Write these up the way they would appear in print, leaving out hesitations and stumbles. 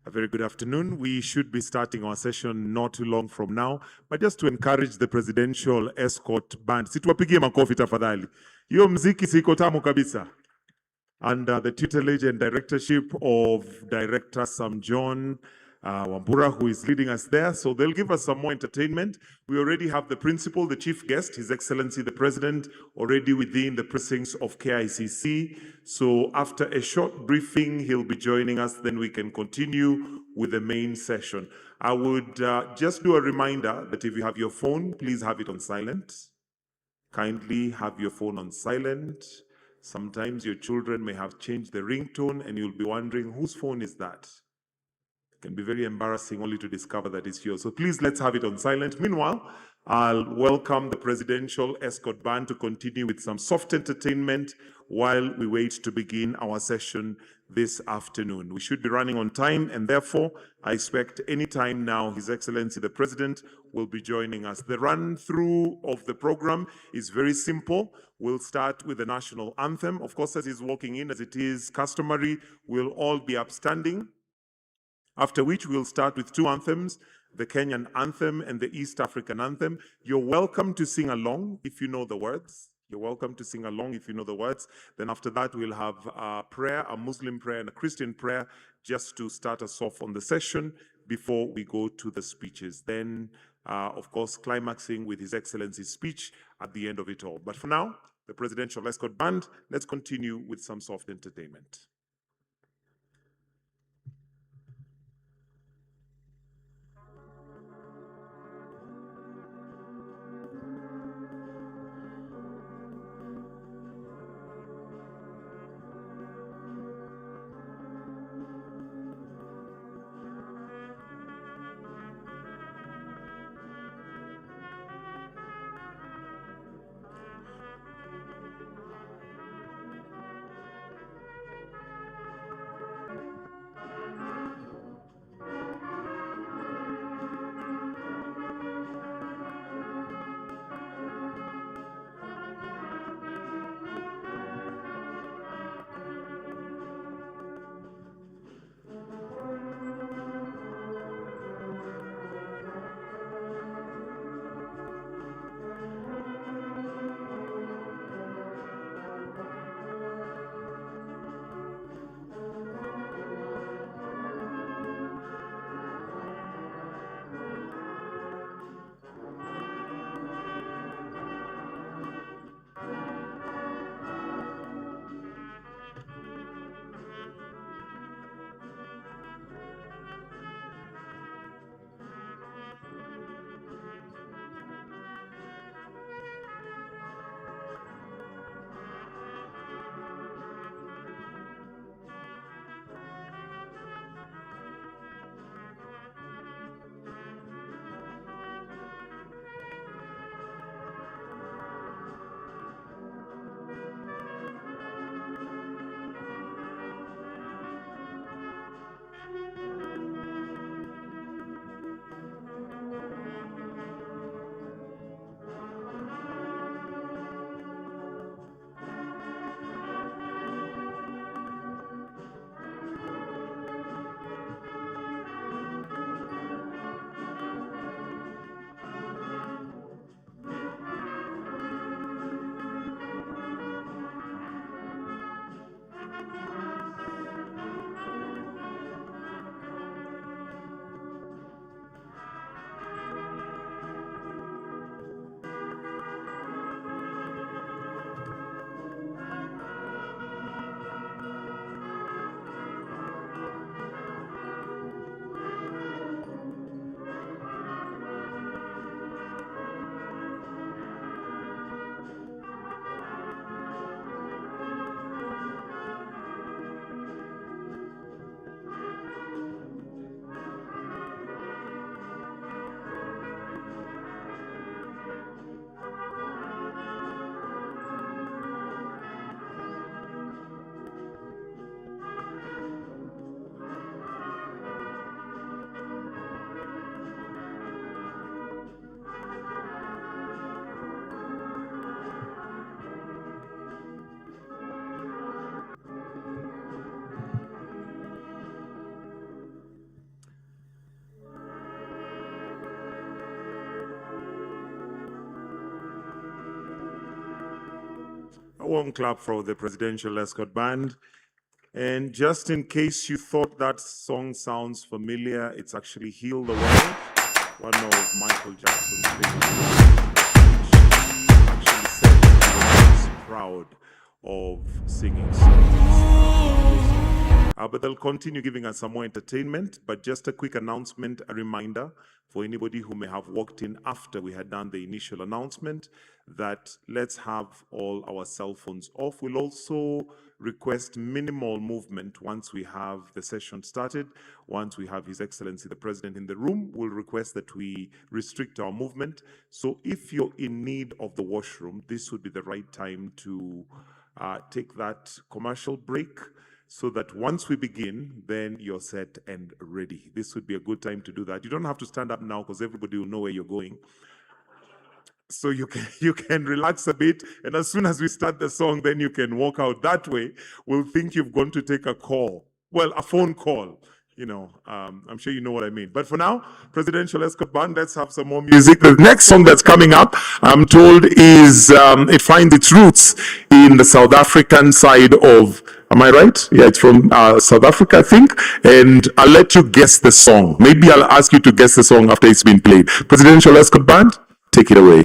A very good afternoon. We should be starting our session not too long from now, but just to encourage the Presidential Escort Band. Situwapigie makofi tafadhali. Hiyo mziki siko tamu kabisa. Under the tutelage and directorship of Director Sam John Wambura, who is leading us there. So they'll give us some more entertainment. We already have the principal, the chief guest, His Excellency the President, already within the precincts of KICC. So after a short briefing, he'll be joining us. Then we can continue with the main session. I would just do a reminder that if you have your phone, please have it on silent. Kindly have your phone on silent. Sometimes your children may have changed the ringtone and you'll be wondering, whose phone is that? It can be very embarrassing only to discover that it's yours. So please, let's have it on silent. Meanwhile, I'll welcome the Presidential Escort Band to continue with some soft entertainment while we wait to begin our session this afternoon. We should be running on time, and therefore, I expect any time now, His Excellency the President will be joining us. The run-through of the program is very simple. We'll start with the national anthem. Of course, as he's walking in, as it is customary, we'll all be upstanding. After which we'll start with two anthems, the Kenyan anthem and the East African anthem. You're welcome to sing along if you know the words. You're welcome to sing along if you know the words. Then after that, we'll have a prayer, a Muslim prayer and a Christian prayer, just to start us off on the session before we go to the speeches. Then, of course, climaxing with His Excellency's speech at the end of it all. But for now, the Presidential Escort Band, let's continue with some soft entertainment. A warm clap for the Presidential Escort Band. And just in case you thought that song sounds familiar, it's actually Heal the World, one of Michael Jackson's favorites. He actually said that he was proud of singing songs. But they'll continue giving us some more entertainment. But just a quick announcement, a reminder for anybody who may have walked in after we had done the initial announcement that let's have all our cell phones off. We'll also request minimal movement once we have the session started. Once we have His Excellency the President in the room, we'll request that we restrict our movement. So if you're in need of the washroom, this would be the right time to take that commercial break, so that once we begin, then you're set and ready. This would be a good time to do that. You don't have to stand up now because everybody will know where you're going. So you can relax a bit, and as soon as we start the song, then you can walk out. That way, we'll think you've gone to take a call. Well, a phone call. I'm sure you know what I mean. But for now, Presidential Escort Band, let's have some more music. The next song that's coming up, I'm told, is it finds its roots in the South African side of. Am I right? Yeah, it's from South Africa, I think. And I'll let you guess the song. Maybe I'll ask you to guess the song after it's been played. Presidential Escort Band, take it away.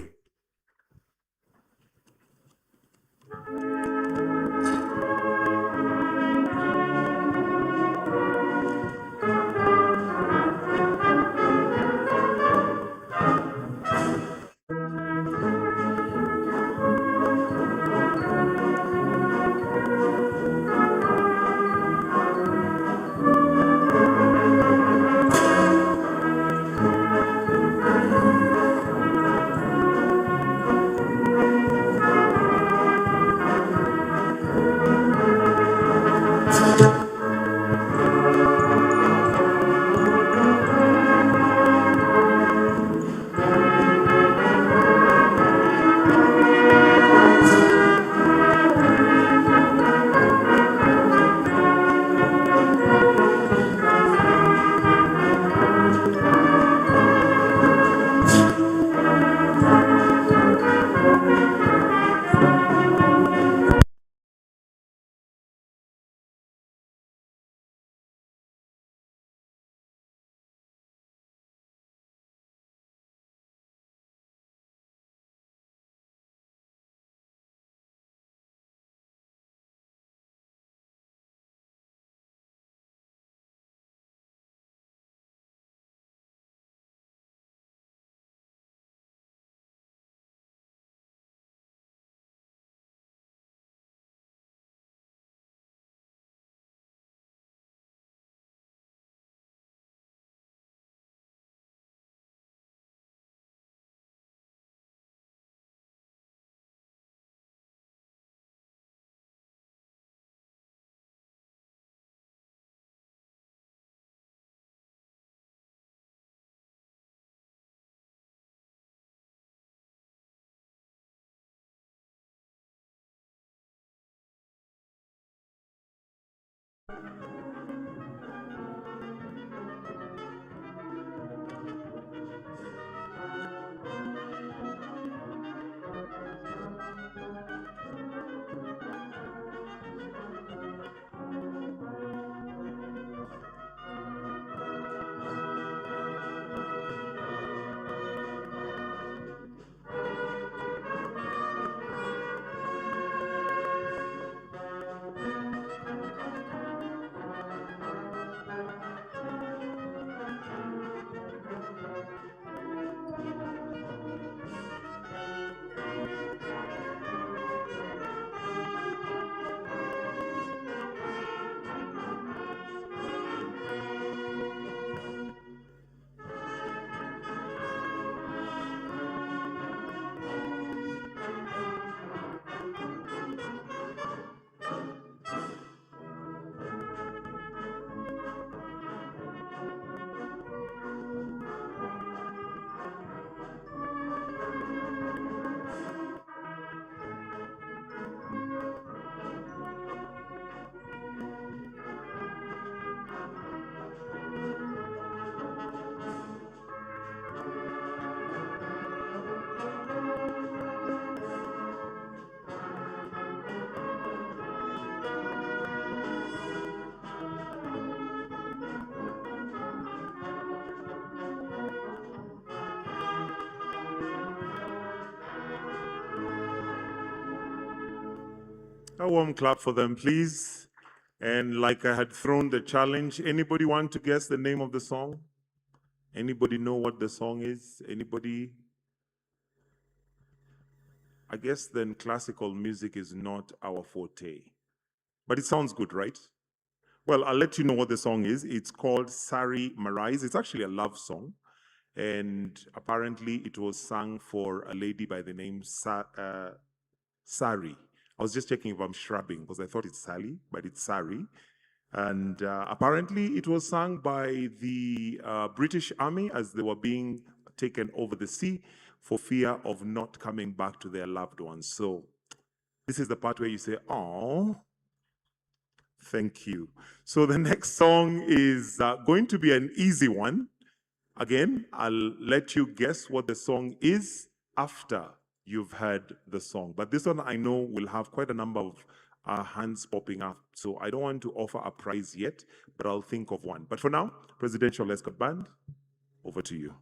A warm clap for them, please. And like I had thrown the challenge, anybody want to guess the name of the song? Anybody know what the song is? Anybody? I guess then classical music is not our forte. But it sounds good, right? Well, I'll let you know what the song is. It's called Sari Marais. It's actually a love song. And apparently it was sung for a lady by the name Sari. I was just checking if I'm shrubbing because I thought it's Sally, but it's Sari. And apparently it was sung by the British Army as they were being taken over the sea for fear of not coming back to their loved ones. So this is the part where you say, oh, thank you. So the next song is going to be an easy one. Again, I'll let you guess what the song is after you've heard the song. But this one I know will have quite a number of hands popping up. So I don't want to offer a prize yet, but I'll think of one. But for now, Presidential Escort Band, over to you.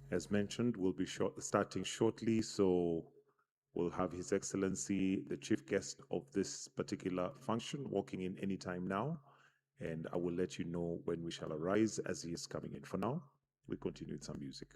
As mentioned, we'll be starting shortly, so we'll have His Excellency, the chief guest of this particular function, walking in anytime now, and I will let you know when we shall arise as he is coming in. For now, we continue with some music.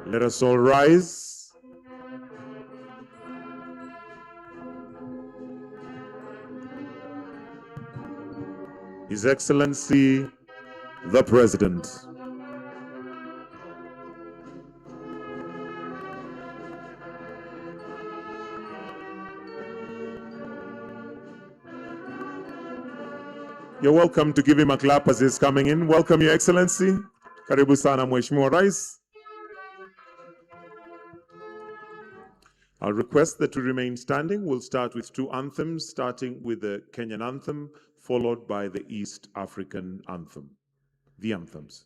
Let us all rise. His Excellency, the President. You're welcome to give him a clap as he's coming in. Welcome, Your Excellency. Karibu sana, Mheshimiwa Rais. I'll request that to remain standing. We'll start with two anthems, starting with the Kenyan anthem, followed by the East African anthem. The anthems.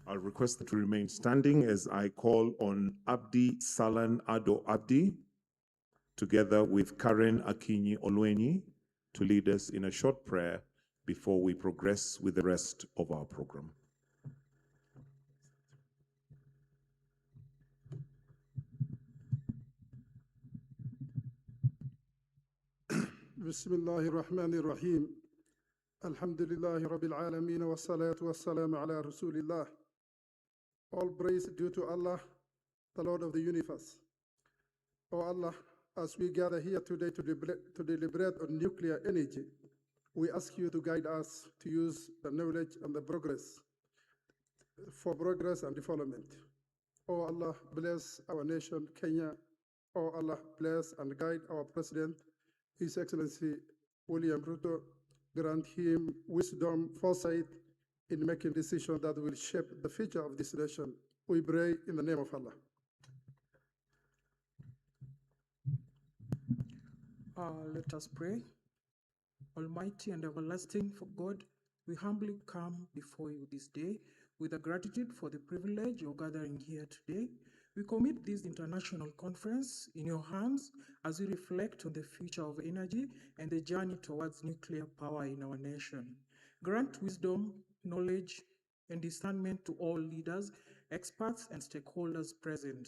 I'll request that we remain standing as I call on Abdi Salan Ado Abdi, together with Karen Akinyi Olwenyi, to lead us in a short prayer before we progress with the rest of our program. Bismillahir Rahmanir Rahim. Alhamdulillahi Rabbil Alameen wa salatu wa salam ala Rasulillah. All praise due to Allah, the Lord of the universe. O Allah, as we gather here today to deliberate on nuclear energy, we ask you to guide us to use the knowledge and the progress for progress and development. O Allah, bless our nation, Kenya. O Allah, bless and guide our President, His Excellency William Ruto. Grant him wisdom, foresight in making decisions that will shape the future of this nation. We pray in the name of Allah. Let us pray. Almighty and everlasting for God, we humbly come before you this day with a gratitude for the privilege of gathering here today. We commit this international conference in your hands as we reflect on the future of energy and the journey towards nuclear power in our nation. Grant wisdom, knowledge, and discernment to all leaders, experts, and stakeholders present.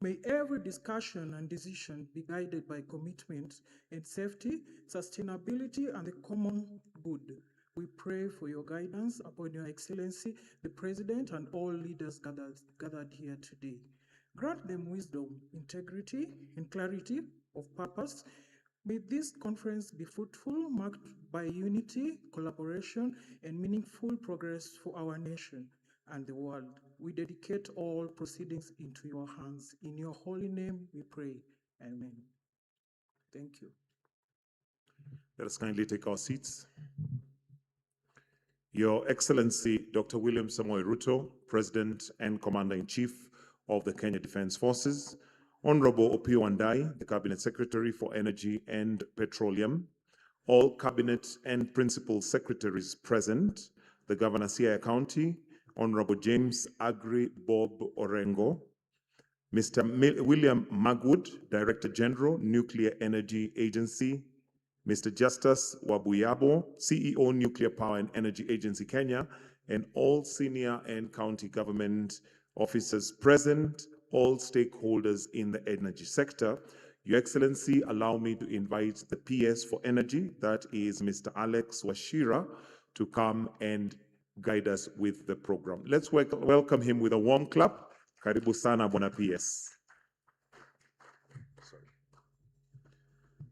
May every discussion and decision be guided by commitment and safety, sustainability, and the common good. We pray for your guidance upon Your Excellency, the President, and all leaders gathered here today. Grant them wisdom, integrity, and clarity of purpose. May this conference be fruitful, marked by unity, collaboration, and meaningful progress for our nation and the world. We dedicate all proceedings into your hands. In your holy name we pray. Amen. Thank you. Let us kindly take our seats. Your Excellency, Dr. William Samoei Ruto, President and Commander-in-Chief of the Kenya Defense Forces, Honorable Opiyo Wandayi, the Cabinet Secretary for Energy and Petroleum, all Cabinet and Principal Secretaries present, the Governor Siaya County, Honorable James Agri Bob Orengo, Mr. William Magwood, Director General, Nuclear Energy Agency, Mr. Justus Wabuyabo, CEO, Nuclear Power and Energy Agency Kenya, and all senior and county government officers present, all stakeholders in the energy sector. Your Excellency, allow me to invite the PS for Energy, that is Mr. Alex Washira, to come and guide us with the program. Let's welcome him with a warm clap. Karibu sana, Bwana PS.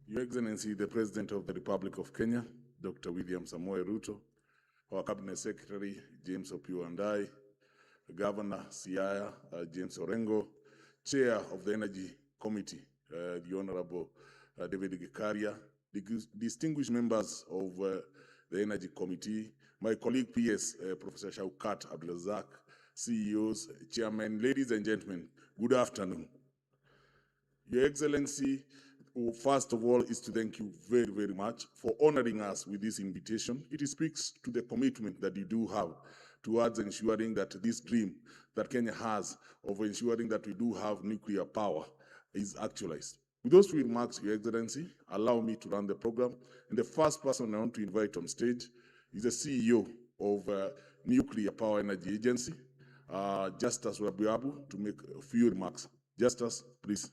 Your Excellency, the President of the Republic of Kenya, Dr. William Samoei Ruto, our Cabinet Secretary, James Opiyo Wandayi, Governor Siaya, James Orengo, Chair of the Energy Committee, the Honorable David Gikaria, the distinguished members of the Energy Committee, my colleague PS, Professor Shaukat Abdulrazak, CEOs, Chairman, ladies and gentlemen, good afternoon. Your Excellency, first of all, is to thank you very, very much for honoring us with this invitation. It speaks to the commitment that you do have towards ensuring that this dream that Kenya has of ensuring that we do have nuclear power is actualized. With those few remarks, Your Excellency, allow me to run the program. And the first person I want to invite on stage is the CEO of Nuclear Power Energy Agency, Justus Wabuyabo, to make a few remarks. Justus, please.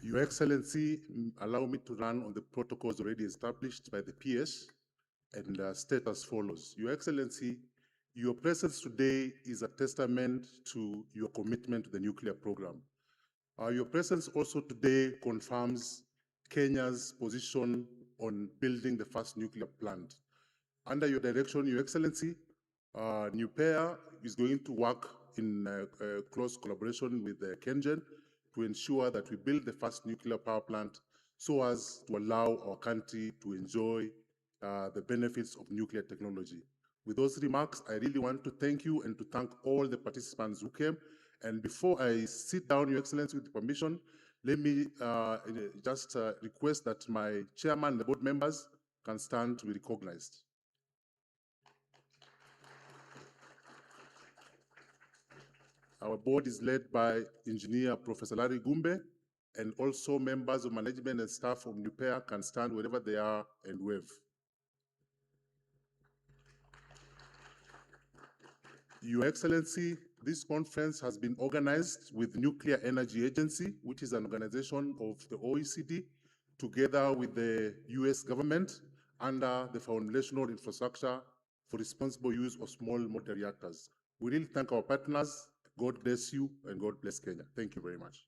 Your Excellency, allow me to run on the protocols already established by the PS and state as follows. Your Excellency, your presence today is a testament to your commitment to the nuclear program. Your presence also today confirms Kenya's position on building the first nuclear plant. Under your direction, Your Excellency, NUPEA is going to work in close collaboration with KenGen to ensure that we build the first nuclear power plant so as to allow our country to enjoy the benefits of nuclear technology. With those remarks, I really want to thank you and to thank all the participants who came. And before I sit down, Your Excellency, with the permission, let me just request that my chairman and the board members can stand to be recognized. Our board is led by Engineer Professor Larry Gumbe, and also members of management and staff of NUPEA can stand wherever they are and wave. Your Excellency, this conference has been organized with Nuclear Energy Agency, which is an organization of the OECD, together with the US government under the Foundational Infrastructure for Responsible Use of Small Modular Reactors. We really thank our partners. God bless you and God bless Kenya. Thank you very much.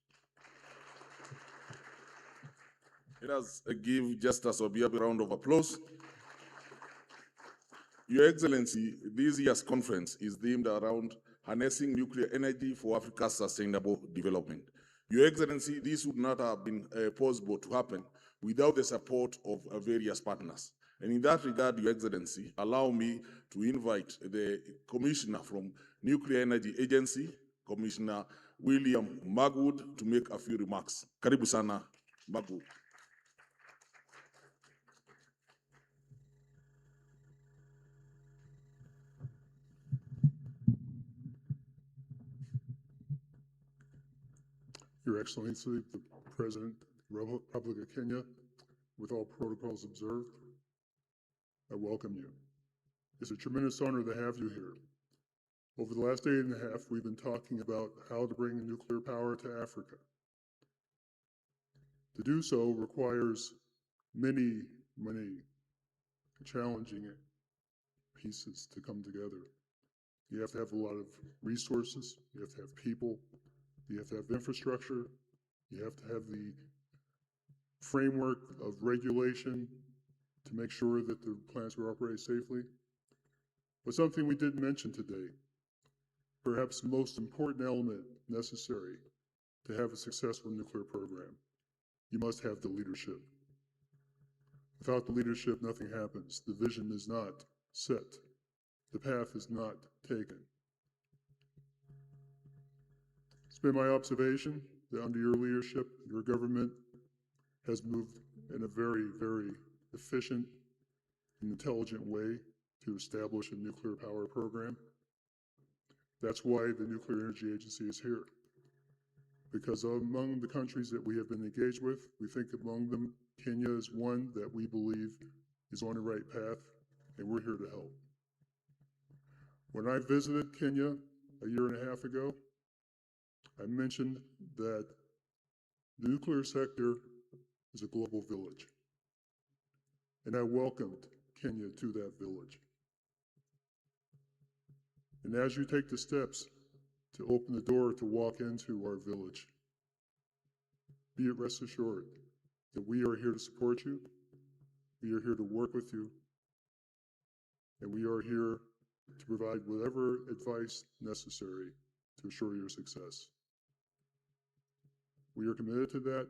Let us give Justice Obi a round of applause. Your Excellency, this year's conference is themed around harnessing nuclear energy for Africa's sustainable development. Your Excellency, this would not have been possible to happen without the support of various partners. And in that regard, Your Excellency, allow me to invite the Commissioner from Nuclear Energy Agency, Commissioner William Magwood, to make a few remarks. Karibu sana, Magwood. Your Excellency, the President of the Republic of Kenya, with all protocols observed, I welcome you. It's a tremendous honor to have you here. Over the last 8.5, we've been talking about how to bring nuclear power to Africa. To do so requires many challenging pieces to come together. You have to have a lot of resources, you have to have people, you have to have infrastructure, you have to have the framework of regulation to make sure that the plants will operate safely. But something we didn't mention today, perhaps the most important element necessary to have a successful nuclear program, you must have the leadership. Without the leadership, nothing happens. The vision is not set. The path is not taken. It's been my observation that under your leadership, your government has moved in a very, very efficient and intelligent way to establish a nuclear power program. That's why the Nuclear Energy Agency is here. Because among the countries that we have been engaged with, we think among them, Kenya is one that we believe is on the right path, and we're here to help. When I visited Kenya a 1.5 years ago, I mentioned that the nuclear sector is a global village, and I welcomed Kenya to that village. And as you take the steps to open the door to walk into our village, be it rest assured that we are here to support you, we are here to work with you, and we are here to provide whatever advice necessary to assure your success. We are committed to that.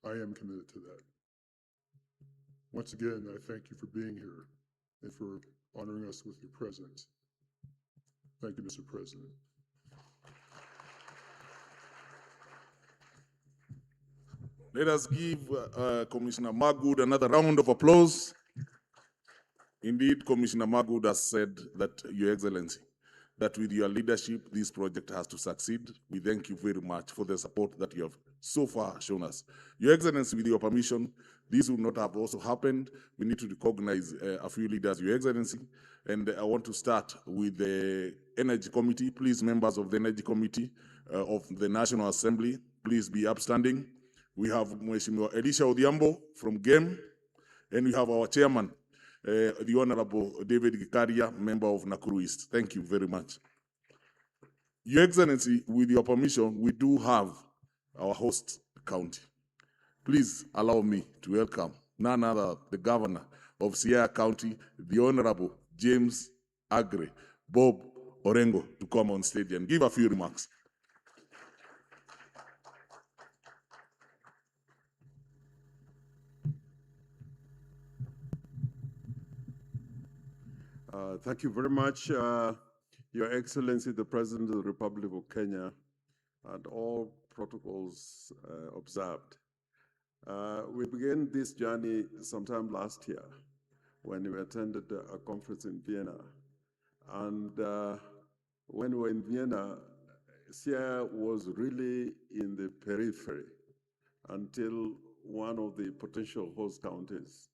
I am committed to that. Once again, I thank you for being here and for honoring us with your presence. Thank you, Mr. President. Let us give Commissioner Magwood another round of applause. Indeed, Commissioner Magwood has said that, Your Excellency, that with your leadership, this project has to succeed. We thank you very much for the support that you have so far shown us. Your Excellency, with your permission, this would not have also happened. We need to recognize a few leaders, Your Excellency, and I want to start with the Energy Committee. Please, members of the Energy Committee of the National Assembly, please be upstanding. We have Mheshimiwa Elisha Odhiambo from GEM, and we have our chairman, the Honorable David Gikaria, member of Nakuru East. Thank you very much. Your Excellency, with your permission, we do have our host county. Please allow me to welcome none other the governor of Siaya County, the Honorable James Agre Bob Orengo, to come on stage and give a few remarks. Thank you very much, Your Excellency, the President of the Republic of Kenya, and all protocols observed. We began this journey sometime last year when we attended a conference in Vienna. And when we were in Vienna, Siaya was really in the periphery until one of the potential host counties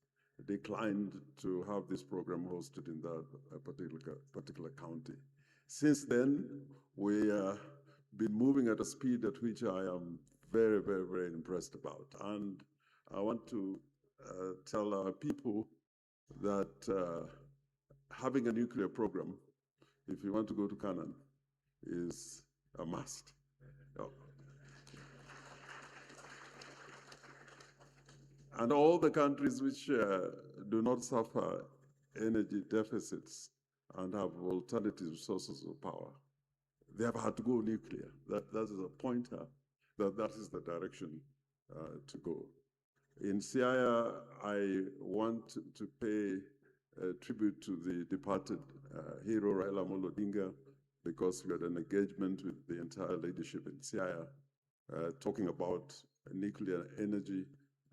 declined to have this program hosted in that particular county. Since then, we have been moving at a speed at which I am very, very, very impressed about. And I want to tell our people that having a nuclear program, if you want to go to Canaan, is a must. And all the countries which do not suffer energy deficits and have alternative sources of power, they have had to go nuclear. That is a pointer, that is the direction to go. In Siaya, I want to pay tribute to the departed hero Raila Amolo Odinga, because we had an engagement with the entire leadership in Siaya, talking about nuclear energy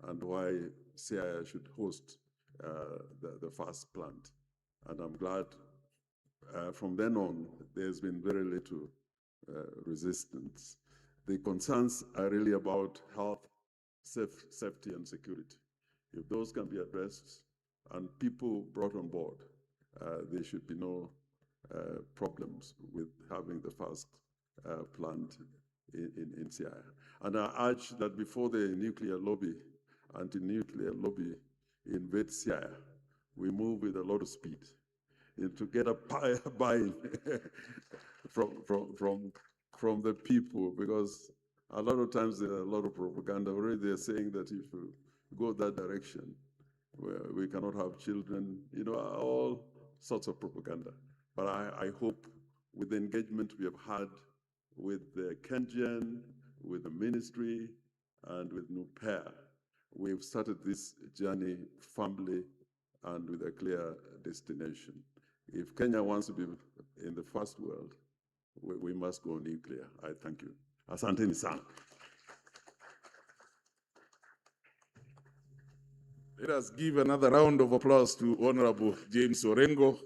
and why Siaya should host the first plant. And I'm glad from then on, there's been very little resistance. The concerns are really about health, safety, and security. If those can be addressed and people brought on board, there should be no problems with having the first plant in Siaya. And I urge that before the nuclear lobby, anti-nuclear lobby invades Siaya, we move with a lot of speed to get a buy-in from the people, because a lot of times there's a lot of propaganda. Already they're saying that if you go that direction, we cannot have children, all sorts of propaganda. But I hope with the engagement we have had with the Kenyan, with the ministry, and with NUPER, we've started this journey firmly and with a clear destination. If Kenya wants to be in the first world, we must go nuclear. I thank you. Asanteni sana. Let us give another round of applause to Honorable James Orengo.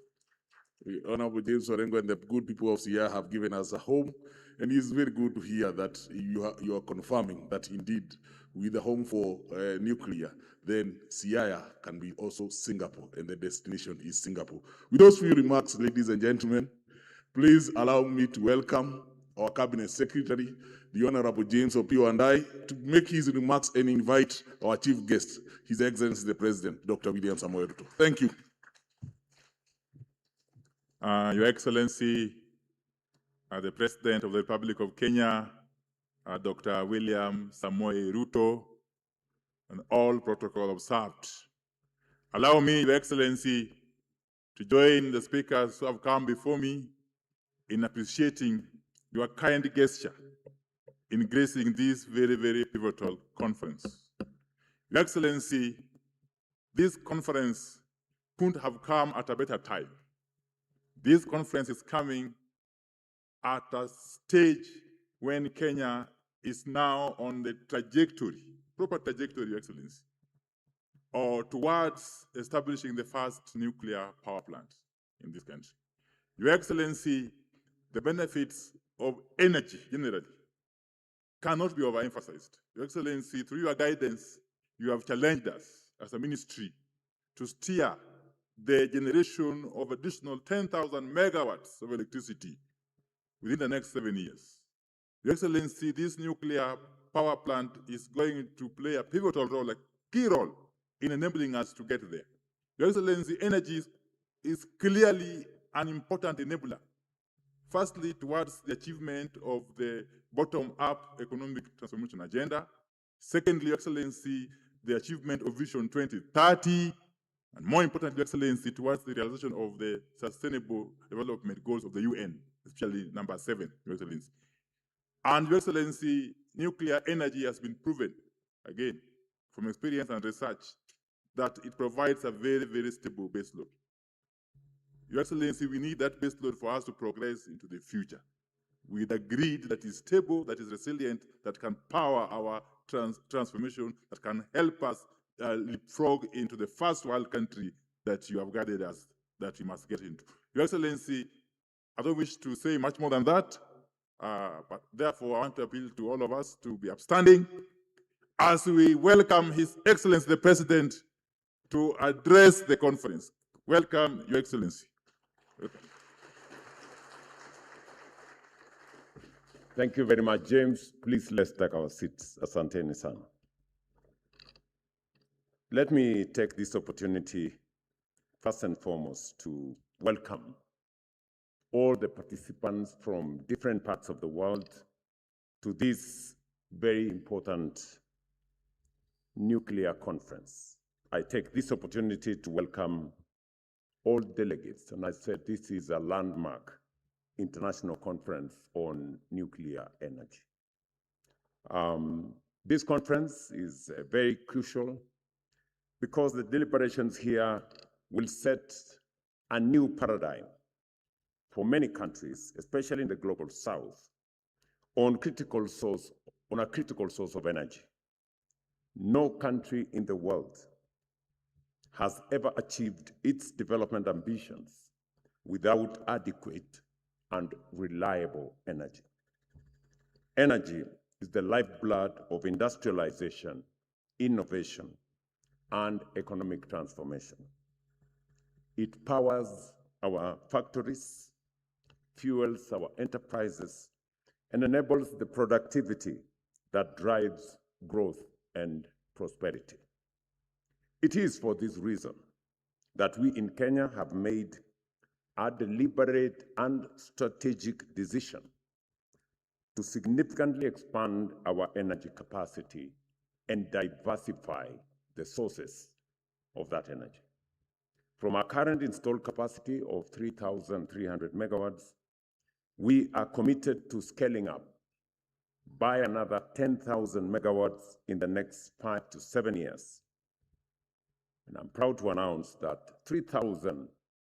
Honorable James Orengo and the good people of Siaya have given us a home, and it's very good to hear that you are confirming that indeed, with a home for nuclear, then Siaya can be also Singapore, and the destination is Singapore. With those few remarks, ladies and gentlemen, please allow me to welcome our Cabinet Secretary, the Honorable James Opio and I, to make his remarks and invite our chief guest, His Excellency the President, Dr. William Samoei Ruto. Thank you. Your Excellency, the President of the Republic of Kenya, Dr. William Samoei Ruto, and all protocol observed. Allow me, Your Excellency, to join the speakers who have come before me in appreciating your kind gesture in gracing this very, very pivotal conference. Your Excellency, this conference couldn't have come at a better time. This conference is coming at a stage when Kenya is now on the trajectory, proper trajectory, Your Excellency, or towards establishing the first nuclear power plant in this country. Your Excellency, the benefits of energy generally cannot be overemphasized. Your Excellency, through your guidance, you have challenged us as a ministry to steer the generation of additional 10,000 megawatts of electricity within the next 7 years. Your Excellency, this nuclear power plant is going to play a pivotal role, a key role in enabling us to get there. Your Excellency, energy is clearly an important enabler. Firstly, towards the achievement of the bottom-up economic transformation agenda. Secondly, Your Excellency, the achievement of Vision 2030. And more importantly, Your Excellency, towards the realization of the Sustainable Development Goals of the UN, especially number 7, Your Excellency. And Your Excellency, nuclear energy has been proven, again, from experience and research, that it provides a very, very stable baseload. Your Excellency, we need that baseload for us to progress into the future with a grid that is stable, that is resilient, that can power our transformation, that can help us leapfrog into the first world country that you have guided us, that we must get into. Your Excellency, I don't wish to say much more than that, but therefore I want to appeal to all of us to be upstanding as we welcome His Excellency the President to address the conference. Welcome, Your Excellency. Welcome. Thank you very much, James. Please, let's take our seats. Asanteni sana. Let me take this opportunity, first and foremost, to welcome all the participants from different parts of the world to this very important nuclear conference. I take this opportunity to welcome all delegates, and I said this is a landmark international conference on nuclear energy. This conference is very crucial because the deliberations here will set a new paradigm for many countries, especially in the global south, on a critical source of energy. No country in the world has ever achieved its development ambitions without adequate and reliable energy. Energy is the lifeblood of industrialization, innovation, and economic transformation. It powers our factories, fuels our enterprises, and enables the productivity that drives growth and prosperity. It is for this reason that we in Kenya have made a deliberate and strategic decision to significantly expand our energy capacity and diversify the sources of that energy. From our current installed capacity of 3,300 megawatts, we are committed to scaling up by another 10,000 megawatts in the next 5 to 7 years. And I'm proud to announce that 3,000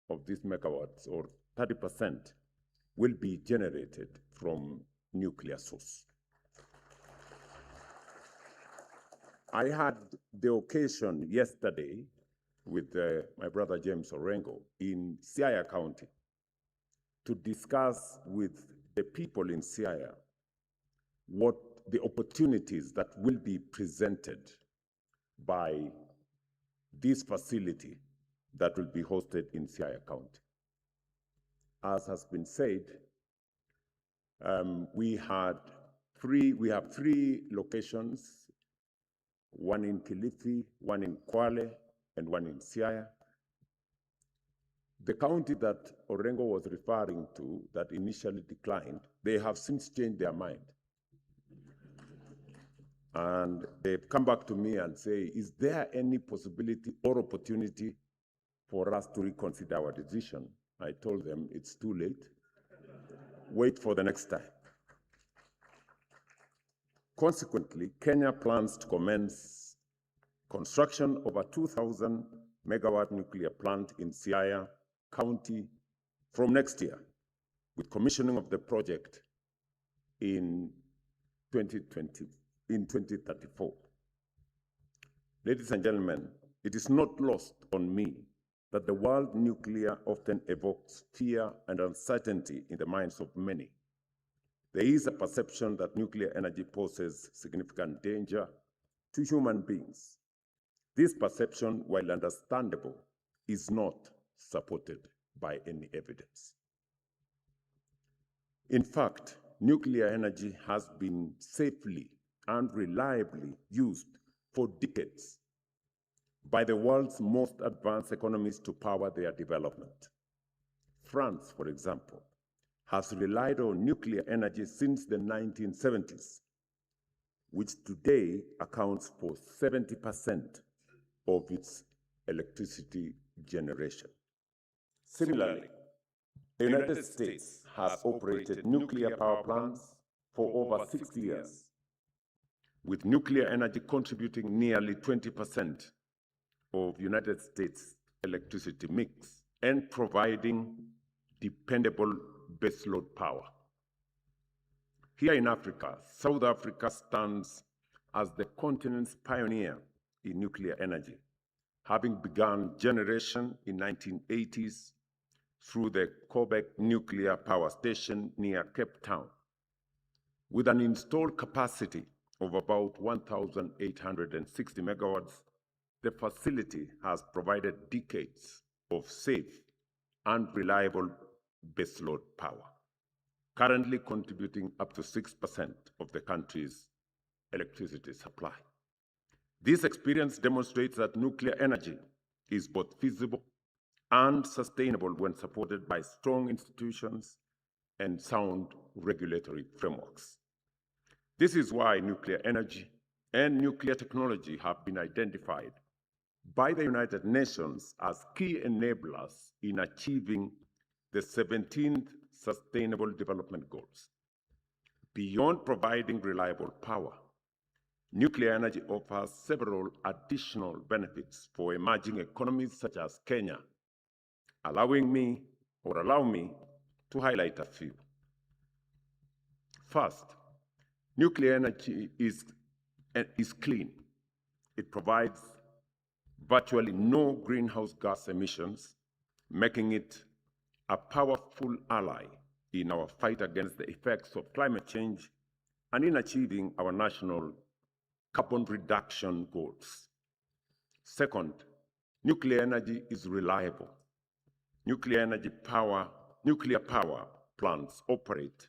of these megawatts, or 30%, will be generated from nuclear source. I had the occasion yesterday with my brother James Orengo in Siaya County to discuss with the people in Siaya what the opportunities that will be presented by this facility that will be hosted in Siaya County. As has been said, we have three locations, one in Kilifi, one in Kwale, and one in Siaya. The county that Orengo was referring to that initially declined, they have since changed their mind. And they've come back to me and say, is there any possibility or opportunity for us to reconsider our decision? I told them it's too late. Wait for the next time. Consequently, Kenya plans to commence construction of a 2,000 megawatt nuclear plant in Siaya County from next year, with commissioning of the project in 2034. Ladies and gentlemen, it is not lost on me that the word nuclear often evokes fear and uncertainty in the minds of many. There is a perception that nuclear energy poses significant danger to human beings. This perception, while understandable, is not supported by any evidence. In fact, nuclear energy has been safely and reliably used for decades by the world's most advanced economies to power their development. France, for example, has relied on nuclear energy since the 1970s, which today accounts for 70% of its electricity generation. Similarly, the United States has operated nuclear power plants for over 60 years, with nuclear energy contributing nearly 20% of United States electricity mix and providing dependable baseload power. Here in Africa, South Africa stands as the continent's pioneer in nuclear energy, having begun generation in 1980s through the Kobe Nuclear Power Station near Cape Town. With an installed capacity of about 1,860 megawatts, the facility has provided decades of safe and reliable baseload power. currently contributing up to 6% of the country's electricity supply. This experience demonstrates that nuclear energy is both feasible and sustainable when supported by strong institutions and sound regulatory frameworks. This is why nuclear energy and nuclear technology have been identified by the United Nations as key enablers in achieving the 17th Sustainable Development Goals. Beyond providing reliable power, nuclear energy offers several additional benefits for emerging economies such as Kenya, allow me to highlight a few. First, nuclear energy is clean. It provides virtually no greenhouse gas emissions, making it a powerful ally in our fight against the effects of climate change and in achieving our national carbon reduction goals. Second, nuclear energy is reliable. Nuclear power plants operate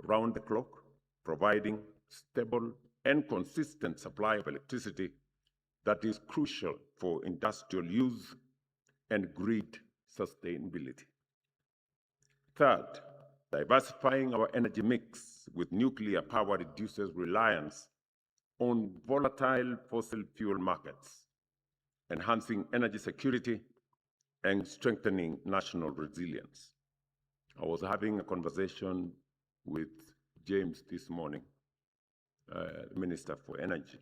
round the clock, providing stable and consistent supply of electricity that is crucial for industrial use and grid sustainability. Third, diversifying our energy mix with nuclear power reduces reliance on volatile fossil fuel markets, enhancing energy security and strengthening national resilience. I was having a conversation with James this morning, Minister for Energy,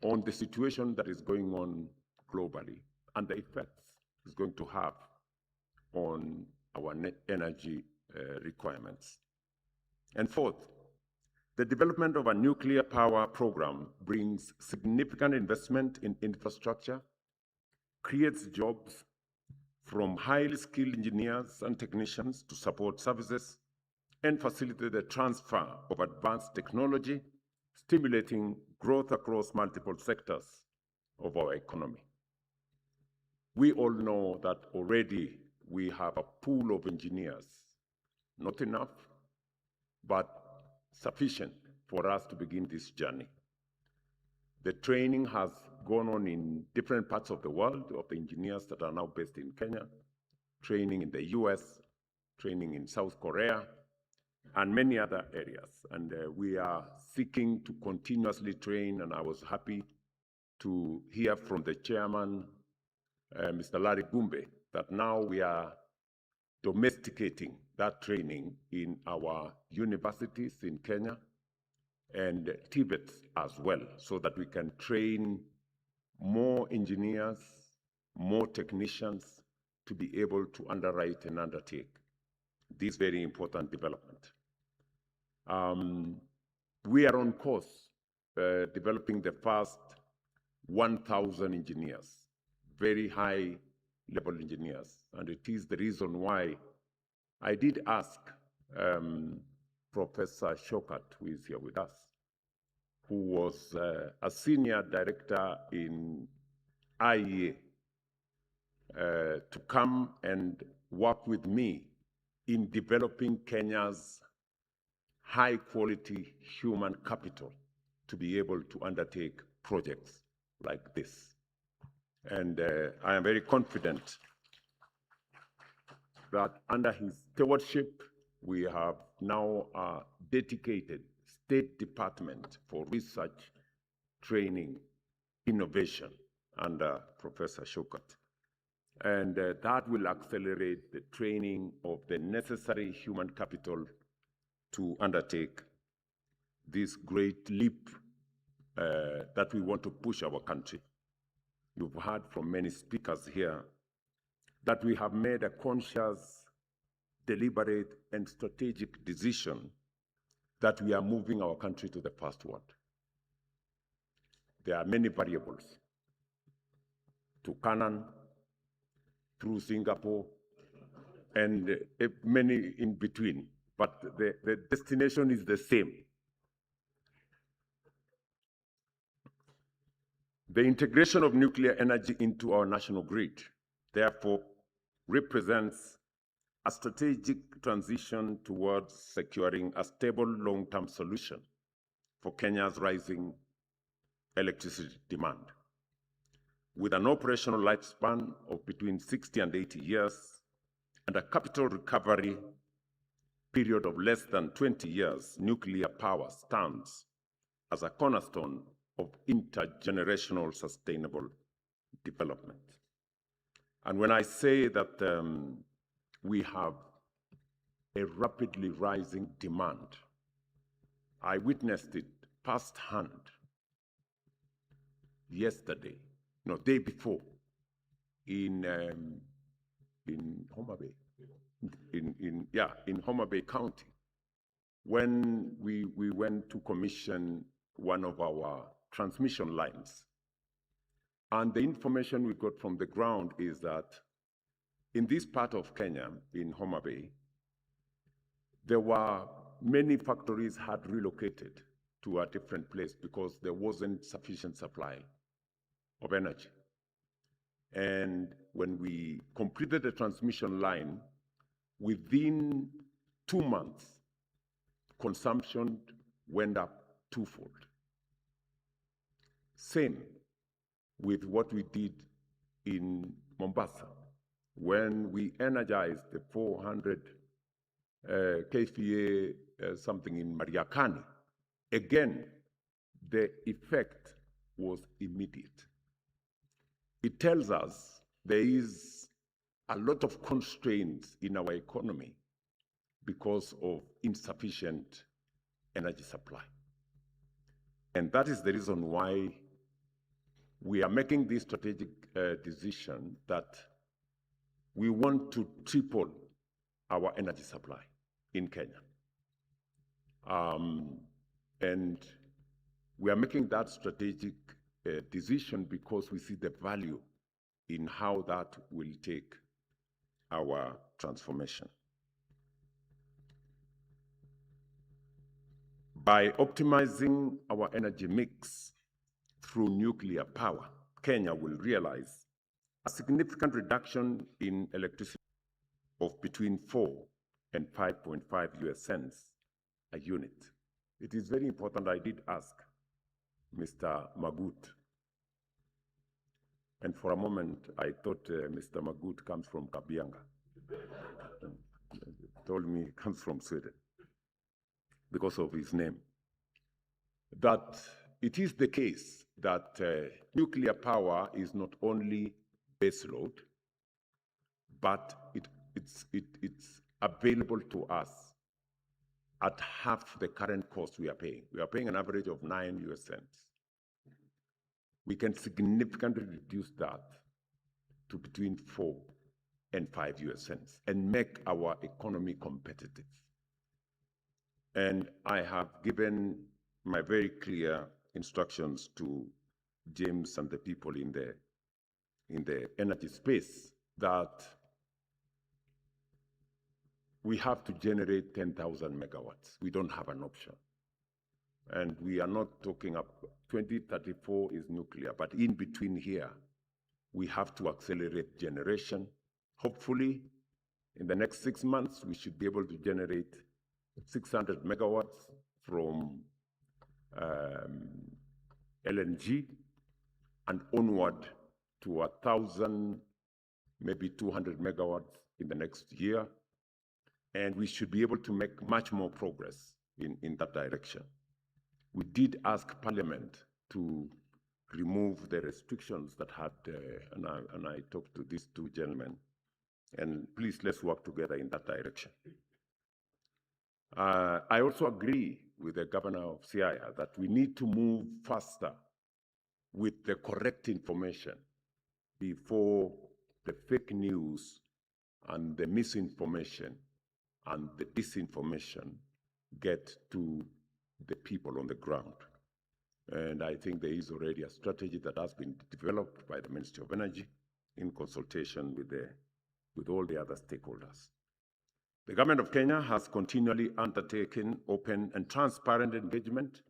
on the situation that is going on globally and the effects it's going to have on our energy requirements. And fourth, the development of a nuclear power program brings significant investment in infrastructure, creates jobs from highly skilled engineers and technicians to support services, and facilitate the transfer of advanced technology, stimulating growth across multiple sectors of our economy. We all know that already we have a pool of engineers, not enough, but sufficient for us to begin this journey. The training has gone on in different parts of the world of the engineers that are now based in Kenya, training in the US, training in South Korea, and many other areas. And we are seeking to continuously train, and I was happy to hear from the chairman, Mr. Larry Gumbe, that now we are domesticating that training in our universities in Kenya and Tibet as well, so that we can train more engineers, more technicians to be able to underwrite and undertake this very important development. We are on course developing the first 1,000 engineers, very high level engineers. And it is the reason why I did ask Professor Shokat, who is here with us, who was a senior director in IEA, to come and work with me in developing Kenya's high-quality human capital to be able to undertake projects like this. And I am very confident that under his stewardship, we have now a dedicated State Department for Research, Training, Innovation under Professor Shokat. And that will accelerate the training of the necessary human capital to undertake this great leap that we want to push our country. You've heard from many speakers here that we have made a conscious, deliberate, and strategic decision that we are moving our country to the first world. There are many variables. To Canaan, through Singapore, and many in between, but the destination is the same. The integration of nuclear energy into our national grid, therefore, represents a strategic transition towards securing a stable long-term solution for Kenya's rising electricity demand. With an operational lifespan of between 60 and 80 years and a capital recovery period of less than 20 years, nuclear power stands as a cornerstone of intergenerational sustainable development. And when I say that we have a rapidly rising demand, I witnessed it firsthand yesterday, no, day before, in Homa Bay, in Homa Bay County, when we went to commission one of our transmission lines. And the information we got from the ground is that in this part of Kenya, in Homa Bay, there were many factories had relocated to a different place because there wasn't sufficient supply of energy. And when we completed the transmission line, within 2 months, consumption went up twofold. Same with what we did in Mombasa, when we energized the 400 kVA something in Mariakani. Again, the effect was immediate. It tells us there is a lot of constraints in our economy because of insufficient energy supply. And that is the reason why we are making this strategic decision that we want to triple our energy supply in Kenya. And we are making that strategic decision because we see the value in how that will take our transformation. By optimizing our energy mix through nuclear power, Kenya will realize a significant reduction in electricity of between 4 and 5.5 US cents a unit. It is very important. I did ask Mr. Magut, and for a moment I thought Mr. Magut comes from Kabianga. He told me he comes from Sweden because of his name. That it is the case that nuclear power is not only baseload, but it's available to us at half the current cost we are paying. We are paying an average of 9 US cents. We can significantly reduce that to between 4 and 5 US cents and make our economy competitive. And I have given my very clear instructions to James and the people in the energy space that we have to generate 10,000 megawatts. We don't have an option. And we are not talking up, 2034 is nuclear, but in between here, we have to accelerate generation. Hopefully, in the next 6 months, we should be able to generate 600 megawatts from LNG and onward to 1,000, maybe 200 megawatts in the next year. And we should be able to make much more progress in that direction. We did ask Parliament to remove the restrictions that had, and I talked to these two gentlemen, and please let's work together in that direction. I also agree with the governor of Siaya that we need to move faster with the correct information before the fake news and the misinformation and the disinformation get to the people on the ground. And I think there is already a strategy that has been developed by the Ministry of Energy in consultation with all the other stakeholders. The government of Kenya has continually undertaken open and transparent engagement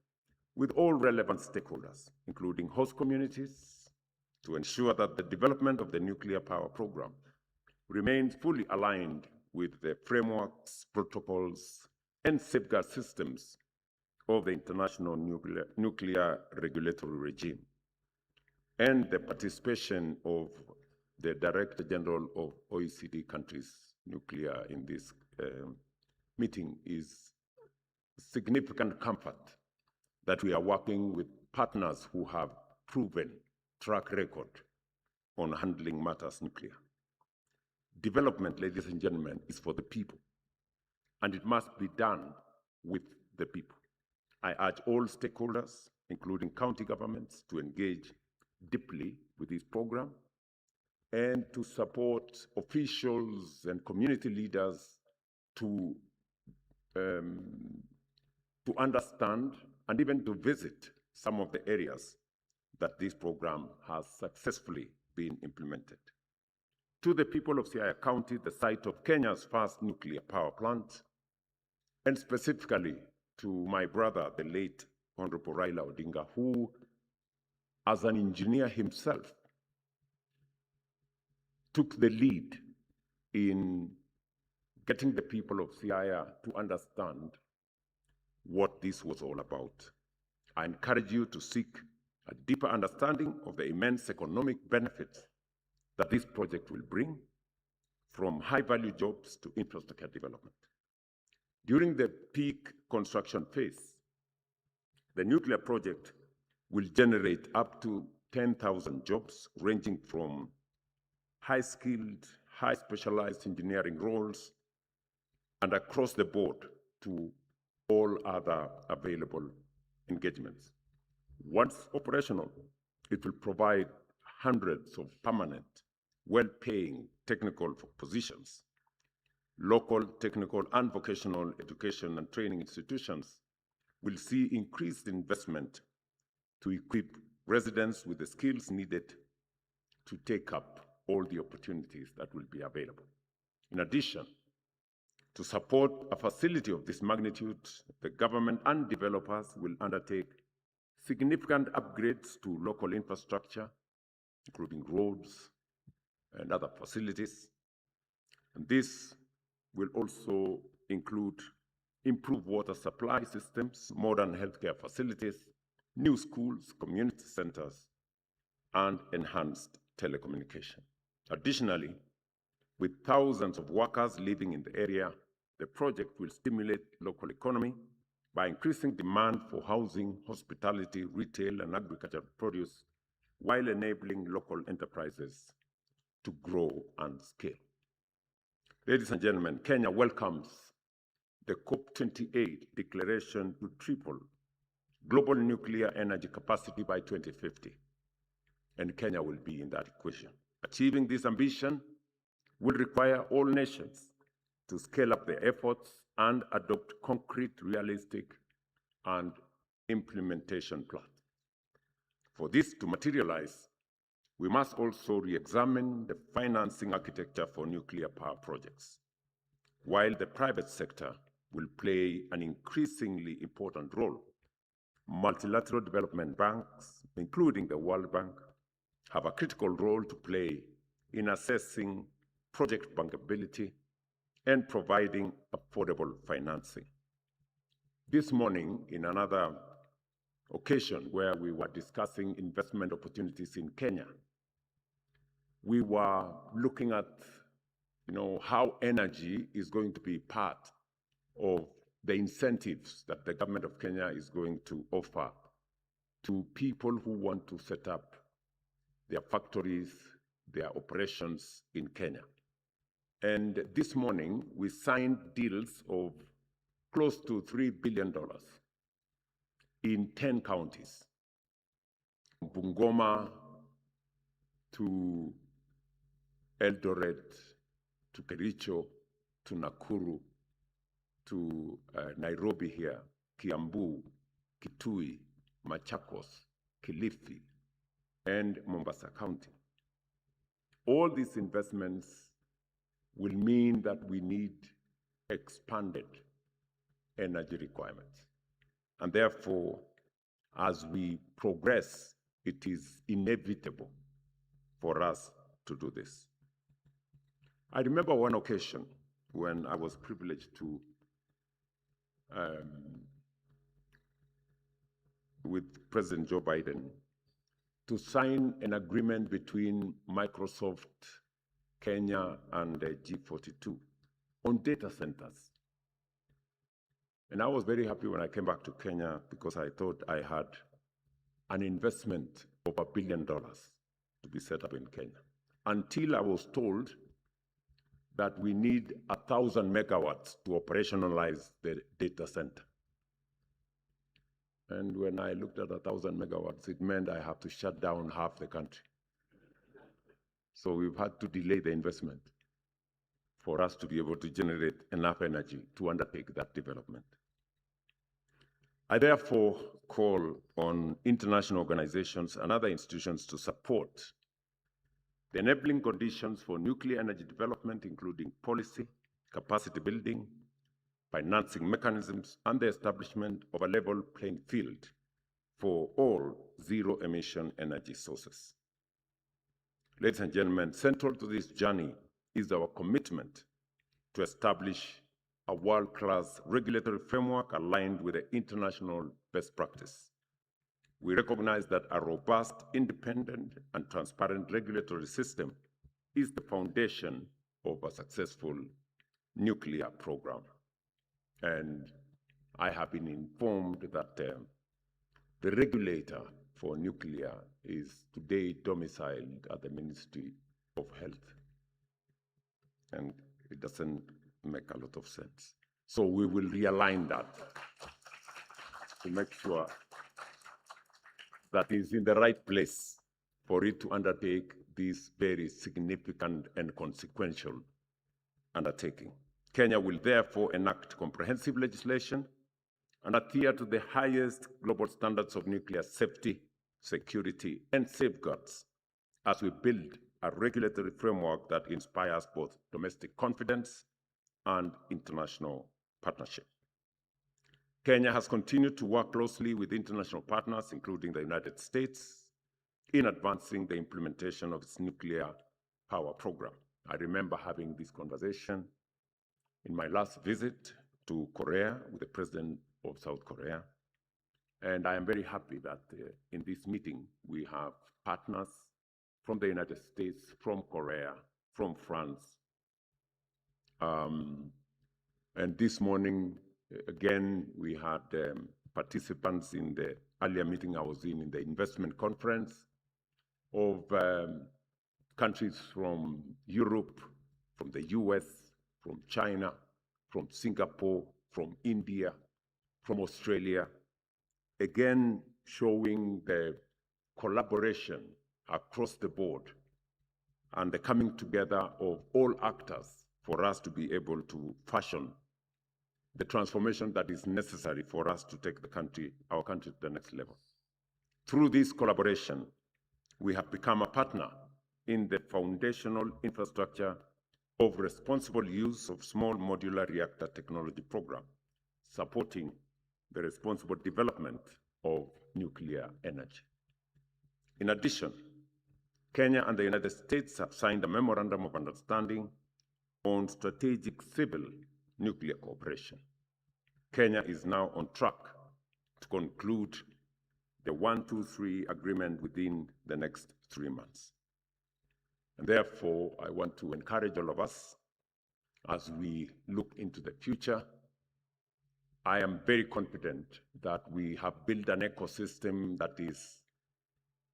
with all relevant stakeholders, including host communities, to ensure that the development of the nuclear power program remains fully aligned with the frameworks, protocols, and safeguard systems of the international nuclear regulatory regime, and the participation of the Director General of OECD countries nuclear in this meeting is significant comfort that we are working with partners who have proven track record on handling matters nuclear. Development, ladies and gentlemen, is for the people, and it must be done with the people. I urge all stakeholders, including county governments, to engage deeply with this program and to support officials and community leaders to understand and even to visit some of the areas that this program has successfully been implemented. To the people of Siaya County, the site of Kenya's first nuclear power plant, and specifically to my brother, the late Honorable Raila Odinga, who, as an engineer himself, took the lead in getting the people of Siaya to understand what this was all about. I encourage you to seek a deeper understanding of the immense economic benefits that this project will bring, from high-value jobs to infrastructure development. During the peak construction phase, the nuclear project will generate up to 10,000 jobs, ranging from high-skilled, high-specialized engineering roles and across the board to all other available engagements. Once operational, it will provide hundreds of permanent, well-paying technical positions. Local technical and vocational education and training institutions will see increased investment to equip residents with the skills needed to take up all the opportunities that will be available. In addition, to support a facility of this magnitude, the government and developers will undertake significant upgrades to local infrastructure, including roads and other facilities. And this will also include improved water supply systems, modern healthcare facilities, new schools, community centers, and enhanced telecommunication. Additionally, with thousands of workers living in the area, the project will stimulate local economy by increasing demand for housing, hospitality, retail, and agricultural produce, while enabling local enterprises to grow and scale. Ladies and gentlemen, Kenya welcomes the COP28 declaration to triple global nuclear energy capacity by 2050, and Kenya will be in that equation. Achieving this ambition will require all nations to scale up their efforts and adopt concrete, realistic, and implementation plans. For this to materialize, we must also re-examine the financing architecture for nuclear power projects. While the private sector will play an increasingly important role, multilateral development banks, including the World Bank, have a critical role to play in assessing project bankability and providing affordable financing. This morning, in another occasion where we were discussing investment opportunities in Kenya, we were looking at how energy is going to be part of the incentives that the government of Kenya is going to offer to people who want to set up their factories, their operations in Kenya. And this morning, we signed deals of close to $3 billion in 10 counties, from Bungoma to Eldoret, to Kericho, to Nakuru, to Nairobi here, Kiambu, Kitui, Machakos, Kilifi, and Mombasa County. All these investments will mean that we need expanded energy requirements. And therefore, as we progress, it is inevitable for us to do this. I remember one occasion when I was privileged to, with President Joe Biden, to sign an agreement between Microsoft, Kenya, and G42 on data centers. And I was very happy when I came back to Kenya because I thought I had an investment of $1 billion to be set up in Kenya, until I was told that we need 1,000 megawatts to operationalize the data center. And when I looked at 1,000 megawatts, it meant I have to shut down half the country. So we've had to delay the investment for us to be able to generate enough energy to undertake that development. I therefore call on international organizations and other institutions to support the enabling conditions for nuclear energy development, including policy, capacity building, financing mechanisms, and the establishment of a level playing field for all zero-emission energy sources. Ladies and gentlemen, central to this journey is our commitment to establish a world-class regulatory framework aligned with the international best practice. We recognize that a robust, independent, and transparent regulatory system is the foundation of a successful nuclear program. And I have been informed that the regulator for nuclear is today domiciled at the Ministry of Health. And it doesn't make a lot of sense. So we will realign that to make sure that it's in the right place for it to undertake this very significant and consequential undertaking. Kenya will therefore enact comprehensive legislation and adhere to the highest global standards of nuclear safety, security, and safeguards as we build a regulatory framework that inspires both domestic confidence and international partnership. Kenya has continued to work closely with international partners, including the United States, in advancing the implementation of its nuclear power program. I remember having this conversation in my last visit to Korea with the president of South Korea. And I am very happy that in this meeting, we have partners from the United States, from Korea, from France. And this morning, again, we had participants in the earlier meeting I was in the investment conference of countries from Europe, from the US, from China, from Singapore, from India, from Australia, again showing the collaboration across the board and the coming together of all actors for us to be able to fashion the transformation that is necessary for us to take our country to the next level. Through this collaboration, we have become a partner in the foundational infrastructure of responsible use of small modular reactor technology program, supporting the responsible development of nuclear energy. In addition, Kenya and the United States have signed a memorandum of understanding on strategic civil nuclear cooperation. Kenya is now on track to conclude the 123 agreement within the next 3 months. And therefore, I want to encourage all of us as we look into the future. I am very confident that we have built an ecosystem that is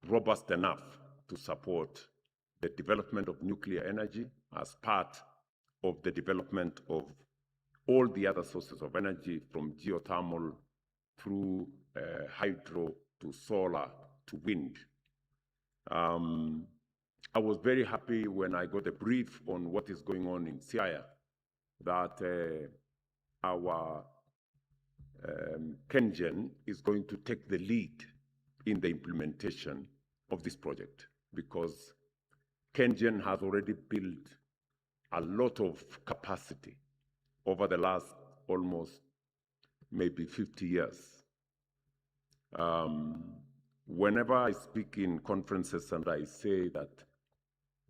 robust enough to support the development of nuclear energy as part of the development of all the other sources of energy, from geothermal through hydro to solar to wind. I was very happy when I got a brief on what is going on in Siaya, that our KenGen is going to take the lead in the implementation of this project, because KenGen has already built a lot of capacity over the last almost maybe 50 years. Whenever I speak in conferences and I say that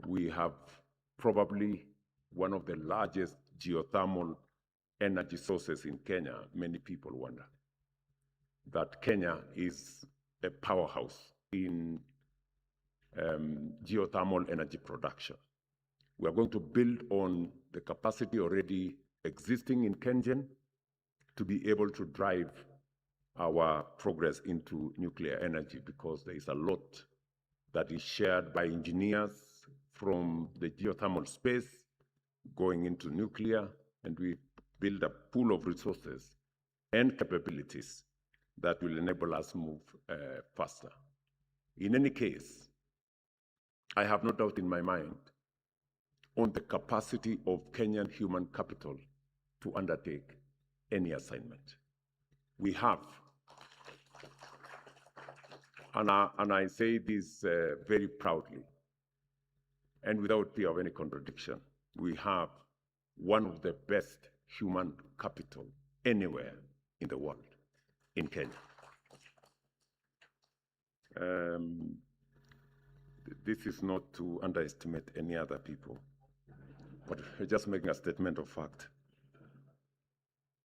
we have probably one of the largest geothermal energy sources in Kenya, many people wonder that Kenya is a powerhouse in geothermal energy production. We are going to build on the capacity already existing in KenGen to be able to drive our progress into nuclear energy, because there is a lot that is shared by engineers from the geothermal space going into nuclear, and we build a pool of resources and capabilities that will enable us move faster. In any case, I have no doubt in my mind on the capacity of Kenyan human capital to undertake any assignment. We have, and I say this very proudly and without fear of any contradiction, we have one of the best human capital anywhere in the world, in Kenya. This is not to underestimate any other people, but just making a statement of fact.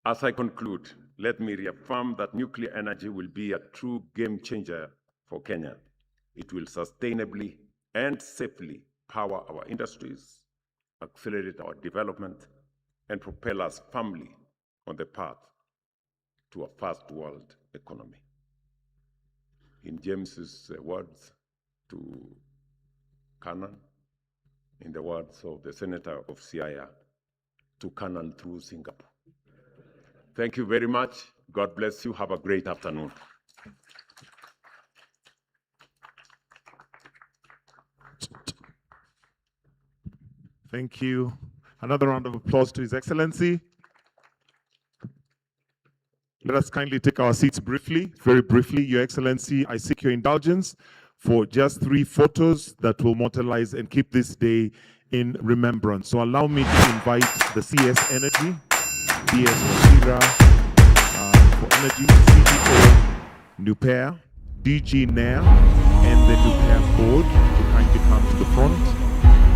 As I conclude, let me reaffirm that nuclear energy will be a true game changer for Kenya. It will sustainably and safely power our industries, accelerate our development, and propel us firmly on the path to a first world economy. In James's words to Canaan, in the words of the Senator of Siaya, to Canaan through Singapore. Thank you very much. God bless you. Have a great afternoon. Thank you. Another round of applause to His Excellency. Let us kindly take our seats briefly, very briefly. Your Excellency, I seek your indulgence for just 3 photos that will immortalize and keep this day in remembrance. So allow me to invite the CS Energy, DS Wasira for Energy, CEO Nupair, DG Nair, and the Nupair board to kindly come to the front.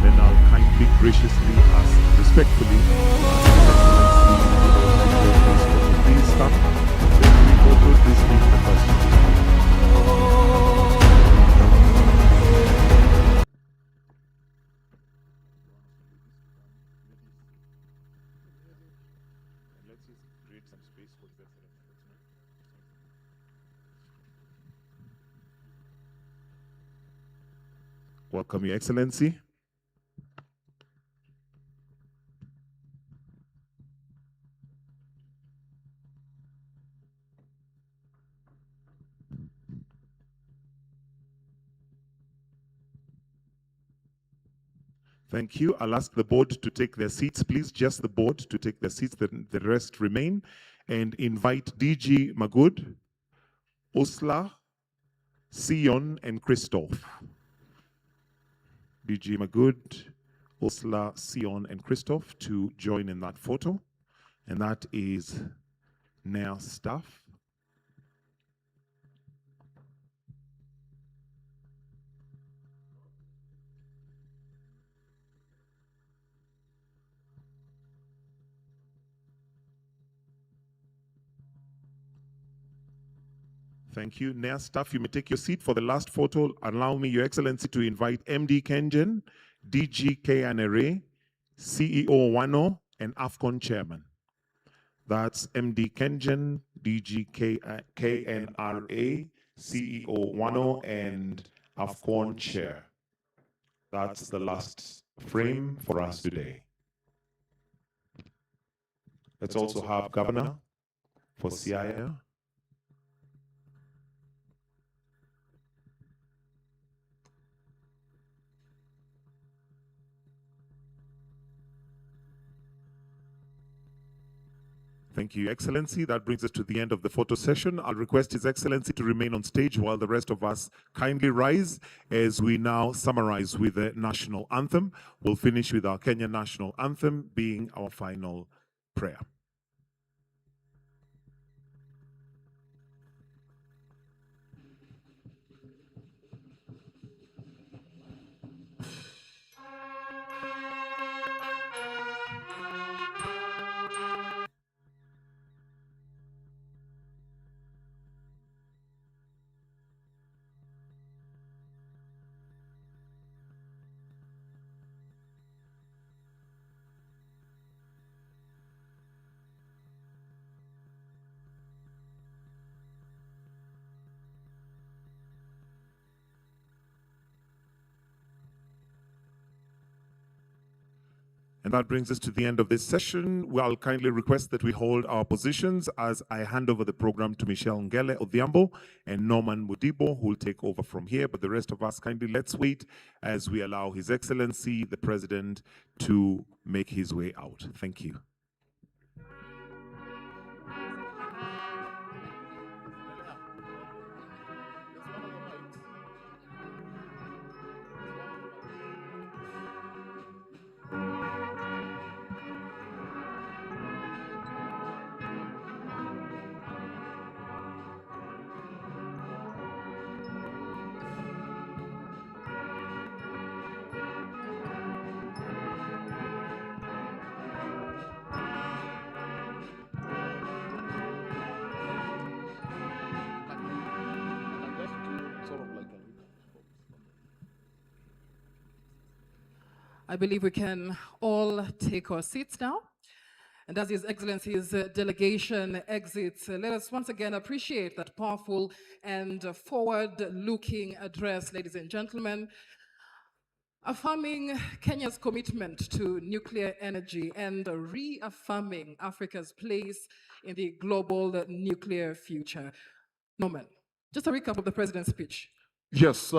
Then I'll kindly, graciously ask respectfully please stop. The 3 photos, this being the first one. Welcome, Your Excellency. Thank you. I'll ask the board to take their seats, please. Just the board to take their seats, the rest remain. And invite DG Magud, Osla, Sion, and Christoph. DG Magud, Osla, Sion, and Christoph to join in that photo. And that is NAIR staff. Thank you. NAIR staff, you may take your seat for the last photo. Allow me, Your Excellency, to invite MD KenGen, DG KNRA, CEO Wano, and AFCON Chairman. That's MD KenGen, DG KNRA, CEO Wano, and AFCON Chair. That's the last frame for us today. Let's also have Governor for Siaya. Thank you, Excellency. That brings us to the end of the photo session. I'll request His Excellency to remain on stage while the rest of us kindly rise as we now summarize with the national anthem. We'll finish with our Kenyan national anthem being our final prayer. And that brings us to the end of this session. Well, I'll kindly request that we hold our positions as I hand over the program to Michelle Ngele Odhiambo and Norman Mudibo, who will take over from here. But the rest of us, kindly let's wait as we allow His Excellency, the President, to make his way out. Thank you. I believe we can all take our seats now. And as His Excellency's delegation exits, let us once again appreciate that powerful and forward-looking address, ladies and gentlemen, affirming Kenya's commitment to nuclear energy and reaffirming Africa's place in the global nuclear future. Norman, just a recap of the President's speech. Yes,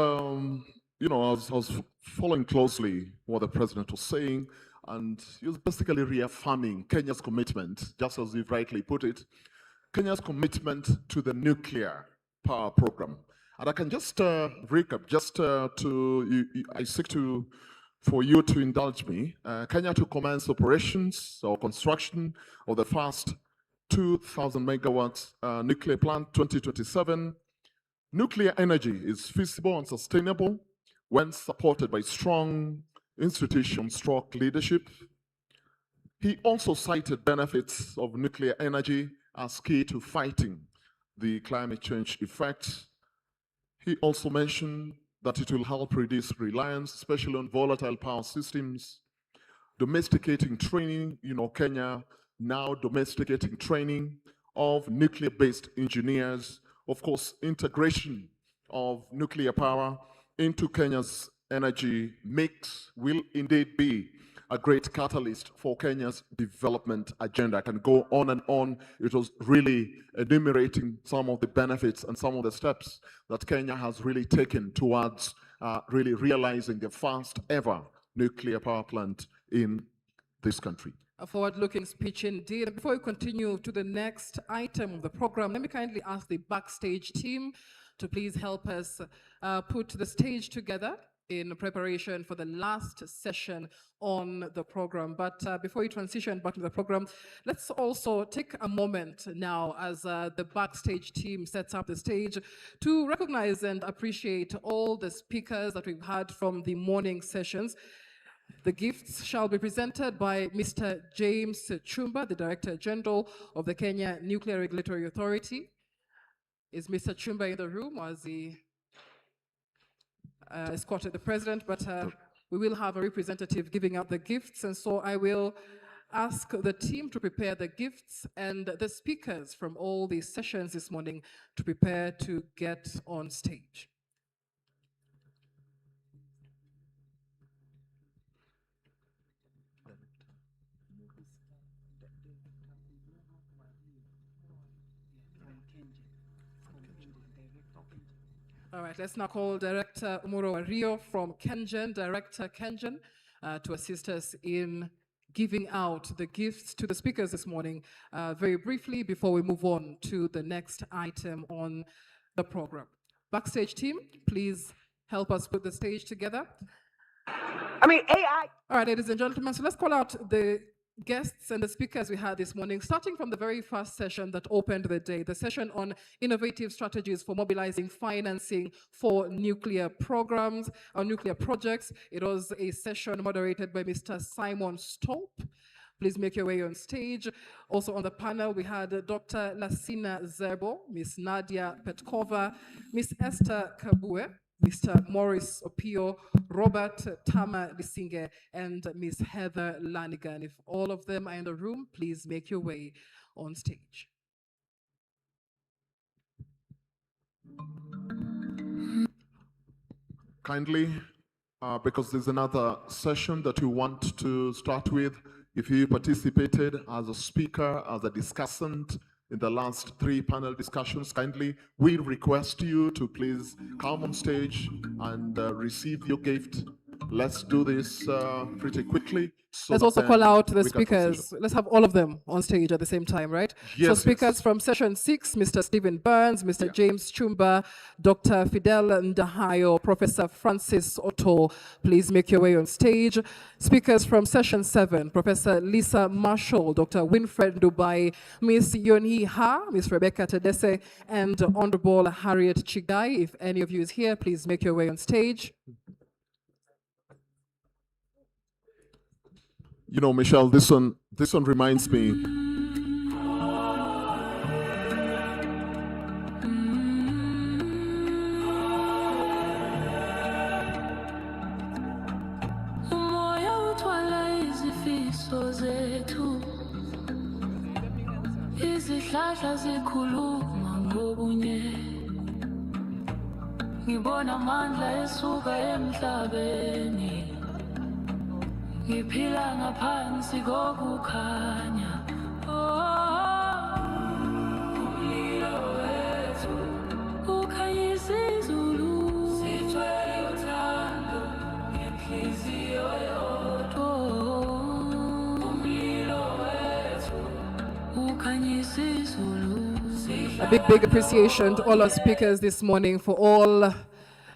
you know, I was following closely what the President was saying, and he was basically reaffirming Kenya's commitment, just as you've rightly put it, Kenya's commitment to the nuclear power program. And I can just recap, just I seek for you to indulge me, Kenya to commence operations or construction of the first 2,000 megawatts nuclear plant 2027. Nuclear energy is feasible and sustainable when supported by strong institution-stroke leadership. He also cited benefits of nuclear energy as key to fighting the climate change effects. He also mentioned that it will help reduce reliance, especially on volatile power systems, domesticating training, you know, Kenya now domesticating training of nuclear-based engineers, of course, integration of nuclear power into Kenya's energy mix will indeed be a great catalyst for Kenya's development agenda. I can go on and on. It was really enumerating some of the benefits and some of the steps that Kenya has really taken towards really realizing the first ever nuclear power plant in this country. A forward-looking speech indeed. Before we continue to the next item of the program, let me kindly ask the backstage team to please help us put the stage together in preparation for the last session on the program. But before we transition back to the program, let's also take a moment now as the backstage team sets up the stage to recognize and appreciate all the speakers that we've had from the morning sessions. The gifts shall be presented by Mr. James Chumba, the Director General of the Kenya Nuclear Regulatory Authority. Is Mr. Chumba in the room, or has he escorted the President? But we will have a representative giving out the gifts, and so I will ask the team to prepare the gifts and the speakers from all these sessions this morning to prepare to get on stage. All right, let's now call Director Umuro Wario from Kengen, Director Kengen, to assist us in giving out the gifts to the speakers this morning very briefly before we move on to the next item on the program. Backstage team, please help us put the stage together. AI. All right, ladies and gentlemen, so let's call out the guests and the speakers we had this morning, starting from the very first session that opened the day, the session on innovative strategies for mobilizing financing for nuclear programs or nuclear projects. It was a session moderated by Mr. Simon Stolp. Please make your way on stage. Also on the panel, we had Dr. Lasina Zerbo, Ms. Nadia Petkova, Ms. Esther Kabue, Mr. Morris Opio, Robert Tama Lisinge, and Ms. Heather Lanigan. If all of them are in the room, please make your way on stage. Kindly because there's another session that you want to start with. If you participated as a speaker, as a discussant in the last 3 panel discussions, kindly, we request you to please come on stage and receive your gift. Let's do this pretty quickly. Let's also call out the speakers. Let's have all of them on stage at the same time, right? Yes, so speakers from session 6, Mr. Stephen Burns, Mr. James Chumba, Dr. Fidel Ndahayo, Professor Francis Otto, please make your way on stage. Speakers from session 7, Professor Lisa Marshall, Dr. Winfred Dubai, Miss Yonhi Ha, Miss Rebecca Tedese, and Honorable Harriet Chigai. If any of you is here, please make your way on stage. You know, Michelle, this one reminds me. Ngiphila ngaphansi kokukhanya umlilo wethu ukhanyisa izulu sithwele uthando ngenhliziyo yodwa umlilo wethu ukhanyisa izulu. A big appreciation to all our speakers this morning for all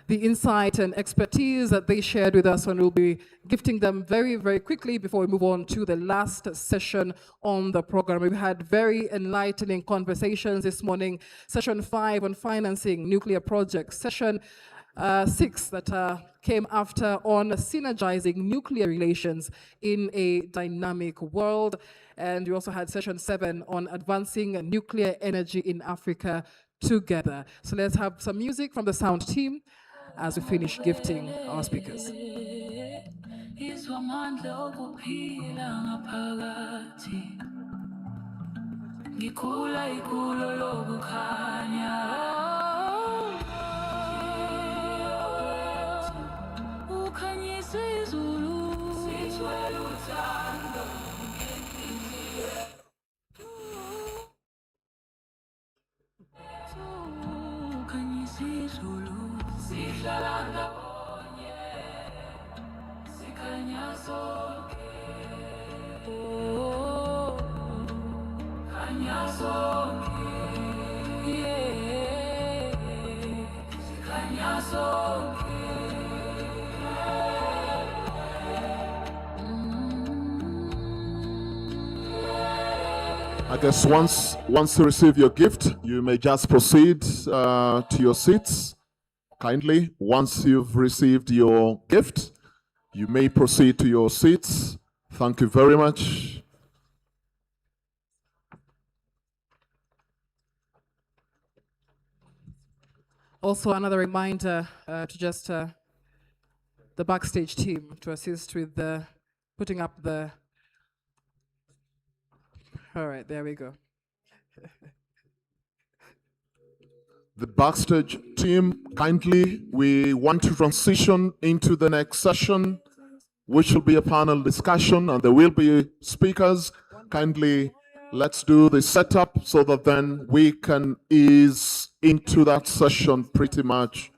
the insight and expertise that they shared with us, and we'll be gifting them very, very quickly before we move on to the last session on the program. We've had very enlightening conversations this morning. Session 5 on financing nuclear projects. Session 6 that came after on synergizing nuclear relations in a dynamic world. And we also had session 7 on advancing nuclear energy in Africa together. So let's have some music from the sound team as we finish gifting our speakers. I guess once you receive your gift, you may just proceed to your seats. Kindly, once you've received your gift, you may proceed to your seats. Thank you very much. Also, another reminder to just the backstage team to assist with putting up the... All right, there we go. The backstage team, kindly, we want to transition into the next session, which will be a panel discussion, and there will be speakers. Kindly, let's do the setup so that then we can ease into that session pretty much.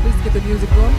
Please get the music going.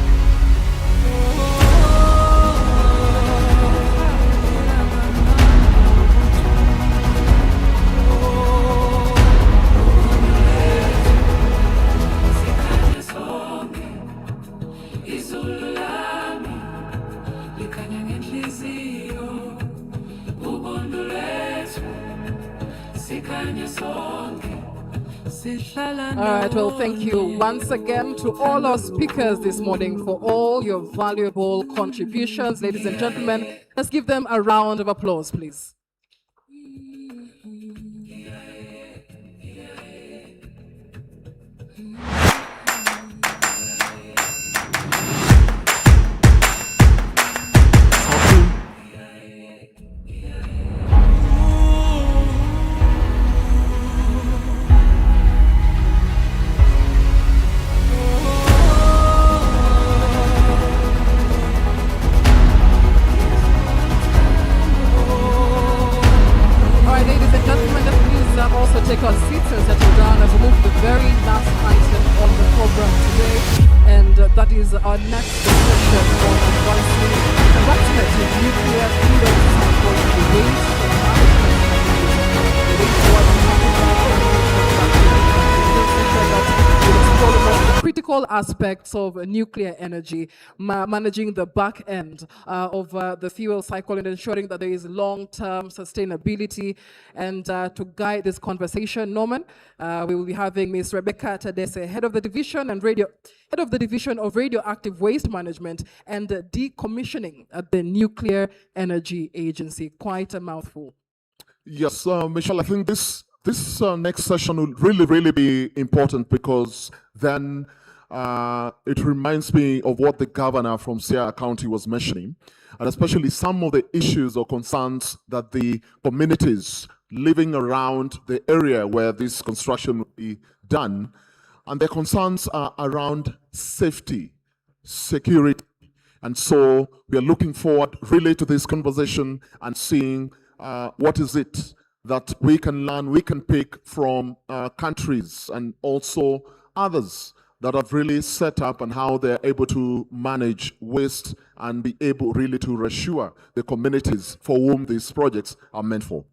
All right, well, thank you once again to all our speakers this morning for all your valuable contributions. Ladies and gentlemen, let's give them a round of applause, please. That is our next discussion on advancing advancement in nuclear fuel cycle waste critical aspects of nuclear energy, managing the back end of the fuel cycle and ensuring that there is long-term sustainability. And to guide this conversation, Norman, we will be having Ms. Rebecca Tadese, Head of the Division of Radioactive Waste Management and Decommissioning at the Nuclear Energy Agency. Quite a mouthful. Yes, Michelle, I think this next session will really be important, because then it reminds me of what the governor from Sierra County was mentioning, and especially some of the issues or concerns that the communities living around the area where this construction will be done, and their concerns are around safety, security. And so we are looking forward really to this conversation and seeing what is it that we can learn, we can pick from countries and also others that have really set up and how they're able to manage waste and be able really to reassure the communities for whom these projects are meant for.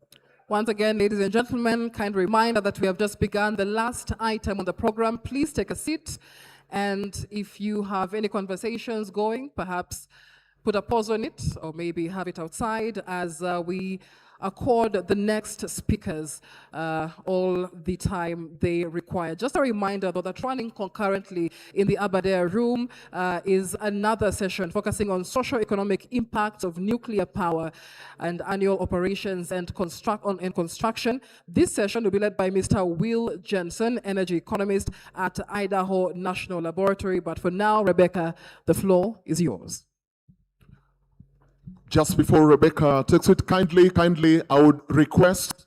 Once again, ladies and gentlemen, kind reminder that we have just begun the last item on the program. Please take a seat. And if you have any conversations going, perhaps put a pause on it, or maybe have it outside as we accord the next speakers all the time they require. Just a reminder though that running concurrently in the Aberdare room is another session focusing on socio-economic impacts of nuclear power and annual operations and construction. This session will be led by Mr. Will Jensen, energy economist at Idaho National Laboratory. But for now, Rebecca, the floor is yours. Just before Rebecca takes it, kindly, I would request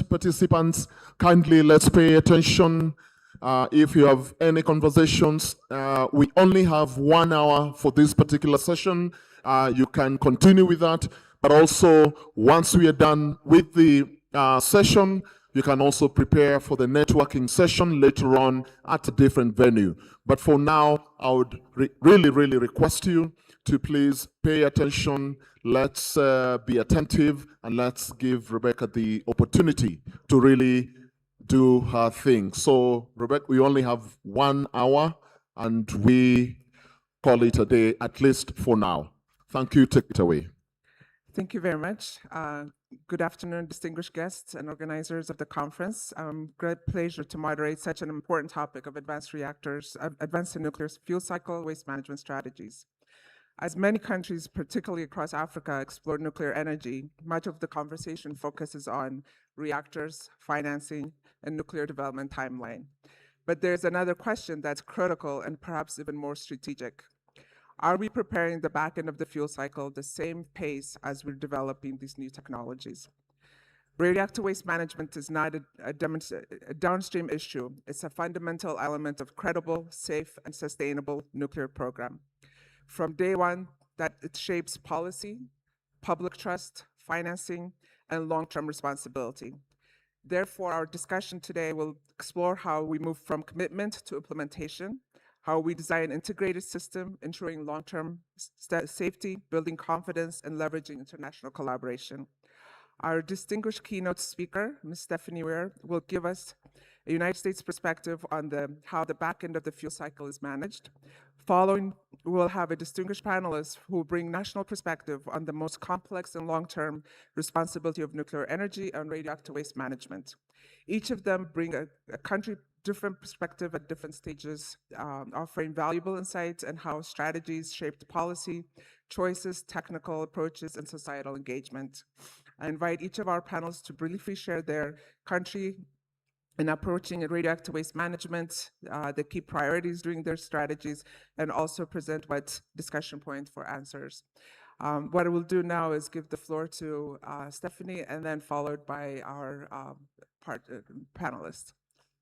participants, kindly let's pay attention. If you have any conversations, we only have 1 hour for this particular session. You can continue with that, but also once we are done with the session, you can also prepare for the networking session later on at a different venue. But for now, I would really request you to please pay attention. Let's be attentive, and let's give Rebecca the opportunity to really do her thing. So, Rebecca, we only have 1 hour, and we call it a day, at least for now. Thank you. Take it away. Thank you very much. Good afternoon, distinguished guests and organizers of the conference. Great pleasure to moderate such an important topic of advanced nuclear fuel cycle waste management strategies. As many countries, particularly across Africa, explore nuclear energy, much of the conversation focuses on reactors, financing, and nuclear development timeline. But there's another question that's critical and perhaps even more strategic. Are we preparing the back end of the fuel cycle the same pace as we're developing these new technologies? Radioactive waste management is not a downstream issue. It's a fundamental element of credible, safe, and sustainable nuclear program. From day one, that it shapes policy, public trust, financing, and long-term responsibility. Therefore, our discussion today will explore how we move from commitment to implementation, how we design an integrated system, ensuring long-term safety, building confidence, and leveraging international collaboration. Our distinguished keynote speaker, Ms. Stephanie Weir, will give us a United States perspective on how the back end of the fuel cycle is managed. Following, we will have a distinguished panelist who will bring national perspective on the most complex and long-term responsibility of nuclear energy and radioactive waste management. Each of them bring a country different perspective at different stages, offering valuable insights and how strategies shaped policy, choices, technical approaches, and societal engagement. I invite each of our panelists to briefly share their country in approaching radioactive waste management, the key priorities during their strategies, and also present what discussion points for answers. What I will do now is give the floor to Stephanie, and then followed by our panelists.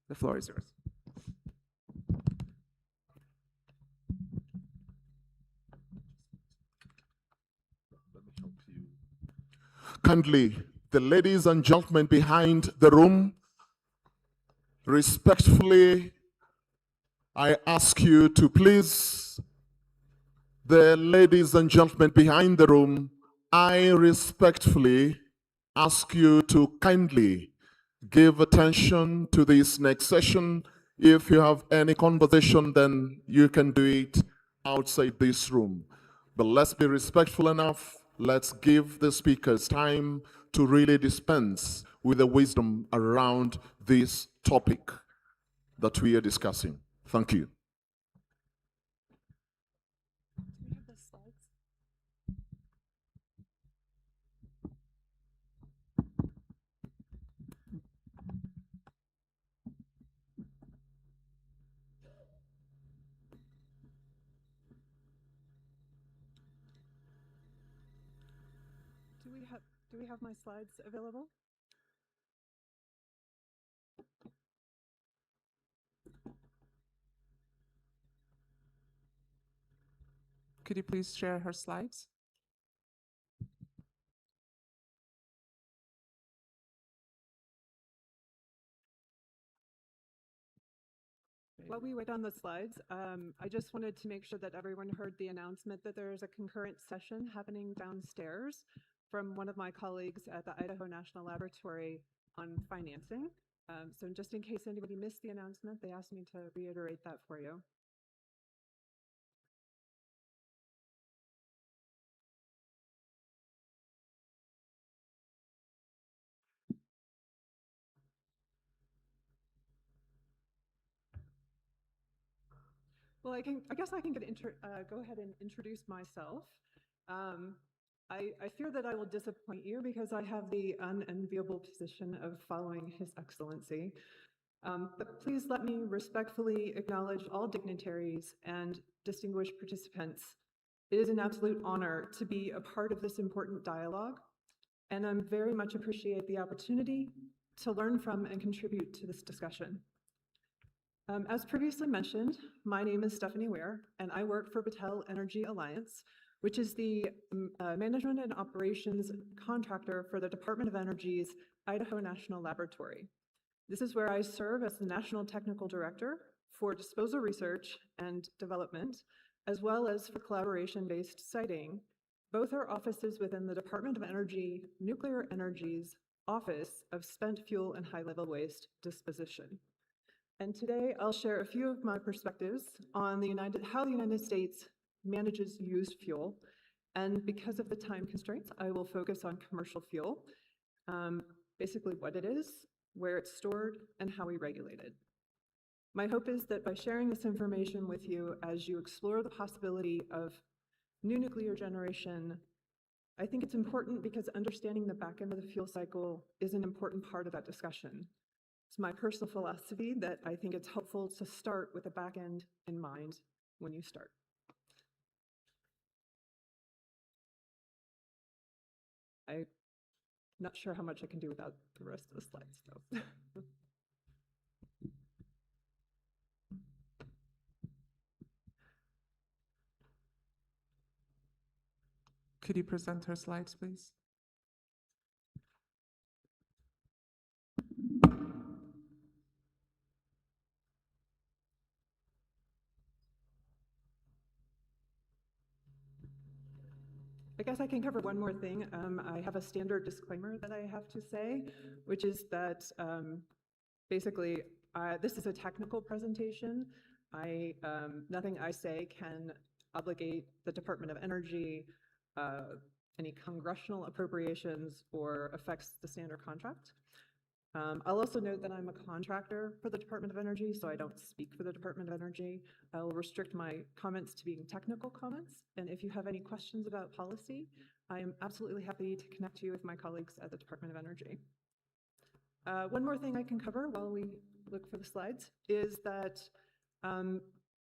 The floor is yours. Kindly, the ladies and gentlemen behind the room, respectfully I ask you to please, the ladies and gentlemen behind the room, I respectfully ask you to kindly give attention to this next session. If you have any conversation, then you can do it outside this room. But let's be respectful enough. Let's give the speakers time to really dispense with the wisdom around this topic that we are discussing. Thank you. Do we have my slides available? Could you please share her slides? While we wait on the slides, I just wanted to make sure that everyone heard the announcement that there is a concurrent session happening downstairs from one of my colleagues at the Idaho National Laboratory on financing. So just in case anybody missed the announcement, they asked me to reiterate that for you. Well, I guess I can go ahead and introduce myself. I fear that I will disappoint you because I have the unenviable position of following His Excellency. But please let me respectfully acknowledge all dignitaries and distinguished participants. It is an absolute honor to be a part of this important dialogue, and I very much appreciate the opportunity to learn from and contribute to this discussion. As previously mentioned, my name is Stephanie Ware, and I work for Battelle Energy Alliance, which is the management and operations contractor for the Department of Energy's Idaho National Laboratory. This is where I serve as the National Technical Director for Disposal Research and Development, as well as for collaboration-based siting. Both are offices within the Department of Energy Nuclear Energy's Office of Spent Fuel and High-Level Waste Disposition. And today I'll share a few of my perspectives on how the United States manages used fuel. And because of the time constraints, I will focus on commercial fuel, basically what it is, where it's stored, and how we regulate it. My hope is that by sharing this information with you as you explore the possibility of new nuclear generation, I think it's important because understanding the back end of the fuel cycle is an important part of that discussion. It's my personal philosophy that I think it's helpful to start with the back end in mind when you start. I'm not sure how much I can do without the rest of the slides, though. Could you present her slides, please? I guess I can cover one more thing. I have a standard disclaimer that I have to say, which is that basically this is a technical presentation. Nothing I say can obligate the Department of Energy, any congressional appropriations, or affects the standard contract. I'll also note that I'm a contractor for the Department of Energy, so I don't speak for the Department of Energy. I will restrict my comments to being technical comments, and if you have any questions about policy, I am absolutely happy to connect you with my colleagues at the Department of Energy. One more thing I can cover while we look for the slides is that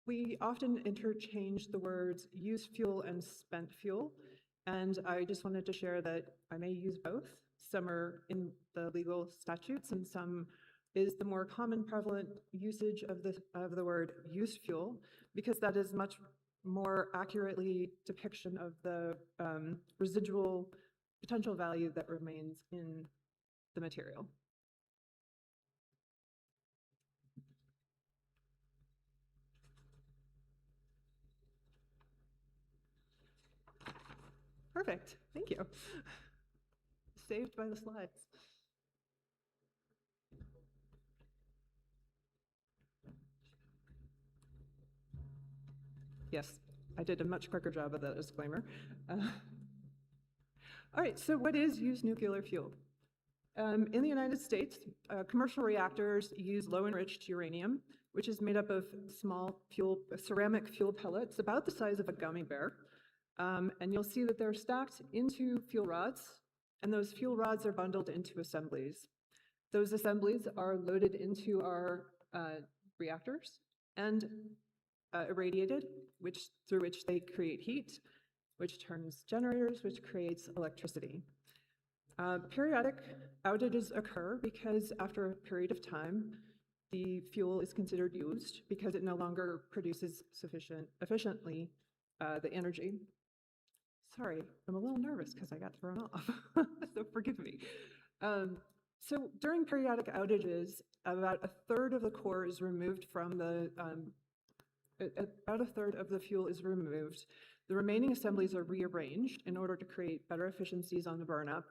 we often interchange the words used fuel and spent fuel, and I just wanted to share that I may use both. Some are in the legal statutes, and some is the more common prevalent usage of the word used fuel, because that is much more accurately depiction of the residual potential value that remains in the material. Perfect, thank you. Saved by the slides. Yes, I did a much quicker job of that disclaimer. All right, so what is used nuclear fuel? In the United States, commercial reactors use low-enriched uranium, which is made up of small ceramic fuel pellets about the size of a gummy bear. And you'll see that they're stacked into fuel rods, and those fuel rods are bundled into assemblies. Those assemblies are loaded into our reactors and irradiated, through which they create heat, which turns generators, which creates electricity. Periodic outages occur because after a period of time, the fuel is considered used because it no longer produces efficiently the energy. Sorry, I'm a little nervous because I got thrown off, so forgive me. So during periodic outages, about a third of the core is removed from the, about a third of the fuel is removed. The remaining assemblies are rearranged in order to create better efficiencies on the burnup.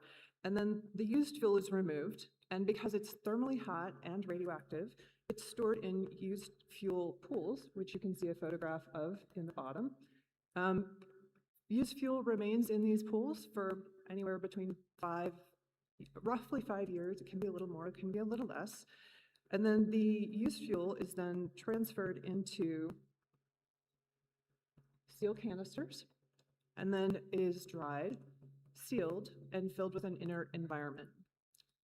And then the used fuel is removed, and because it's thermally hot and radioactive, it's stored in used fuel pools, which you can see a photograph of in the bottom. Used fuel remains in these pools for anywhere between roughly 5 years. It can be a little more, it can be a little less. And then the used fuel is then transferred into steel canisters, and then it is dried, sealed, and filled with an inert environment.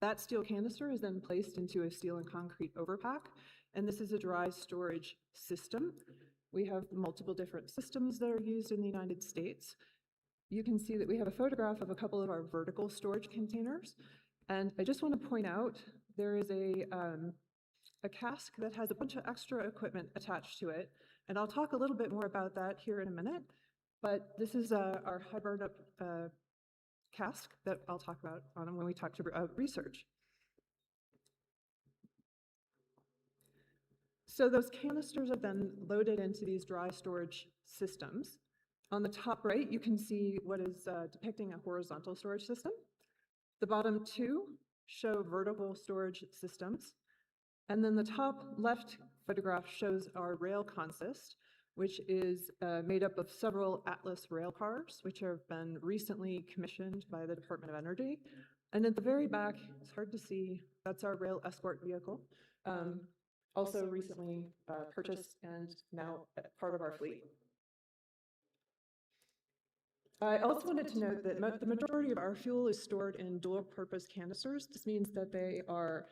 That steel canister is then placed into a steel and concrete overpack, and this is a dry storage system. We have multiple different systems that are used in the United States. You can see that we have a photograph of a couple of our vertical storage containers, and I just want to point out there is a cask that has a bunch of extra equipment attached to it, and I'll talk a little bit more about that here in a minute, but this is our high burnup cask that I'll talk about when we talk to research. So those canisters are then loaded into these dry storage systems. On the top right, you can see what is depicting a horizontal storage system. The bottom two show vertical storage systems. And then the top left photograph shows our rail consist, which is made up of several Atlas rail cars, which have been recently commissioned by the Department of Energy. And at the very back, it's hard to see, that's our rail escort vehicle, also recently purchased and now part of our fleet. I also wanted to note that the majority of our fuel is stored in dual-purpose canisters. This means that they are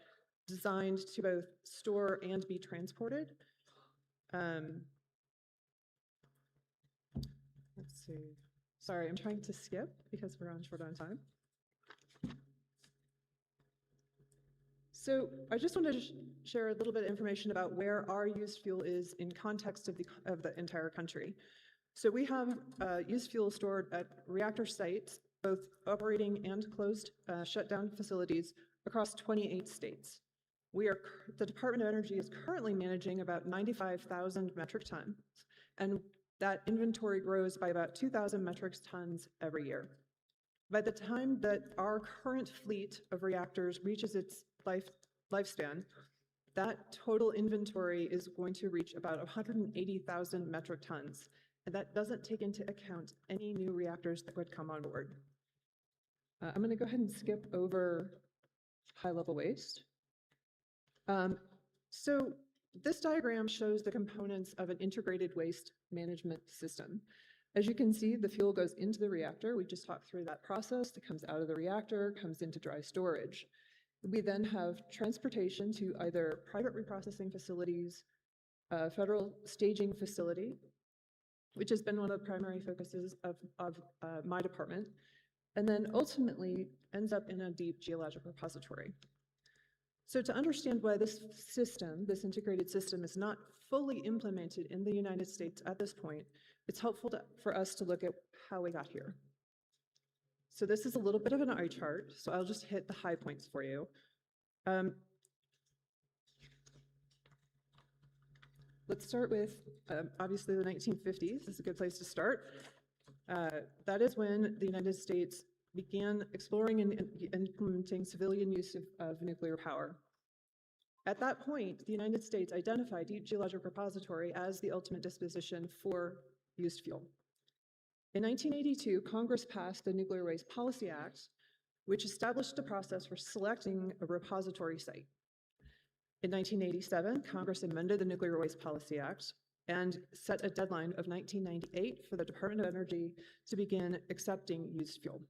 designed to both store and be transported. Let's see. Sorry, I'm trying to skip because we're short on time. So I just wanted to share a little bit of information about where our used fuel is in context of the entire country. So we have used fuel stored at reactor sites, both operating and closed shutdown facilities across 28 states. The Department of Energy is currently managing about 95,000 metric tons, and that inventory grows by about 2,000 metric tons every year. By the time that our current fleet of reactors reaches its lifespan, that total inventory is going to reach about 180,000 metric tons, and that doesn't take into account any new reactors that would come on board. I'm going to go ahead and skip over high-level waste. So this diagram shows the components of an integrated waste management system. As you can see, the fuel goes into the reactor. We just talked through that process. It comes out of the reactor, comes into dry storage. We then have transportation to either private reprocessing facilities, federal staging facility, which has been one of the primary focuses of my department, and then ultimately ends up in a deep geologic repository. So to understand why this system, this integrated system, is not fully implemented in the United States at this point, it's helpful for us to look at how we got here. So this is a little bit of an eye chart, so I'll just hit the high points for you. Let's start with, obviously, the 1950s. This is a good place to start. That is when the United States began exploring and implementing civilian use of nuclear power. At that point, the United States identified each geologic repository as the ultimate disposition for used fuel. In 1982, Congress passed the Nuclear Waste Policy Act, which established a process for selecting a repository site. In 1987, Congress amended the Nuclear Waste Policy Act and set a deadline of 1998 for the Department of Energy to begin accepting used fuel.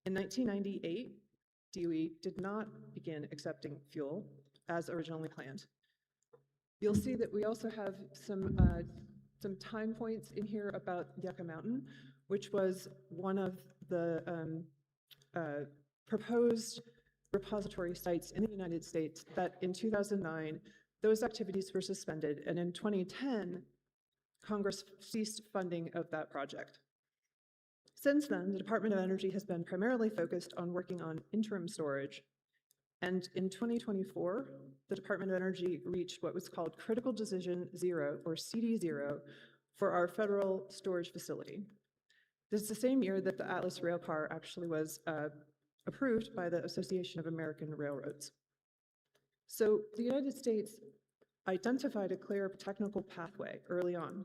In 1998, DOE did not begin accepting fuel as originally planned. You'll see that we also have some time points in here about Yucca Mountain, which was one of the proposed repository sites in the United States that in 2009, those activities were suspended, and in 2010, Congress ceased funding of that project. Since then, the Department of Energy has been primarily focused on working on interim storage, and in 2024, the Department of Energy reached what was called Critical Decision Zero, or CD0, for our federal storage facility. This is the same year that the Atlas Railcar actually was approved by the Association of American Railroads. So the United States identified a clear technical pathway early on,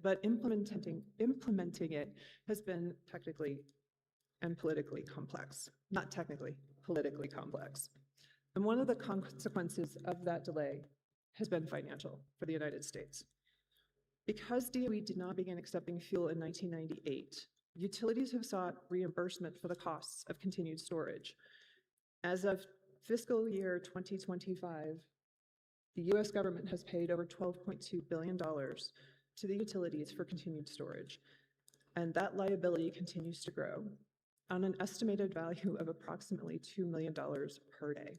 but implementing it has been technically and politically complex. Not technically, politically complex. And one of the consequences of that delay has been financial for the United States. Because DOE did not begin accepting fuel in 1998, utilities have sought reimbursement for the costs of continued storage. As of fiscal year 2025, the US government has paid over $12.2 billion to the utilities for continued storage, and that liability continues to grow on an estimated value of approximately $2 million per day.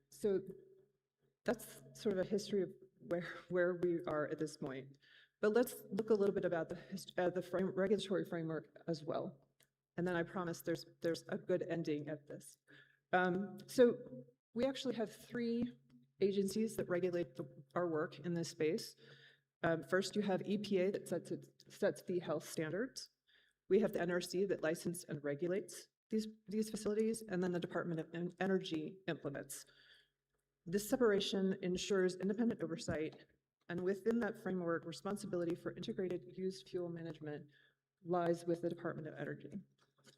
So that's sort of a history of where we are at this point. But let's look a little bit about the regulatory framework as well. And then I promise there's a good ending at this. So we actually have 3 agencies that regulate our work in this space. First, you have EPA that sets the health standards. We have the NRC that licenses and regulates these facilities, and then the Department of Energy implements. This separation ensures independent oversight, and within that framework, responsibility for integrated used fuel management lies with the Department of Energy.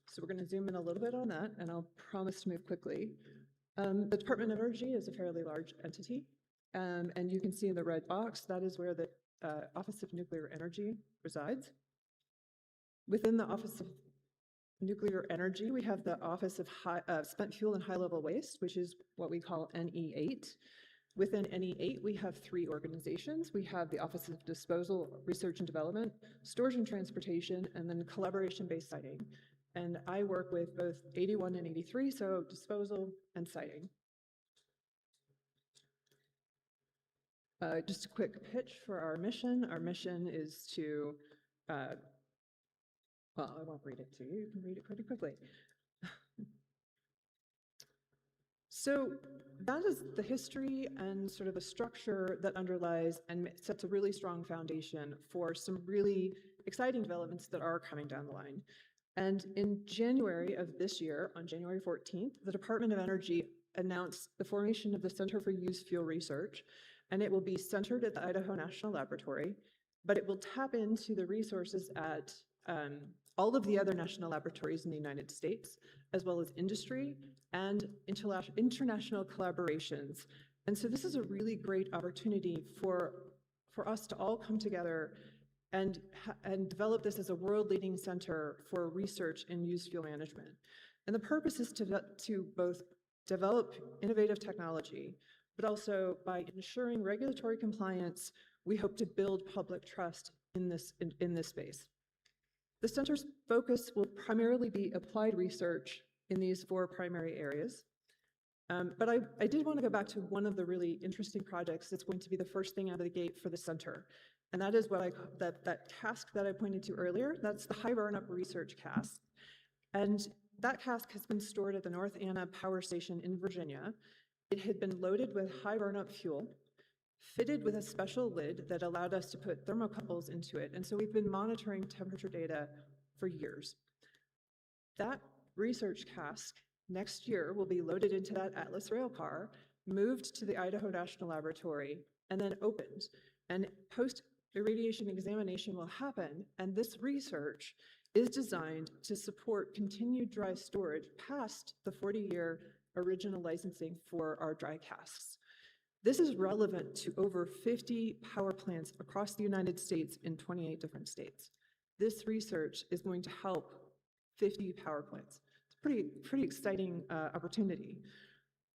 So we're going to zoom in a little bit on that, and I'll promise to move quickly. The Department of Energy is a fairly large entity, and you can see in the red box, that is where the Office of Nuclear Energy resides. Within the Office of Nuclear Energy, we have the Office of Spent Fuel and High-Level Waste, which is what we call NE8. Within NE8, we have 3 organizations. We have the Office of Disposal, Research and Development, Storage and Transportation, and then Collaboration-Based Siting. And I work with both 81 and 83, so disposal and siting. Just a quick pitch for our mission. Our mission is to, well, I won't read it to you. You can read it pretty quickly. So that is the history and sort of the structure that underlies and sets a really strong foundation for some really exciting developments that are coming down the line. And in January of this year, on January 14th, the Department of Energy announced the formation of the Center for Used Fuel Research, and it will be centered at the Idaho National Laboratory, but it will tap into the resources at all of the other national laboratories in the United States, as well as industry and international collaborations. And so this is a really great opportunity for us to all come together and develop this as a world-leading center for research in used fuel management. And the purpose is to both develop innovative technology, but also by ensuring regulatory compliance, we hope to build public trust in this space. The center's focus will primarily be applied research in these 4 primary areas. But I did want to go back to one of the really interesting projects that's going to be the first thing out of the gate for the center. And that is what that cask that I pointed to earlier. That's the high burnup research cask. And that cask has been stored at the North Anna Power Station in Virginia. It had been loaded with high burnup fuel. fitted with a special lid that allowed us to put thermocouples into it. And so we've been monitoring temperature data for years. That research cask next year will be loaded into that Atlas rail car, moved to the Idaho National Laboratory, and then opened. And post-irradiation examination will happen, and this research is designed to support continued dry storage past the 40-year original licensing for our dry casks. This is relevant to over 50 power plants across the United States in 28 different states. This research is going to help 50 power plants. It's a pretty exciting opportunity.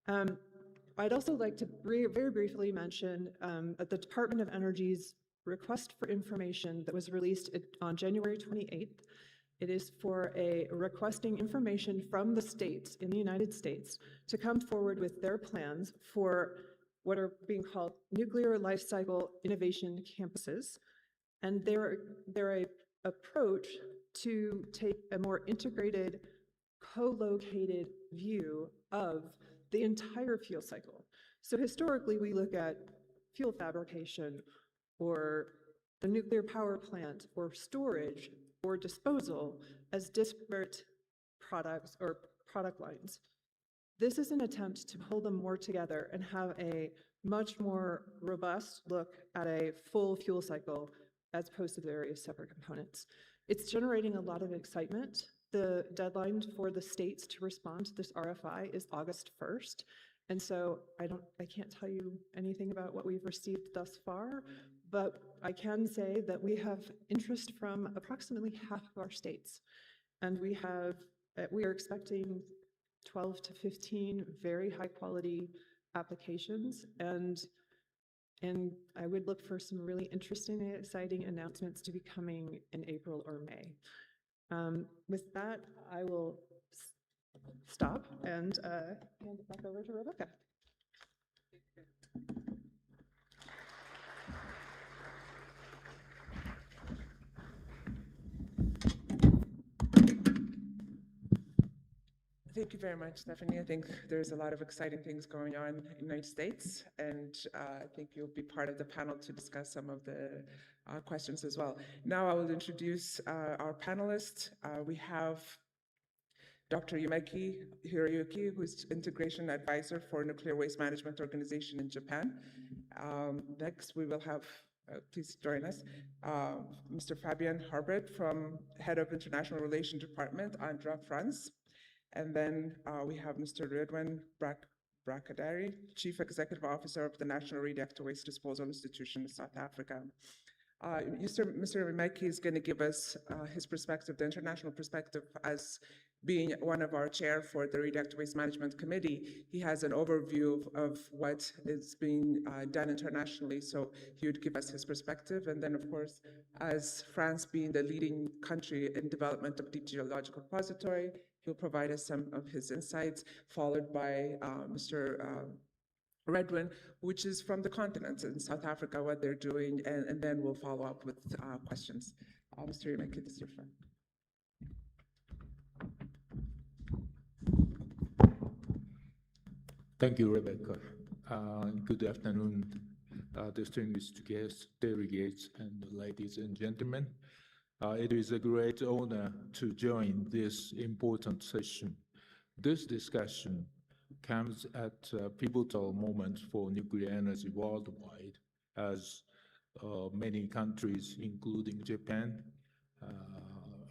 I'd also like to very briefly mention the Department of Energy's request for information that was released on January 28th. It is for requesting information from the states in the United States to come forward with their plans for what are being called nuclear life cycle innovation campuses. And they're an approach to take a more integrated, co-located view of the entire fuel cycle. So historically, we look at fuel fabrication or the nuclear power plant or storage or disposal as disparate products or product lines. This is an attempt to pull them more together and have a much more robust look at a full fuel cycle as opposed to the various separate components. It's generating a lot of excitement. The deadline for the states to respond to this RFI is August 1st. And so I can't tell you anything about what we've received thus far, but I can say that we have interest from approximately half of our states. And we are expecting 12 to 15 very high quality applications. And I would look for some really interesting and exciting announcements to be coming in April or May. With that, I will stop and hand it back over to Rebecca. Thank you very much, Stephanie. I think there's a lot of exciting things going on in the United States, and I think you'll be part of the panel to discuss some of the questions as well. Now I will introduce our panelists. We have Dr. Yumeki Hiroyuki, who's Integration Advisor for Nuclear Waste Management Organization in Japan. Next, we will have, please join us, Mr. Fabien Harbert, Head of International Relations Department, ANDRA, France. And then we have Mr. Redwan Brakadari, Chief Executive Officer of the National Radioactive Waste Disposal Institution in South Africa. Mr. Yumeki is going to give us his perspective, the international perspective, as being one of our chair for the Radioactive Waste Management Committee. He has an overview of what is being done internationally, so he would give us his perspective. And then, of course, as France being the leading country in development of deep geological repository, he'll provide us some of his insights, followed by Mr. Redwan, which is from the continent in South Africa, what they're doing, and then we'll follow up with questions. Mr. Yumeki, this is your turn. Thank you, Rebecca. Good afternoon, distinguished guests, delegates, and ladies and gentlemen. It is a great honor to join this important session. This discussion comes at a pivotal moment for nuclear energy worldwide, as many countries, including Japan,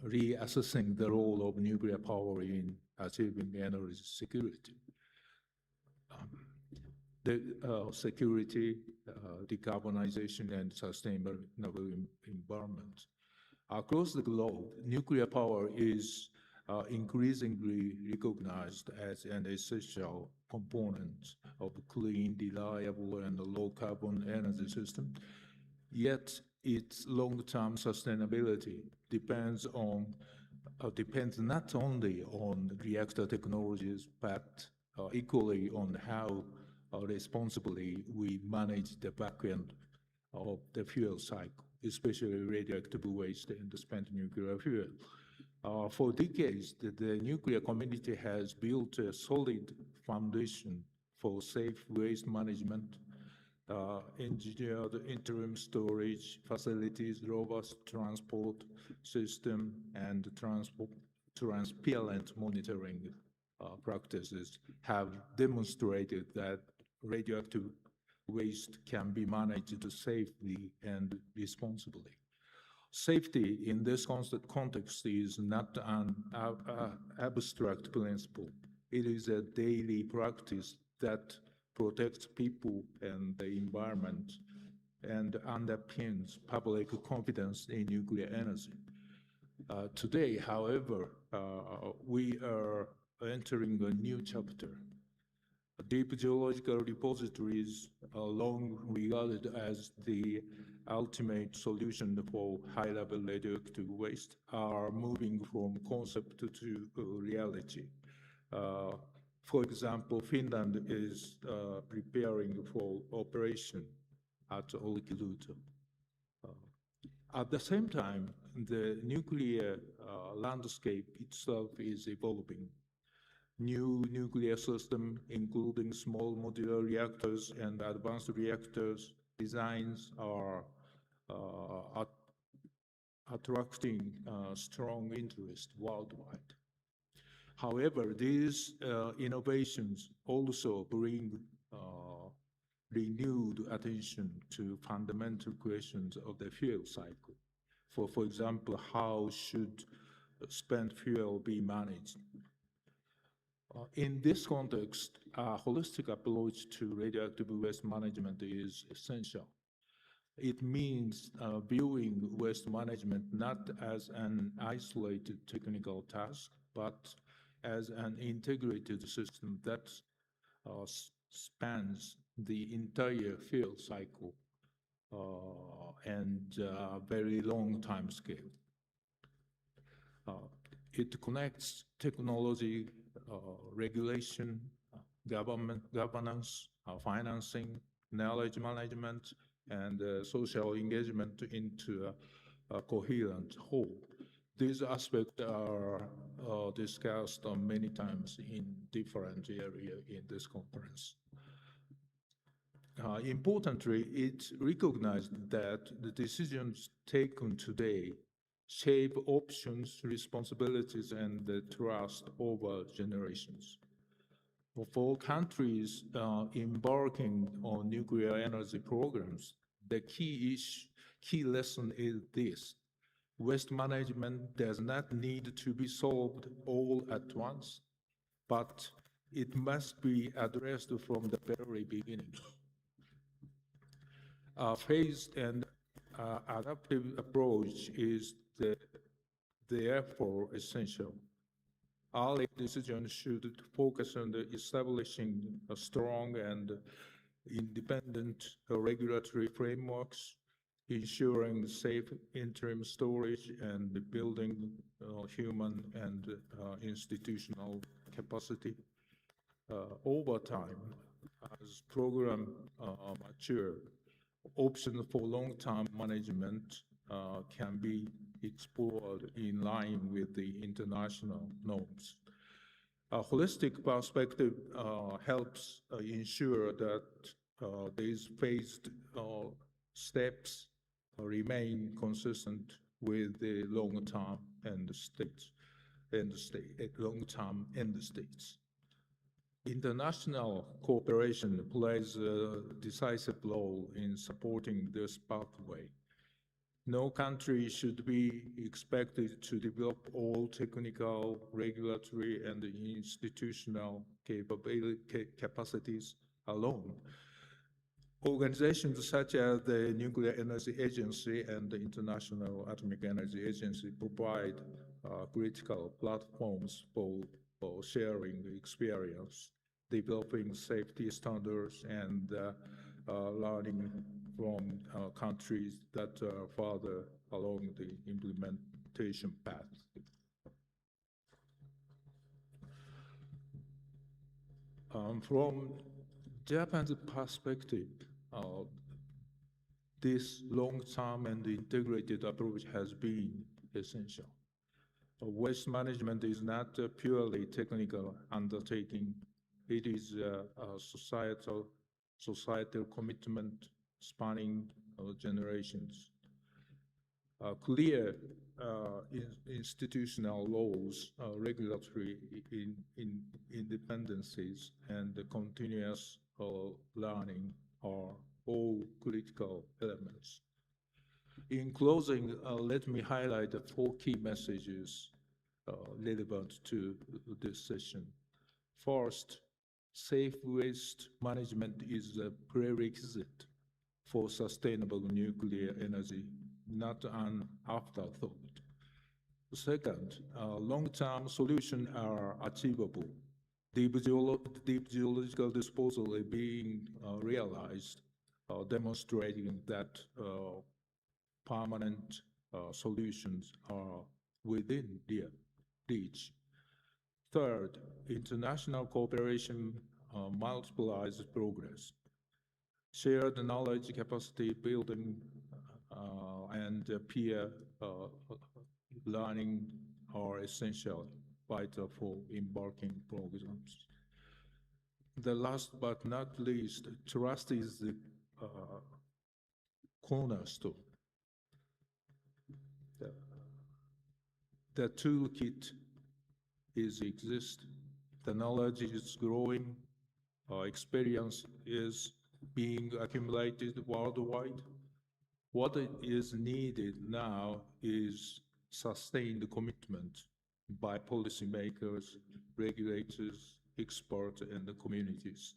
reassessing the role of nuclear power in achieving energy security. Security, decarbonization, and sustainable environment. Across the globe, nuclear power is increasingly recognized as an essential component of a clean, reliable, and low-carbon energy system. Yet, its long-term sustainability depends not only on reactor technologies, but equally on how responsibly we manage the back end of the fuel cycle, especially radioactive waste and spent nuclear fuel. For decades, the nuclear community has built a solid foundation for safe waste management, engineered interim storage facilities, robust transport system, and transparent monitoring practices have demonstrated that radioactive waste can be managed safely and responsibly. Safety in this context is not an abstract principle. It is a daily practice that protects people and the environment and underpins public confidence in nuclear energy. Today, however, we are entering a new chapter. Deep geological repositories, long regarded as the ultimate solution for high-level radioactive waste, are moving from concept to reality. For example, Finland is preparing for operation at Olkiluoto. At the same time, the nuclear landscape itself is evolving. New nuclear systems, including small modular reactors and advanced reactors designs, are attracting strong interest worldwide. However, these innovations also bring renewed attention to fundamental questions of the fuel cycle. For example, how should spent fuel be managed? In this context, a holistic approach to radioactive waste management is essential. It means viewing waste management not as an isolated technical task, but as an integrated system that spans the entire fuel cycle and a very long time scale. It connects technology, regulation, governance, financing, knowledge management, and social engagement into a coherent whole. These aspects are discussed many times in different areas in this conference. Importantly, it recognized that the decisions taken today shape options, responsibilities, and the trust over generations. For countries embarking on nuclear energy programs, the key lesson is this: waste management does not need to be solved all at once, but it must be addressed from the very beginning. A phased and adaptive approach is therefore essential. Early decisions should focus on establishing a strong and independent regulatory frameworks, ensuring safe interim storage, and building human and institutional capacity. Over time, as programs mature, options for long-term management can be explored in line with the international norms. A holistic perspective helps ensure that these phased steps remain consistent with the long-term end states. International cooperation plays a decisive role in supporting this pathway. No country should be expected to develop all technical, regulatory, and institutional capacities alone. Organizations such as the Nuclear Energy Agency and the International Atomic Energy Agency provide critical platforms for sharing experience, developing safety standards, and learning from countries that are further along the implementation path. From Japan's perspective, this long-term and integrated approach has been essential. Waste management is not a purely technical undertaking. It is a societal, societal commitment spanning generations. Clear institutional laws, regulatory independencies, and the continuous learning are all critical elements. In closing, let me highlight the 4 key messages relevant to this session. First, safe waste management is a prerequisite for sustainable nuclear energy, not an afterthought. Second, long-term solutions are achievable. Deep geological disposal is being realized, demonstrating that permanent solutions are within their reach. Third, international cooperation multiplies progress. Shared knowledge, capacity building, and peer learning are essential, vital for embarking programs. The last but not least, trust is the cornerstone. The toolkit exists, the knowledge is growing, experience is being accumulated worldwide. What is needed now is sustained commitment by policymakers, regulators, experts, and the communities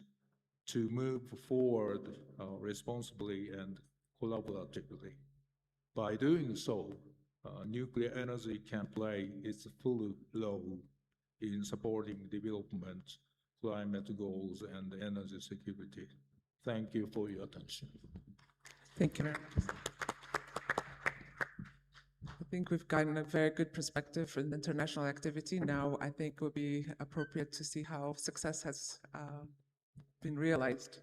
to move forward responsibly and collaboratively. By doing so, nuclear energy can play its full role in supporting development, climate goals, and energy security. Thank you for your attention. Thank you very much. I think we've gotten a very good perspective from international activity. Now, I think it would be appropriate to see how success has been realized.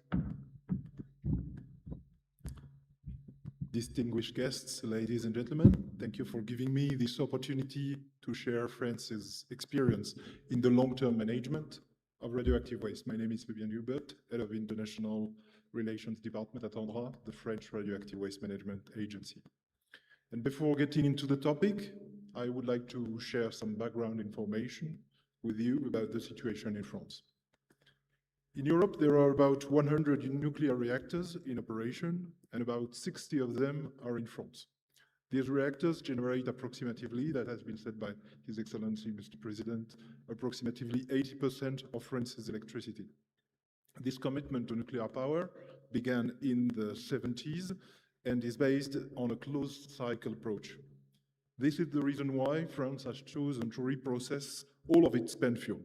Distinguished guests, ladies and gentlemen, thank you for giving me this opportunity to share France's experience in the long-term management of radioactive waste. My name is Fabien Hubert, Head of International Relations Department at ANDRA, the French Radioactive Waste Management Agency. And before getting into the topic, I would like to share some background information with you about the situation in France. In Europe, there are about 100 nuclear reactors in operation, and about 60 of them are in France. These reactors generate approximately, that has been said by His Excellency, Mr. President, approximately 80% of France's electricity. This commitment to nuclear power began in the 70s and is based on a closed cycle approach. This is the reason why France has chosen to reprocess all of its spent fuel.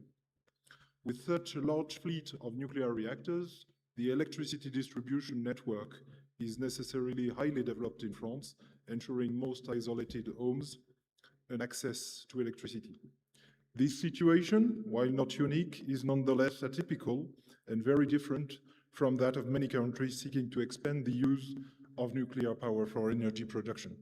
With such a large fleet of nuclear reactors, the electricity distribution network is necessarily highly developed in France, ensuring most isolated homes an access to electricity. This situation, while not unique, is nonetheless atypical and very different from that of many countries seeking to expand the use of nuclear power for energy production.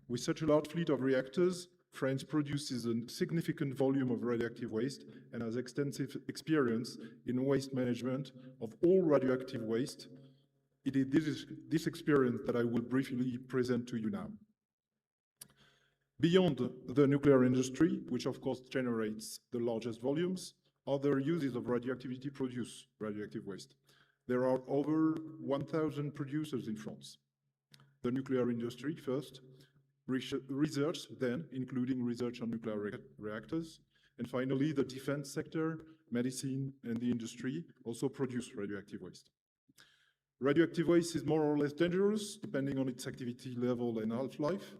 With such a large fleet of reactors, France produces a significant volume of radioactive waste and has extensive experience in waste management of all radioactive waste. It is this experience that I will briefly present to you now. Beyond the nuclear industry, which of course generates the largest volumes, other uses of radioactivity produce radioactive waste. There are over 1,000 producers in France. The nuclear industry first, research then, including research on nuclear reactors, and finally the defense sector, medicine, and the industry also produce radioactive waste. Radioactive waste is more or less dangerous depending on its activity level and half-life,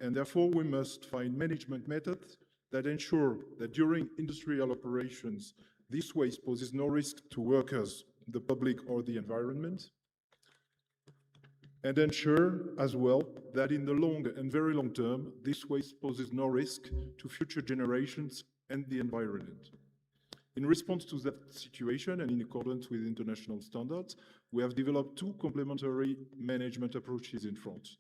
and therefore we must find management methods that ensure that during industrial operations this waste poses no risk to workers, the public, or the environment, and ensure as well that in the long and very long term, this waste poses no risk to future generations and the environment. In response to that situation and in accordance with international standards, we have developed two complementary management approaches in France.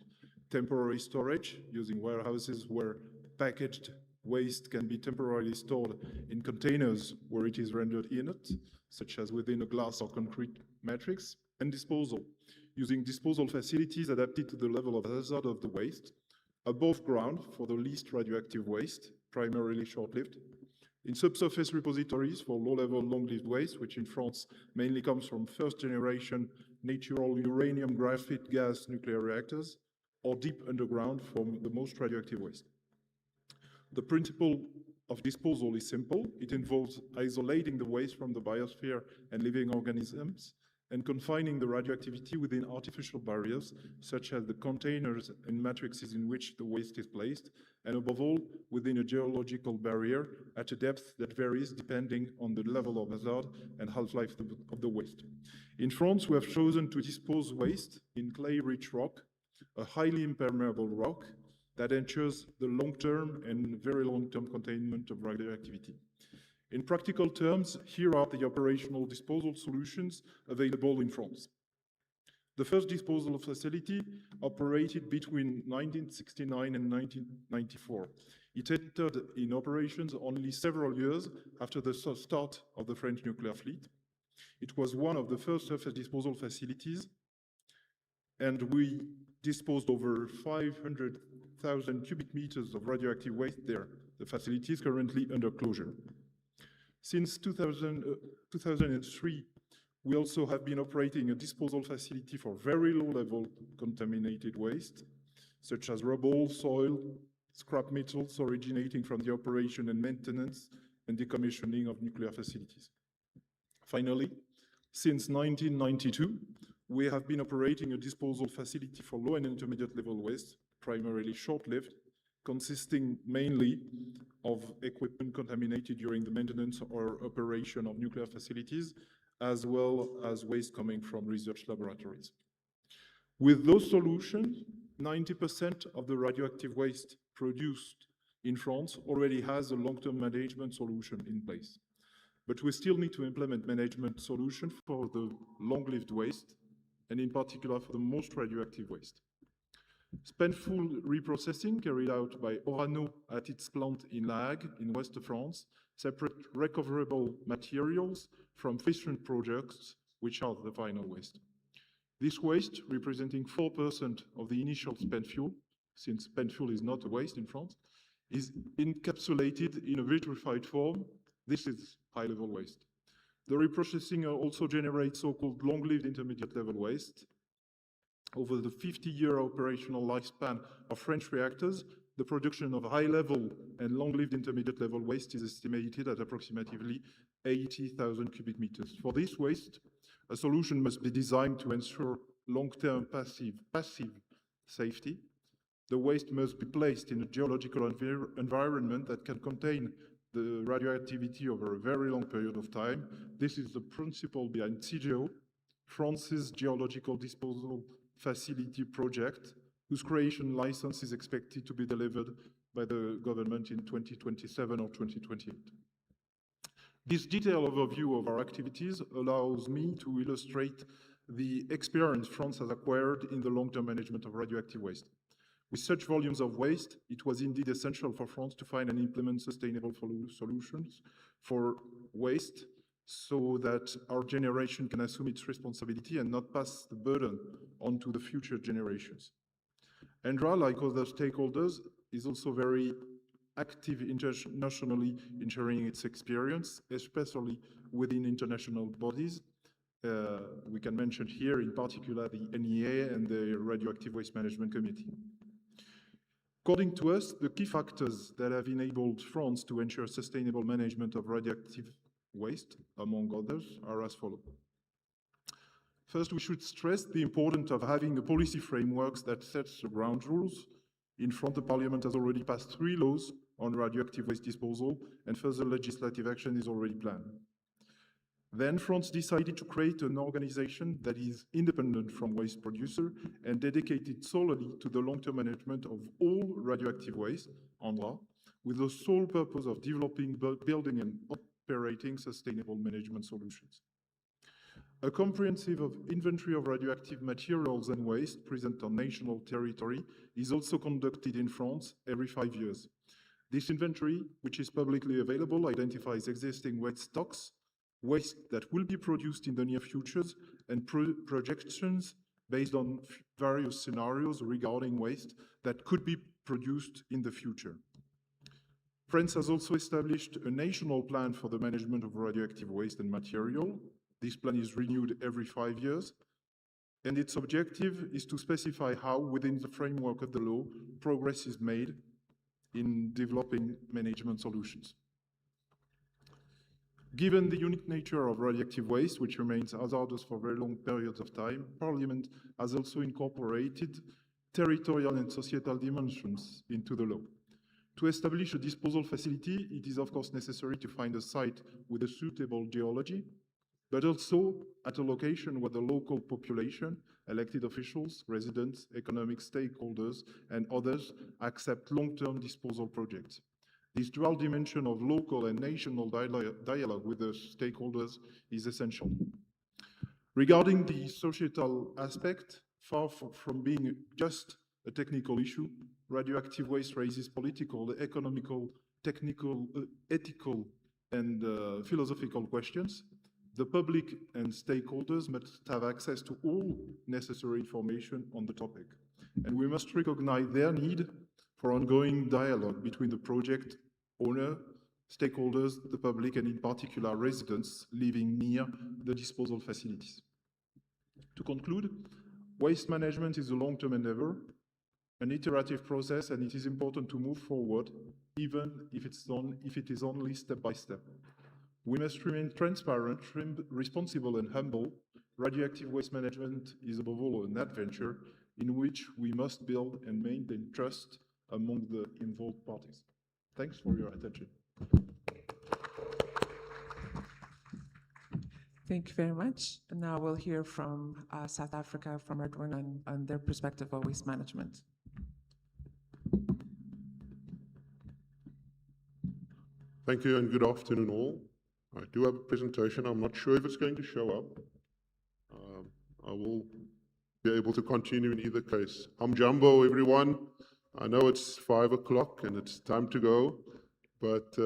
Temporary storage, using warehouses where packaged waste can be temporarily stored in containers where it is rendered inert, such as within a glass or concrete matrix, and disposal, using disposal facilities adapted to the level of hazard of the waste, above ground for the least radioactive waste, primarily short-lived, in subsurface repositories for low-level, long-lived waste, which in France mainly comes from first-generation natural uranium graphite gas nuclear reactors, or deep underground from the most radioactive waste. The principle of disposal is simple. It involves isolating the waste from the biosphere and living organisms and confining the radioactivity within artificial barriers, such as the containers and matrices in which the waste is placed, and above all, within a geological barrier at a depth that varies depending on the level of hazard and half-life of the waste. In France, we have chosen to dispose waste in clay-rich rock, a highly impermeable rock that ensures the long-term and very long-term containment of radioactivity. In practical terms, here are the operational disposal solutions available in France. The first disposal facility operated between 1969 and 1994. It entered in operations only several years after the start of the French nuclear fleet. It was one of the first surface disposal facilities, and we disposed over 500,000 cubic meters of radioactive waste there. The facility is currently under closure. Since 2003, we also have been operating a disposal facility for very low-level contaminated waste, such as rubble, soil, scrap metals originating from the operation and maintenance and decommissioning of nuclear facilities. Finally, since 1992, we have been operating a disposal facility for low and intermediate level waste, primarily short-lived, consisting mainly of equipment contaminated during the maintenance or operation of nuclear facilities, as well as waste coming from research laboratories. With those solutions, 90% of the radioactive waste produced in France already has a long-term management solution in place. But we still need to implement management solutions for the long-lived waste, and in particular for the most radioactive waste. Spent fuel reprocessing carried out by Orano at its plant in La Hague in West France separate recoverable materials from fission products, which are the final waste. This waste, representing 4% of the initial spent fuel, since spent fuel is not a waste in France, is encapsulated in a vitrified form. This is high-level waste. The reprocessing also generates so-called long-lived intermediate-level waste. Over the 50-year operational lifespan of French reactors, the production of high-level and long-lived intermediate-level waste is estimated at approximately 80,000 cubic meters. For this waste, a solution must be designed to ensure long-term passive safety. The waste must be placed in a geological environment that can contain the radioactivity over a very long period of time. This is the principle behind CGO, France's geological disposal facility project, whose creation license is expected to be delivered by the government in 2027 or 2028. This detailed overview of our activities allows me to illustrate the experience France has acquired in the long-term management of radioactive waste. With such volumes of waste, it was indeed essential for France to find and implement sustainable solutions for waste so that our generation can assume its responsibility and not pass the burden on to the future generations. ENDRA, like other stakeholders, is also very active internationally in sharing its experience, especially within international bodies. We can mention here in particular the NEA and the Radioactive Waste Management Committee. According to us, the key factors that have enabled France to ensure sustainable management of radioactive waste, among others, are as follows. First, we should stress the importance of having a policy framework that sets the ground rules. In France, the Parliament has already passed 3 laws on radioactive waste disposal, and further legislative action is already planned. Then France decided to create an organization that is independent from waste producer and dedicated solely to the long-term management of all radioactive waste, ANDRA, with the sole purpose of developing, building and operating sustainable management solutions. A comprehensive inventory of radioactive materials and waste present on national territory is also conducted in France every 5 years. This inventory, which is publicly available, identifies existing waste stocks, waste that will be produced in the near future, and projections based on various scenarios regarding waste that could be produced in the future. France has also established a national plan for the management of radioactive waste and material. This plan is renewed every 5 years, and its objective is to specify how, within the framework of the law, progress is made in developing management solutions. Given the unique nature of radioactive waste, which remains hazardous for very long periods of time, Parliament has also incorporated territorial and societal dimensions into the law. To establish a disposal facility, it is of course necessary to find a site with a suitable geology, but also at a location where the local population, elected officials, residents, economic stakeholders, and others accept long-term disposal projects. This dual dimension of local and national dialogue with the stakeholders is essential. Regarding the societal aspect, far from being just a technical issue, radioactive waste raises political, economical, technical, ethical, and philosophical questions. The public and stakeholders must have access to all necessary information on the topic, and we must recognize their need for ongoing dialogue between the project owner, stakeholders, the public, and in particular residents living near the disposal facilities. To conclude, waste management is a long-term endeavor, an iterative process, and it is important to move forward, even if it is only step by step. We must remain transparent, responsible, and humble. Radioactive waste management is above all an adventure in which we must build and maintain trust among the involved parties. Thanks for your attention. Thank you very much. And now we'll hear from South Africa, from Edwin, on their perspective of waste management. Thank you and good afternoon all. I do have a presentation. I'm not sure if it's going to show up. I will be able to continue in either case. I'm Jumbo, everyone. I know it's 5 o'clock and it's time to go, but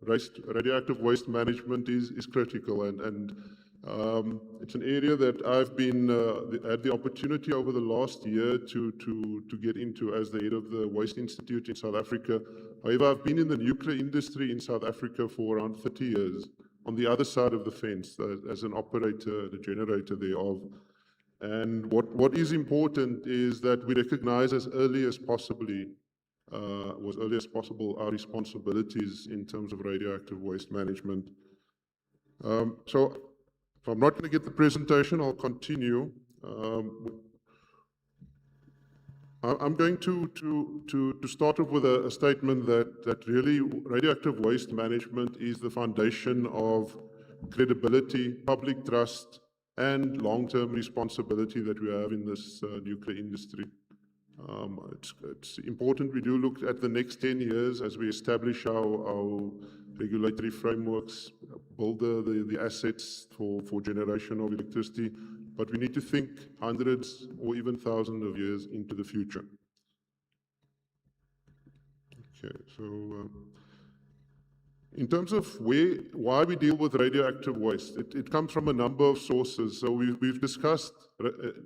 radioactive waste management is critical, and it's an area that I've been had the opportunity over the last year to get into as the head of the Waste Institute in South Africa. However, I've been in the nuclear industry in South Africa for around 30 years, on the other side of the fence, as an operator, the generator thereof. And what is important is that we recognize as early as possible our responsibilities in terms of radioactive waste management. So if I'm not going to get the presentation, I'll continue. I'm going to start off with a statement that really radioactive waste management is the foundation of credibility, public trust, and long-term responsibility that we have in this nuclear industry. It's important we do look at the next 10 years as we establish our regulatory frameworks, build the assets for generation of electricity, but we need to think hundreds or even thousands of years into the future. Okay, so in terms of why we deal with radioactive waste, it comes from a number of sources. So we've discussed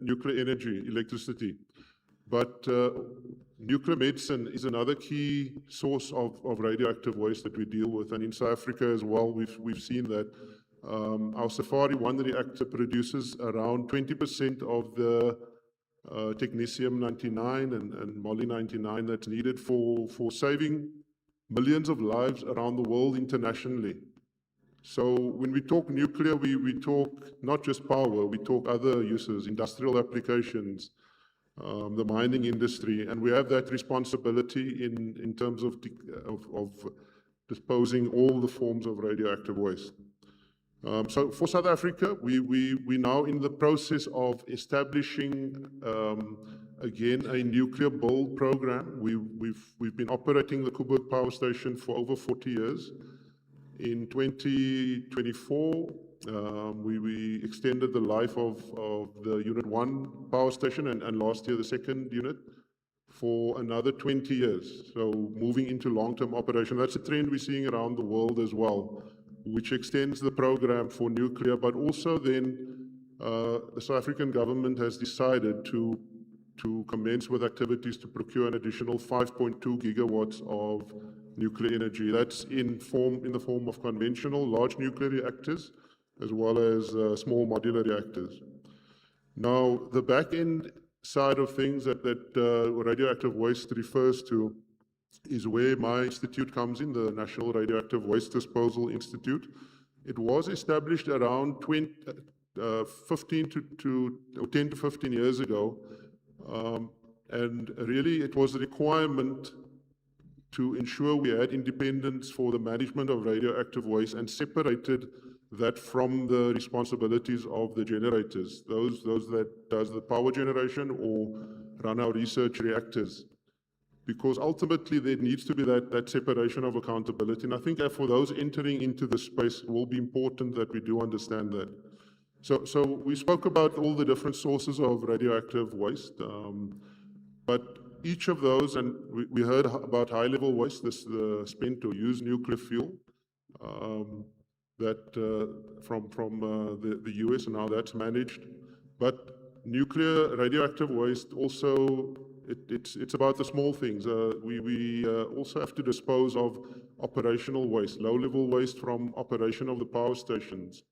nuclear energy, electricity, but nuclear medicine is another key source of radioactive waste that we deal with. And in South Africa as well, we've seen that our Safari 1 reactor produces around 20% of the technetium-99 and moly-99 that's needed for saving millions of lives around the world internationally. So when we talk nuclear, we talk not just power, we talk other uses, industrial applications, the mining industry, and we have that responsibility in terms of disposing all the forms of radioactive waste. So for South Africa, we're now in the process of establishing again a nuclear build program. We've been operating the Koeberg power station for over 40 years. In 2024, we extended the life of the Unit 1 power station, and last year the second unit, for another 20 years. So moving into long-term operation. That's a trend we're seeing around the world as well, which extends the program for nuclear, but also then the South African government has decided to commence with activities to procure an additional 5.2 gigawatts of nuclear energy. That's in the form of conventional large nuclear reactors, as well as small modular reactors. Now, the back end side of things that radioactive waste refers to is where my institute comes in, the National Radioactive Waste Disposal Institute. It was established around 10 to 15 years ago, and really it was a requirement to ensure we had independence for the management of radioactive waste and separated that from the responsibilities of the generators, those that does the power generation or run our research reactors. Because ultimately there needs to be that separation of accountability. And I think that for those entering into the space, it will be important that we do understand that. So we spoke about all the different sources of radioactive waste, but each of those, and we heard about high-level waste, the spent or used nuclear fuel, that from the US and how that's managed. But nuclear radioactive waste also, it's about the small things. We also have to dispose of operational waste, low-level waste from operation of the power stations.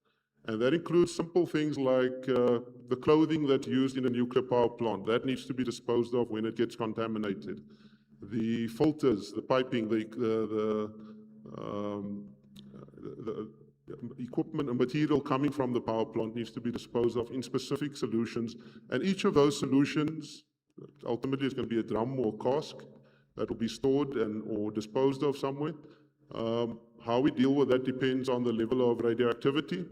And that includes simple things like the clothing that's used in a nuclear power plant. That needs to be disposed of when it gets contaminated. The filters, the piping, the equipment and material coming from the power plant needs to be disposed of in specific solutions. And each of those solutions, ultimately it's going to be a drum or cask that will be stored or disposed of somewhere. How we deal with that depends on the level of radioactivity.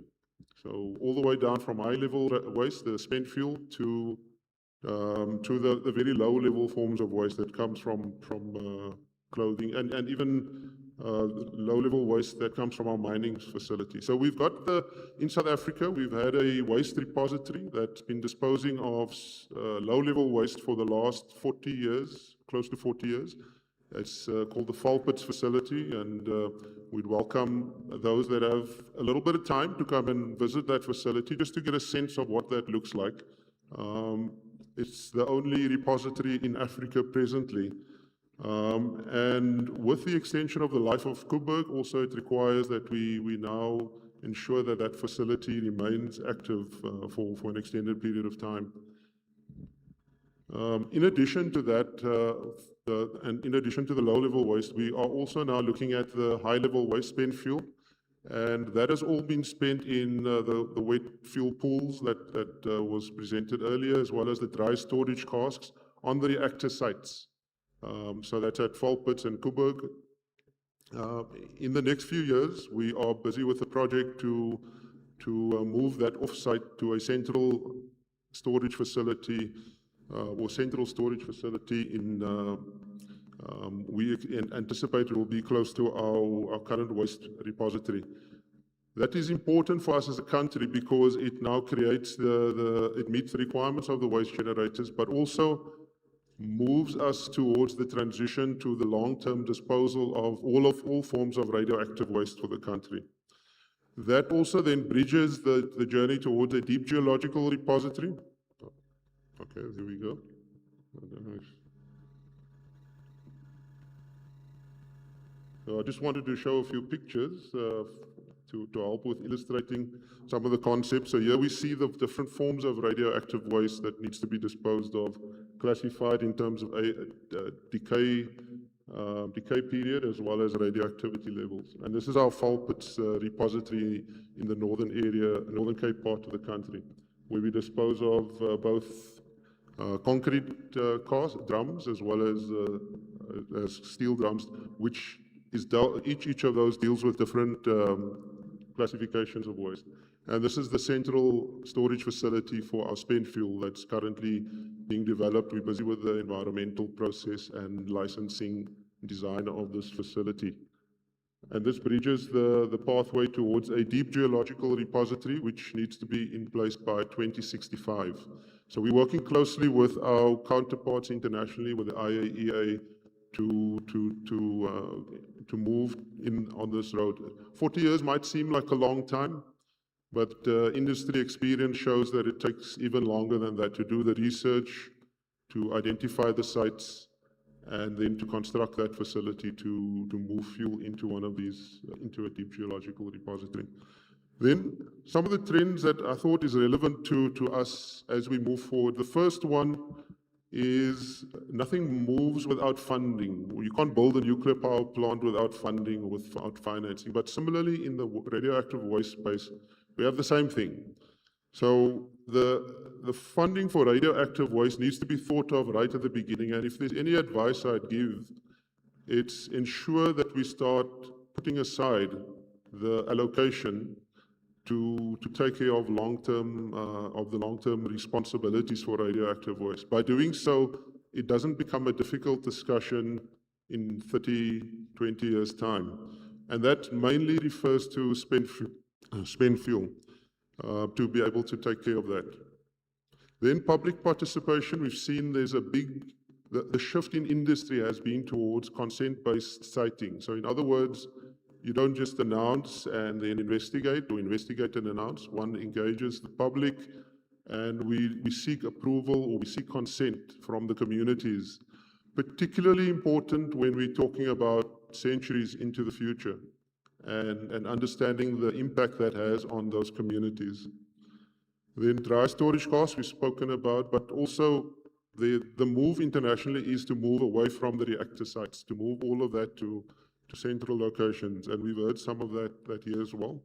So all the way down from high-level waste, the spent fuel, to the very low-level forms of waste that comes from clothing, and even low-level waste that comes from our mining facility. So we've got in South Africa, we've had a waste repository that's been disposing of low-level waste for the last 40 years, close to 40 years. It's called the Falpits facility, and we'd welcome those that have a little bit of time to come and visit that facility just to get a sense of what that looks like. It's the only repository in Africa presently. And with the extension of the life of Koeberg, also it requires that we now ensure that that facility remains active for an extended period of time. In addition to that, and in addition to the low-level waste, we are also now looking at the high-level waste spent fuel, and that has all been spent in the wet fuel pools that was presented earlier, as well as the dry storage casks on the reactor sites. So that's at Falpits and Koeberg. In the next few years, we are busy with a project to move that off-site to a central storage facility. Central storage facility we anticipate it will be close to our current waste repository. That is important for us as a country because it now creates it meets the requirements of the waste generators, but also moves us towards the transition to the long-term disposal of all forms of radioactive waste for the country. That also then bridges the journey towards a deep geological repository. Okay, there we go. So I just wanted to show a few pictures to help with illustrating some of the concepts. So here we see the different forms of radioactive waste that needs to be disposed of, classified in terms of decay period as well as radioactivity levels. And this is our Falpits repository in the northern Cape part of the country, where we dispose of both concrete drums as well as steel drums, which is each of those deals with different classifications of waste. And this is the central storage facility for our spent fuel that's currently being developed. We're busy with the environmental process and licensing design of this facility. And this bridges the pathway towards a deep geological repository, which needs to be in place by 2065. So we're working closely with our counterparts internationally, with the IAEA, to move in on this road. 40 years might seem like a long time, But industry experience shows that it takes even longer than that to do the research, to identify the sites, and then to construct that facility to move fuel into one of these, into a deep geological repository. Then some of the trends that I thought is relevant to us as we move forward. The first one is nothing moves without funding. You can't build a nuclear power plant without funding or without financing. But similarly, in the radioactive waste space, we have the same thing. So the funding for radioactive waste needs to be thought of right at the beginning. And if there's any advice I'd give, it's ensure that we start putting aside the allocation to take care of the long-term responsibilities for radioactive waste. By doing so, it doesn't become a difficult discussion in 30, 20 years' time. And that mainly refers to spent fuel, to be able to take care of that. Then public participation, we've seen there's a big, the shift in industry has been towards consent-based siting. So in other words, you don't just announce and then investigate, or investigate and announce. One engages the public, and we seek approval or we seek consent from the communities. Particularly important when we're talking about centuries into the future and understanding the impact that has on those communities. Then dry storage costs we've spoken about, but also the move internationally is to move away from the reactor sites, to move all of that to central locations, and we've heard some of that here as well.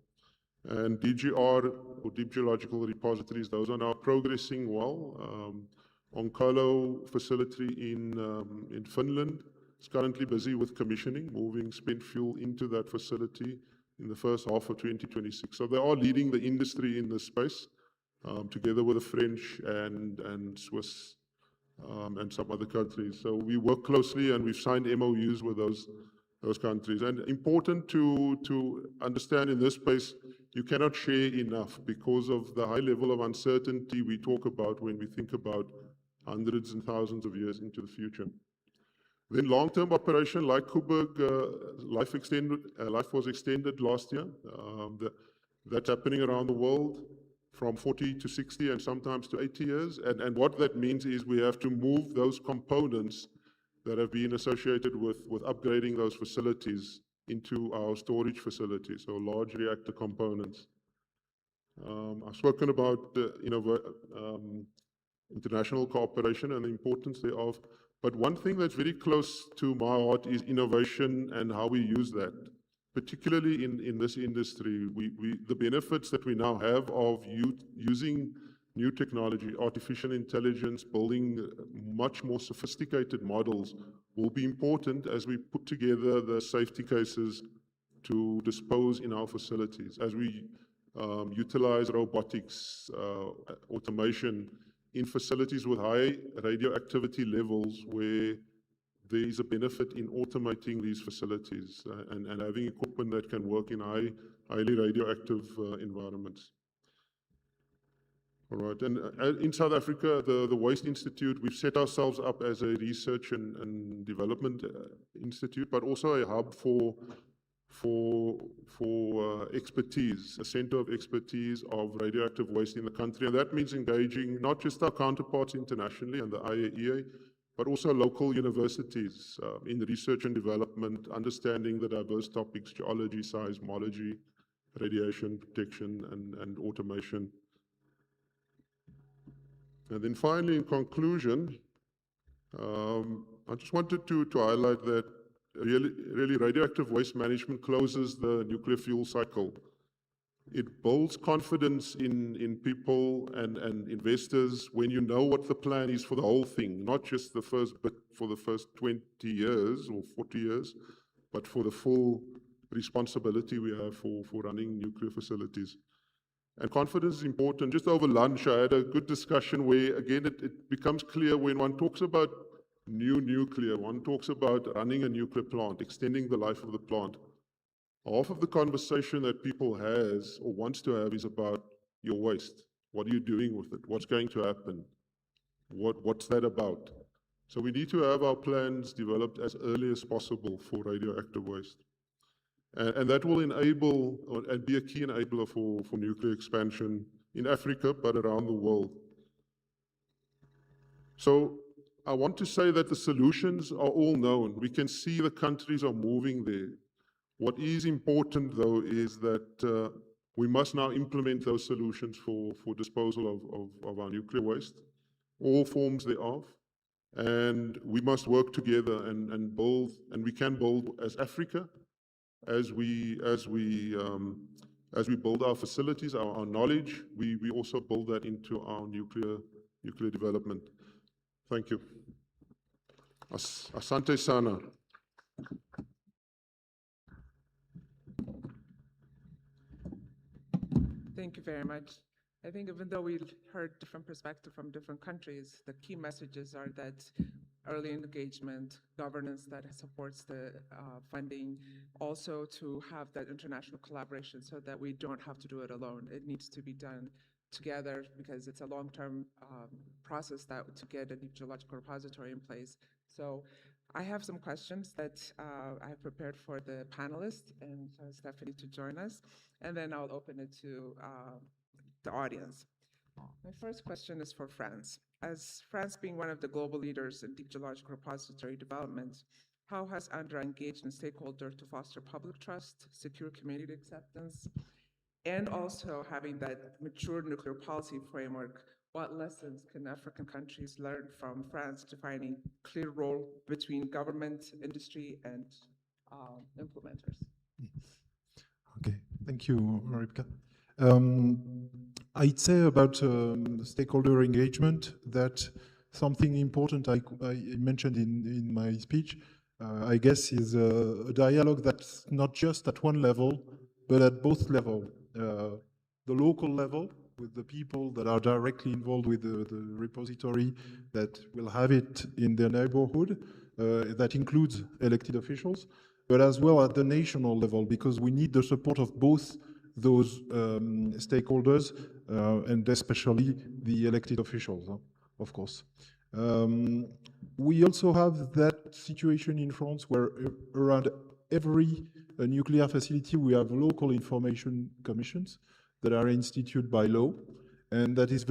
And DGR, or Deep Geological Repositories, those are now progressing well. Onkolo facility in Finland is currently busy with commissioning, moving spent fuel into that facility in the first half of 2026. So they are leading the industry in this space, together with the French and Swiss and some other countries. So we work closely, and we've signed MOUs with those countries. And important to understand in this space, you cannot share enough because of the high level of uncertainty we talk about when we think about hundreds and thousands of years into the future. Then long-term operation like Koeberg, life was extended last year. That's happening around the world from 40 to 60 and sometimes to 80 years. And what that means is we have to move those components that have been associated with upgrading those facilities into our storage facilities, so large reactor components. I've spoken about international cooperation and the importance thereof, but one thing that's very close to my heart is innovation and how we use that, particularly in this industry. The benefits that we now have of using new technology, artificial intelligence, building much more sophisticated models will be important as we put together the safety cases to dispose in our facilities, as we utilize robotics, automation in facilities with high radioactivity levels where there is a benefit in automating these facilities and having equipment that can work in highly radioactive environments. All right, and in South Africa, the Waste Institute, we've set ourselves up as a research and development institute, but also a hub for expertise, a center of expertise of radioactive waste in the country. And that means engaging not just our counterparts internationally and the IAEA, but also local universities in research and development, understanding the diverse topics, geology, seismology, radiation protection, and automation. And then finally, in conclusion, I just wanted to highlight that really radioactive waste management closes the nuclear fuel cycle. It builds confidence in people and investors when you know what the plan is for the whole thing, not just the first bit for the first 20 years or 40 years, but for the full responsibility we have for running nuclear facilities. And confidence is important. Just over lunch, I had a good discussion where, again, it becomes clear when one talks about new nuclear, one talks about running a nuclear plant, extending the life of the plant. Half of the conversation that people has or wants to have is about your waste. What are you doing with it? What's going to happen? What's that about? So we need to have our plans developed as early as possible for radioactive waste. And that will enable and be a key enabler for nuclear expansion in Africa, but around the world. So I want to say that the solutions are all known. We can see the countries are moving there. What is important, though, is that we must now implement those solutions for disposal of our nuclear waste, all forms thereof. And we must work together and build, and we can build as Africa, as we build our facilities, our knowledge, we also build that into our nuclear development. Thank you. Asante sana. Thank you very much. I think even though we heard different perspectives from different countries, the key messages are that early engagement, governance that supports the funding, also to have that international collaboration so that we don't have to do it alone. It needs to be done together because it's a long-term process that to get a geological repository in place. So I have some questions that I have prepared for the panelists and Stephanie to join us, and then I'll open it to the audience. My first question is for France. As France being one of the global leaders in deep geological repository development, how has UNDRA engaged in stakeholders to foster public trust, secure community acceptance, and also having that mature nuclear policy framework? What lessons can African countries learn from France defining clear role between government, industry, and implementers? Okay, thank you, Maripka. I'd say about stakeholder engagement that something important I mentioned in my speech, I guess, is a dialogue that's not just at one level, but at both levels. The local level, with the people that are directly involved with the repository that will have it in their neighborhood, that includes elected officials, but as well at the national level, because we need the support of both those stakeholders, and especially the elected officials, of course. We also have that situation in France where around every nuclear facility we have local information commissions that are instituted by law, and that is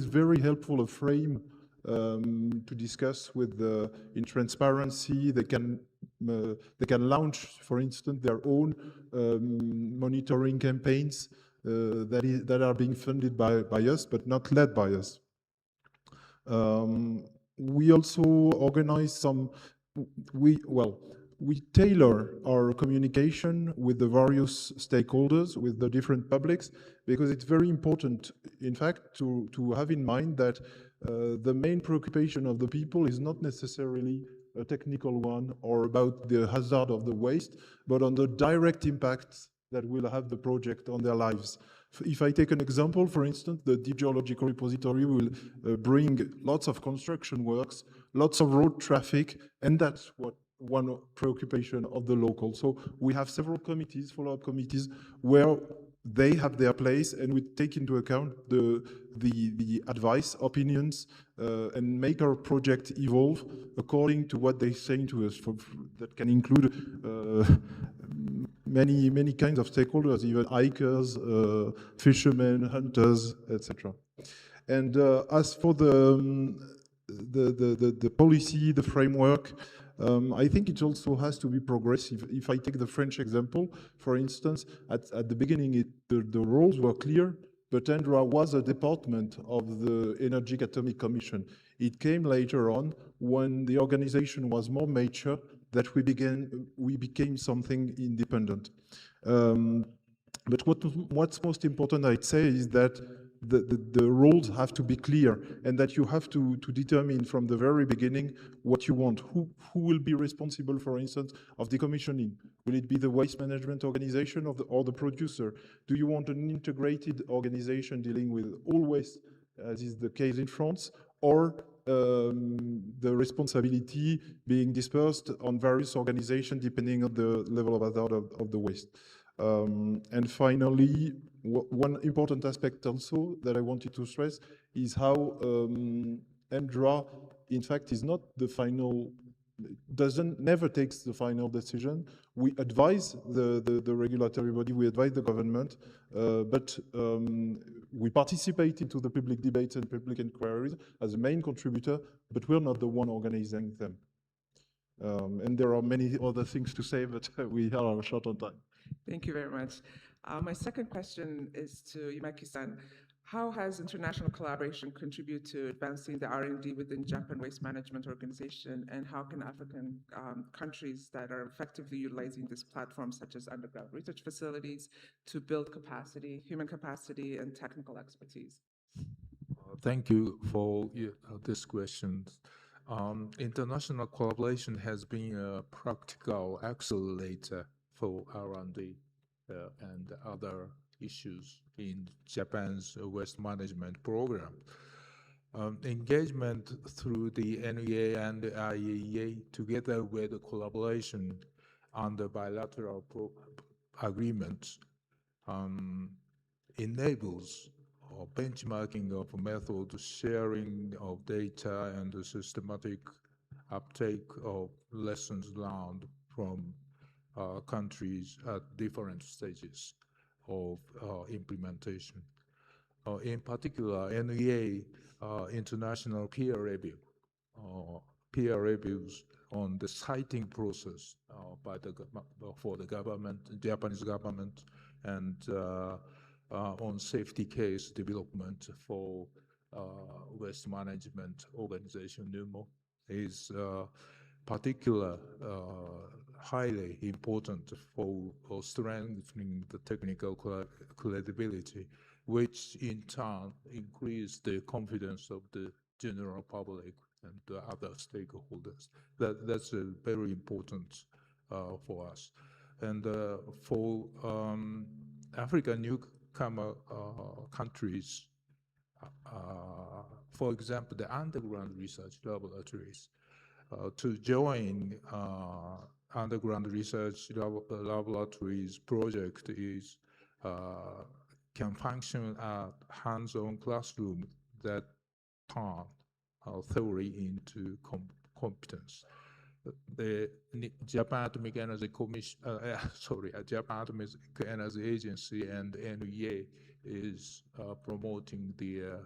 very helpful a frame to discuss with in transparency. They can launch, for instance, their own monitoring campaigns that are being funded by us, but not led by us. We also organize some. We tailor our communication with the various stakeholders, with the different publics, because it's very important, in fact, to have in mind that the main preoccupation of the people is not necessarily a technical one or about the hazard of the waste, but on the direct impacts that will have the project on their lives. If I take an example, for instance, the Deep Geological Repository will bring lots of construction works, lots of road traffic, and that's what one preoccupation of the local. So we have several committees, follow-up committees, where they have their place, and we take into account the advice, opinions, and make our project evolve according to what they're saying to us. That can include many kinds of stakeholders, even hikers, fishermen, hunters, etc. And as for the policy, the framework, I think it also has to be progressive. If I take the French example, for instance, at the beginning, the roles were clear, but UNDRA was a department of the Energy Atomic Commission. It came later on when the organization was more mature that we became something independent. But what's most important, I'd say, is that the roles have to be clear, and that you have to determine from the very beginning what you want. Who will be responsible, for instance, of decommissioning? Will it be the waste management organization or the producer? Do you want an integrated organization dealing with all waste, as is the case in France, or the responsibility being dispersed on various organizations depending on the level of hazard of the waste? And finally, one important aspect also that I wanted to stress is how UNDRA, in fact, is not the final never takes the final decision. We advise the regulatory body, we advise the government, but we participate into the public debates and public inquiries as a main contributor, but we're not the one organizing them. And there are many other things to say, but we are short on time. Thank you very much. My second question is to Yumaki-san. How has international collaboration contributed to advancing the R&D within Japan Waste Management Organization, and how can African countries that are effectively utilizing this platform, such as underground research facilities, to build capacity, human capacity, and technical expertise? Thank you for this question. International collaboration has been a practical accelerator for R&D and other issues in Japan's waste management program. Engagement through the NEA and the IAEA, together with the collaboration under bilateral agreements, enables benchmarking of methods, sharing of data, and the systematic uptake of lessons learned from countries at different stages of implementation. In particular, NEA international peer reviews on the citing process for the government, Japanese government, and on safety case development for waste management organization NUMO is highly important for strengthening the technical credibility, which in turn increase the confidence of the general public and the other stakeholders. That's very important for us. And for African newcomer countries, for example, the underground research laboratories, to join underground research laboratories project can function at hands-on classroom that turn theory into competence. The Japan Atomic Energy Commission, Japan Atomic Energy Agency and NEA is promoting the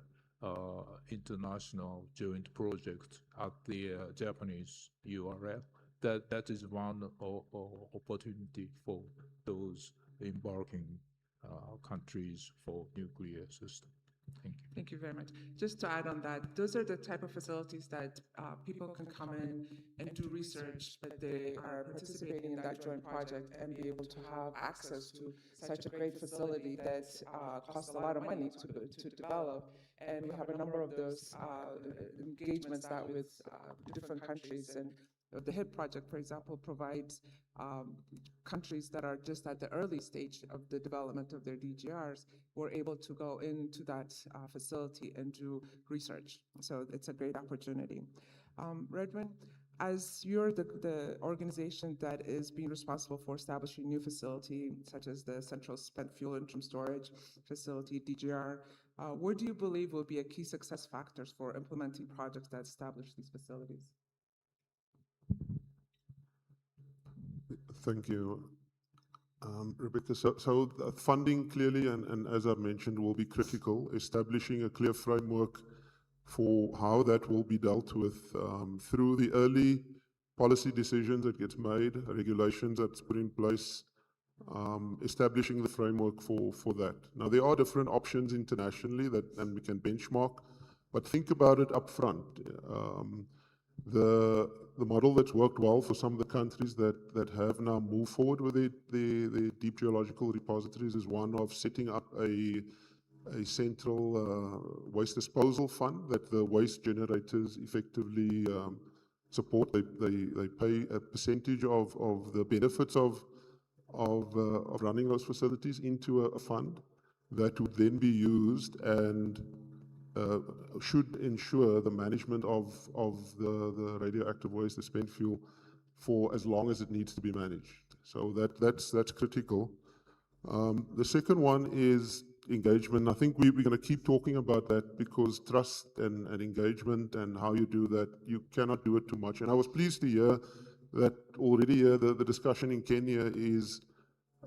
international joint project at the Japanese URL. That is one opportunity for those embarking countries for nuclear system. Thank you. Thank you very much. Just to add on that, those are the type of facilities that people can come in and do research, but they are participating in that joint project and be able to have access to such a great facility that costs a lot of money to develop. And we have a number of those engagements that with different countries. And the HIT project, for example, provides countries that are just at the early stage of the development of their DGRs were able to go into that facility and do research. So it's a great opportunity. Redmond, as you're the organization that is being responsible for establishing new facility, such as the Central Spent Fuel Interim Storage Facility, DGR, what do you believe will be a key success factors for implementing projects that establish these facilities? Thank you, Rebecca. So funding clearly, and as I mentioned, will be critical. Establishing a clear framework for how that will be dealt with through the early policy decisions that gets made, regulations that's put in place, establishing the framework for that. Now, there are different options internationally and we can benchmark, but think about it up front. The model that's worked well for some of the countries that have now moved forward with the deep geological repositories is one of setting up a central waste disposal fund that the waste generators effectively support. They pay a percentage of the benefits of running those facilities into a fund that would then be used and should ensure the management of the radioactive waste, the spent fuel, for as long as it needs to be managed. So that's critical. The second one is engagement. I think we're going to keep talking about that because trust and engagement and how you do that, you cannot do it too much. And I was pleased to hear that already here the discussion in Kenya is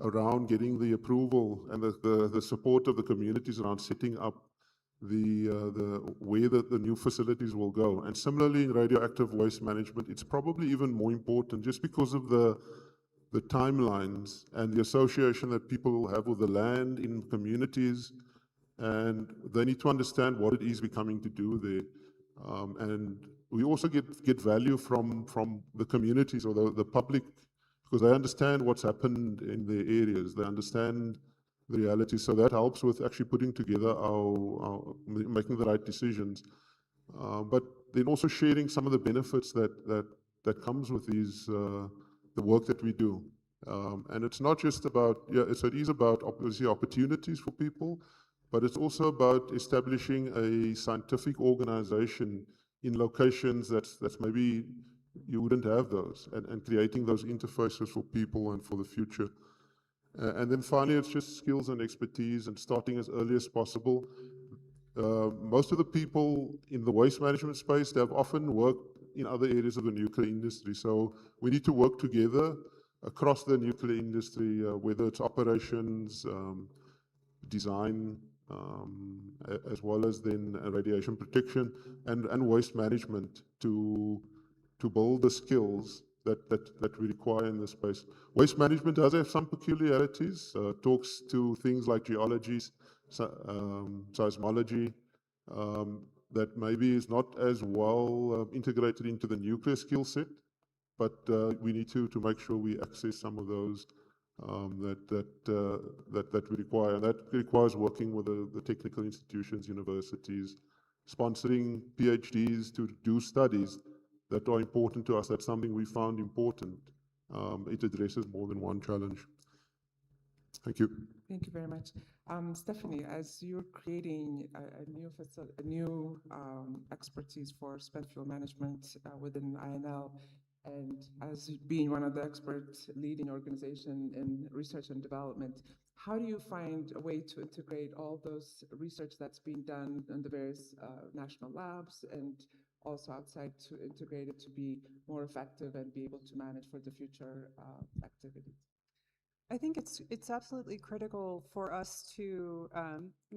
around getting the approval and the support of the communities around setting up the where the new facilities will go. And similarly in radioactive waste management, it's probably even more important just because of the timelines and the association that people will have with the land in communities, and they need to understand what it is we're coming to do there. And we also get value from the communities or the public, because they understand what's happened in their areas. They understand the reality. So that helps with actually putting together our making the right decisions. But then also sharing some of the benefits that comes with these, the work that we do. And it's not just about, so it is about obviously opportunities for people, but it's also about establishing a scientific organization in locations that's maybe you wouldn't have those, and creating those interfaces for people and for the future. And then finally, it's just skills and expertise and starting as early as possible. Most of the people in the waste management space, they have often worked in other areas of the nuclear industry. So we need to work together across the nuclear industry, whether it's operations, design, as well as then radiation protection and waste management to build the skills that we require in this space. Waste management does have some peculiarities, talks to things like geology, seismology, that maybe is not as well integrated into the nuclear skill set, but we need to make sure we access some of those that we require. And that requires working with the technical institutions, universities, sponsoring PhDs to do studies that are important to us. That's something we found important. It addresses more than one challenge. Thank you. Thank you very much. Stephanie, as you're creating a new expertise for spent fuel management within INL, and as being one of the experts leading organization in research and development, how do you find a way to integrate all those research that's being done in the various national labs and also outside to integrate it to be more effective and be able to manage for the future activities? I think it's absolutely critical for us to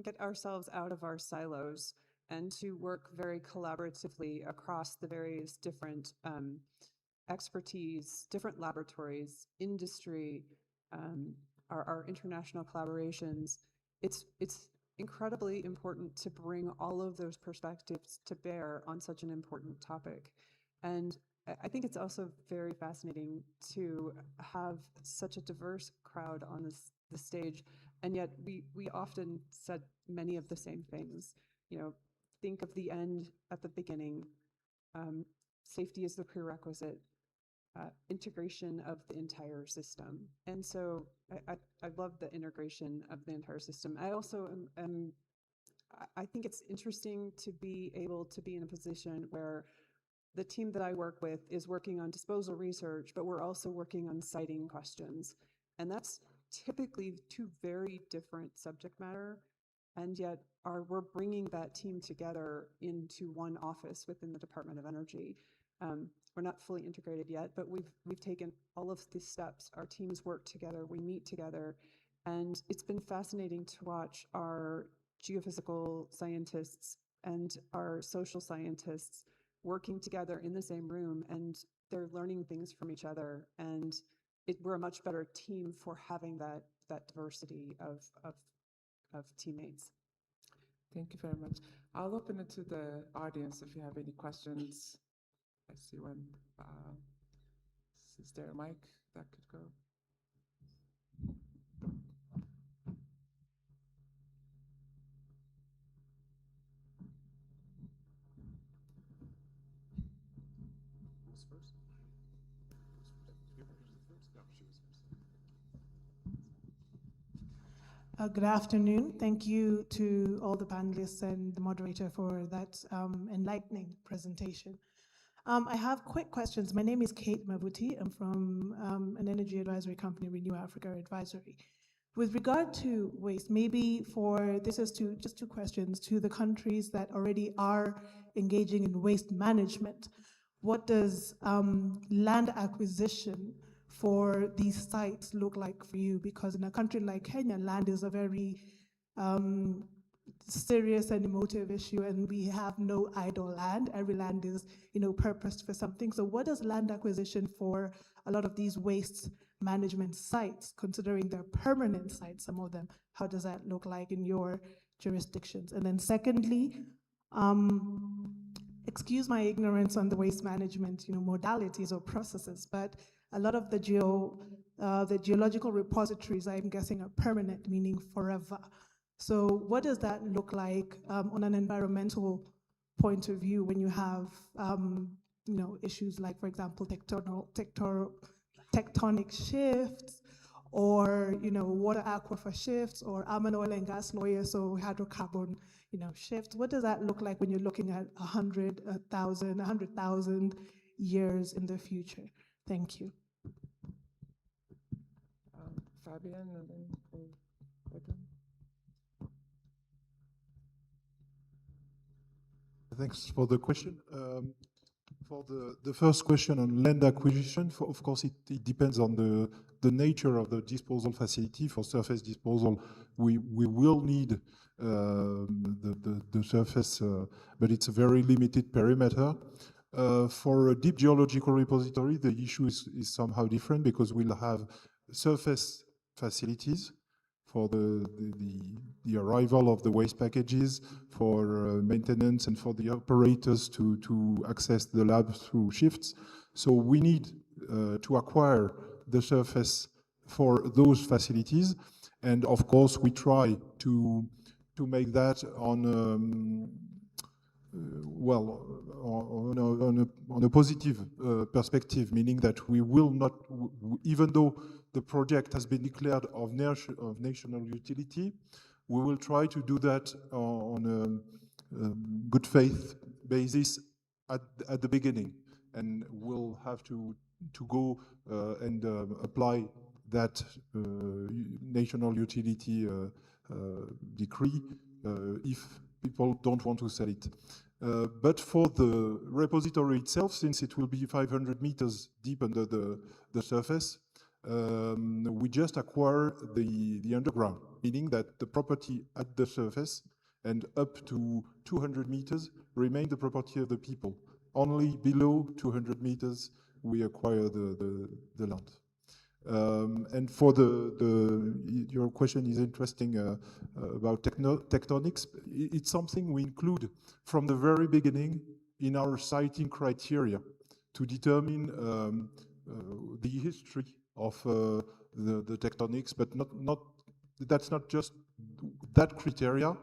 get ourselves out of our silos and to work very collaboratively across the various different expertise, different laboratories, industry, our international collaborations. It's incredibly important to bring all of those perspectives to bear on such an important topic. And I think it's also very fascinating to have such a diverse crowd on the stage, and yet we often said many of the same things. You know, think of the end at the beginning. Safety is the prerequisite. Integration of the entire system. And so I love the integration of the entire system. I also I think it's interesting to be able to be in a position where the team that I work with is working on disposal research, but we're also working on siting questions. And that's typically two very different subject matter, and yet we're bringing that team together into one office within the Department of Energy. We're not fully integrated yet, but we've taken all of these steps. Our teams work together, we meet together, and it's been fascinating to watch our geophysical scientists and our social scientists working together in the same room, and they're learning things from each other, and we're a much better team for having that diversity of teammates. Thank you very much. I'll open it to the audience if you have any questions. I see one. Is there a mic that could go? Who's first? Good afternoon. Thank you to all the panelists and the moderator for that enlightening presentation. I have quick questions. My name is Kate Mavuti. I'm from an energy advisory company, Renew Africa Advisory. With regard to waste, maybe this is just two questions to the countries that already are engaging in waste management. What does land acquisition for these sites look like for you? Because in a country like Kenya, land is a very serious and emotive issue, and we have no idle land. Every land is, purposed for something. So what does land acquisition for a lot of these waste management sites, considering they're permanent sites, some of them, how does that look like in your jurisdictions? And then secondly, excuse my ignorance on the waste management, modalities or processes, but a lot of the geological repositories, I'm guessing, are permanent, meaning forever. So what does that look like on an environmental point of view when you have, issues like, for example, tectonic shifts, or water aquifer shifts, or I'm an oil and gas lawyer, so hydrocarbon shifts. What does that look like when you're looking at 100,000 years in the future? Thank you. Fabian, and then Edwin. Thanks for the question. For the first question on land acquisition, of course, it depends on the nature of the disposal facility. For surface disposal, we will need the surface, but it's a very limited perimeter. For a deep geological repository, the issue is somehow different, because we'll have surface facilities for the arrival of the waste packages, for maintenance, and for the operators to access the lab through shifts. So we need to acquire the surface for those facilities, and of course we try to make that on on a positive perspective, meaning that we will not, even though the project has been declared of national utility, we will try to do that on a good faith basis at the beginning, and we'll have to go and apply that national utility decree if people don't want to sell it. But for the repository itself, since it will be 500 meters deep under the surface, we just acquire the underground, meaning that the property at the surface and up to 200 meters remain the property of the people. Only below 200 meters we acquire the land. And for your question is interesting about tectonics. It's something we include from the very beginning in our siting criteria to determine the history of the tectonics, but that's not just that criteria.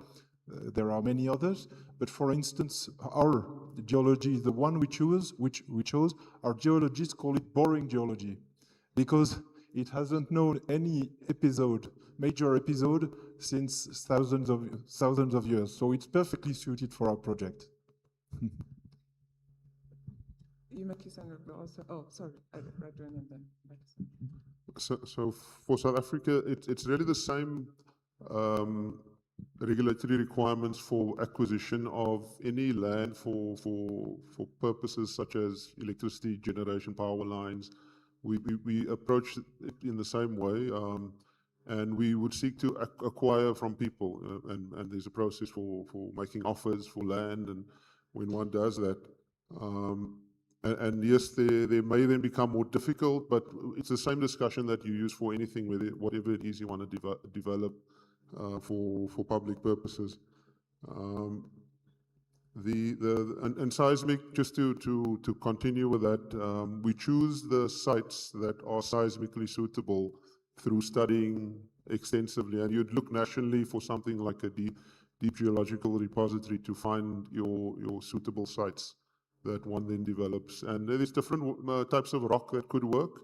There are many others, but for instance, our geology, the one we chose, our geologists call it boring geology, because it hasn't known any major episode since thousands of years. So it's perfectly suited for our project. Oh, sorry, Redwin and then. So for South Africa, it's really the same regulatory requirements for acquisition of any land for purposes such as electricity generation, power lines. We approach it in the same way, and we would seek to acquire from people, and there's a process for making offers for land, and when one does that, and yes, they may then become more difficult, but it's the same discussion that you use for anything, whatever it is you want to develop for public purposes. And seismic, just to continue with that, we choose the sites that are seismically suitable through studying extensively, and you'd look nationally for something like a deep geological repository to find your suitable sites that one then develops. And there's different types of rock that could work.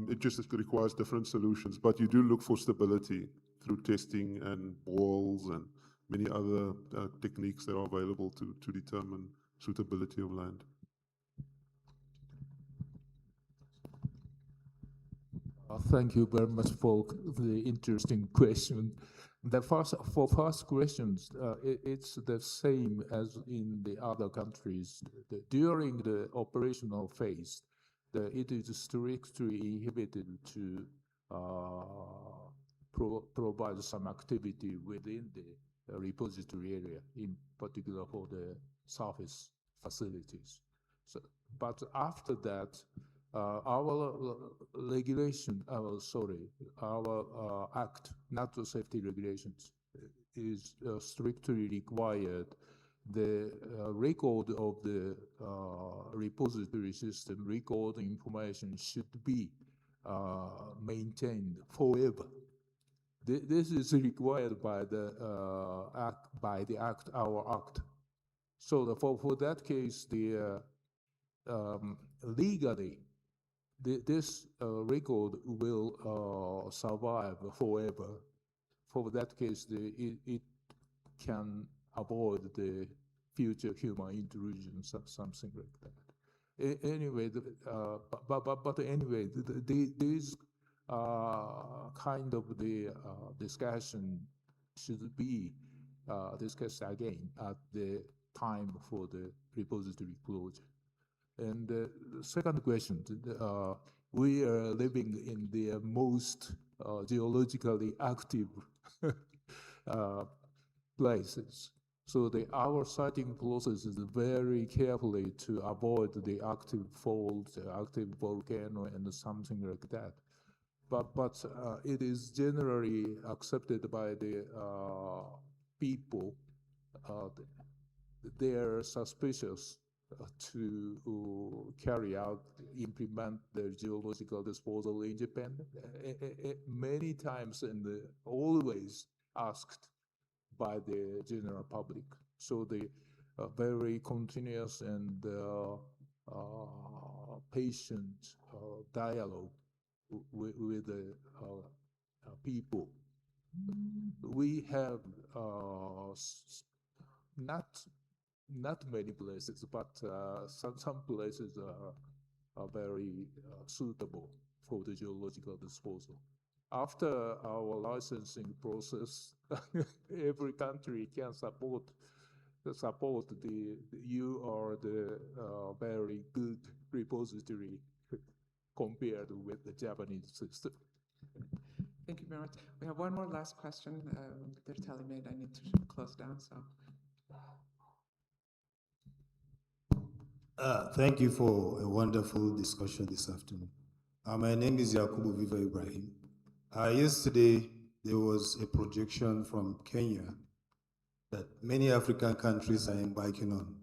It just requires different solutions, but you do look for stability through testing and boils and many other techniques that are available to determine suitability of land. Thank you very much for the interesting question. For first questions, it's the same as in the other countries. During the operational phase, it is strictly inhibited to provide some activity within the repository area, in particular for the surface facilities. So, but after that, our regulation, our act, natural safety regulations, is strictly required. The record of the repository system, record information should be maintained forever. This is required by the act, our act. So for that case, the legally, this record will survive forever. For that case, it can avoid the future human intrusion, something like that. Anyway, but anyway, these kind of the discussion should be discussed again at the time for the repository closure. And the second question, we are living in the most geologically active places. So our siting process is very carefully to avoid the active fault, active volcano, and something like that. But it is generally accepted by the people. They are suspicious to carry out, implement the geological disposal in Japan. Many times and always asked by the general public. So the very continuous and patient dialogue with the people. We have not many places, but some places are very suitable for the geological disposal. After our licensing process, every country can support you are the very good repository compared with the Japanese system. Thank you very much. We have one more last question. They're telling me I need to close down, so. Thank you for a wonderful discussion this afternoon. My name is Yakubu Viva Ibrahim. Yesterday, there was a projection from Kenya that many African countries are embarking on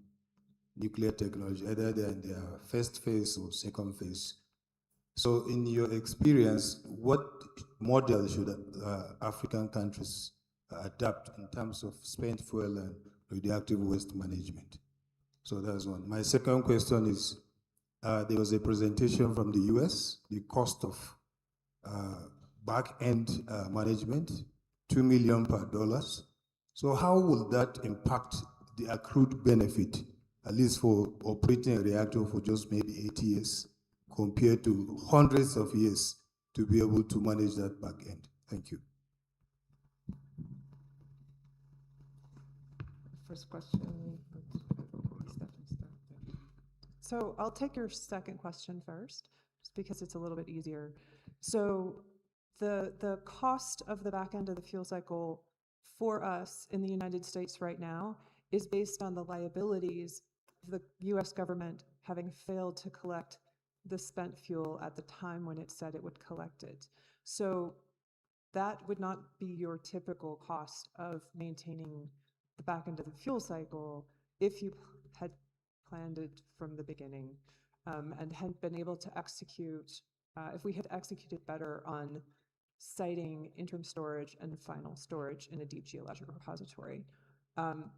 nuclear technology, either they're in their first phase or second phase. So in your experience, what model should African countries adapt in terms of spent fuel and radioactive waste management? So that's one. My second question is, there was a presentation from the US, the cost of back-end management, $2 million per dollar. So how will that impact the accrued benefit, at least for operating a reactor for just maybe 8 years, compared to hundreds of years to be able to manage that back end? Thank you. First question. So I'll take your second question first, just because it's a little bit easier. So the cost of the back end of the fuel cycle for us in the United States right now is based on the liabilities of the US government having failed to collect the spent fuel at the time when it said it would collect it. So that would not be your typical cost of maintaining the back end of the fuel cycle if you had planned it from the beginning and had been able to execute, if we had executed better on citing interim storage and final storage in a deep geological repository. I'm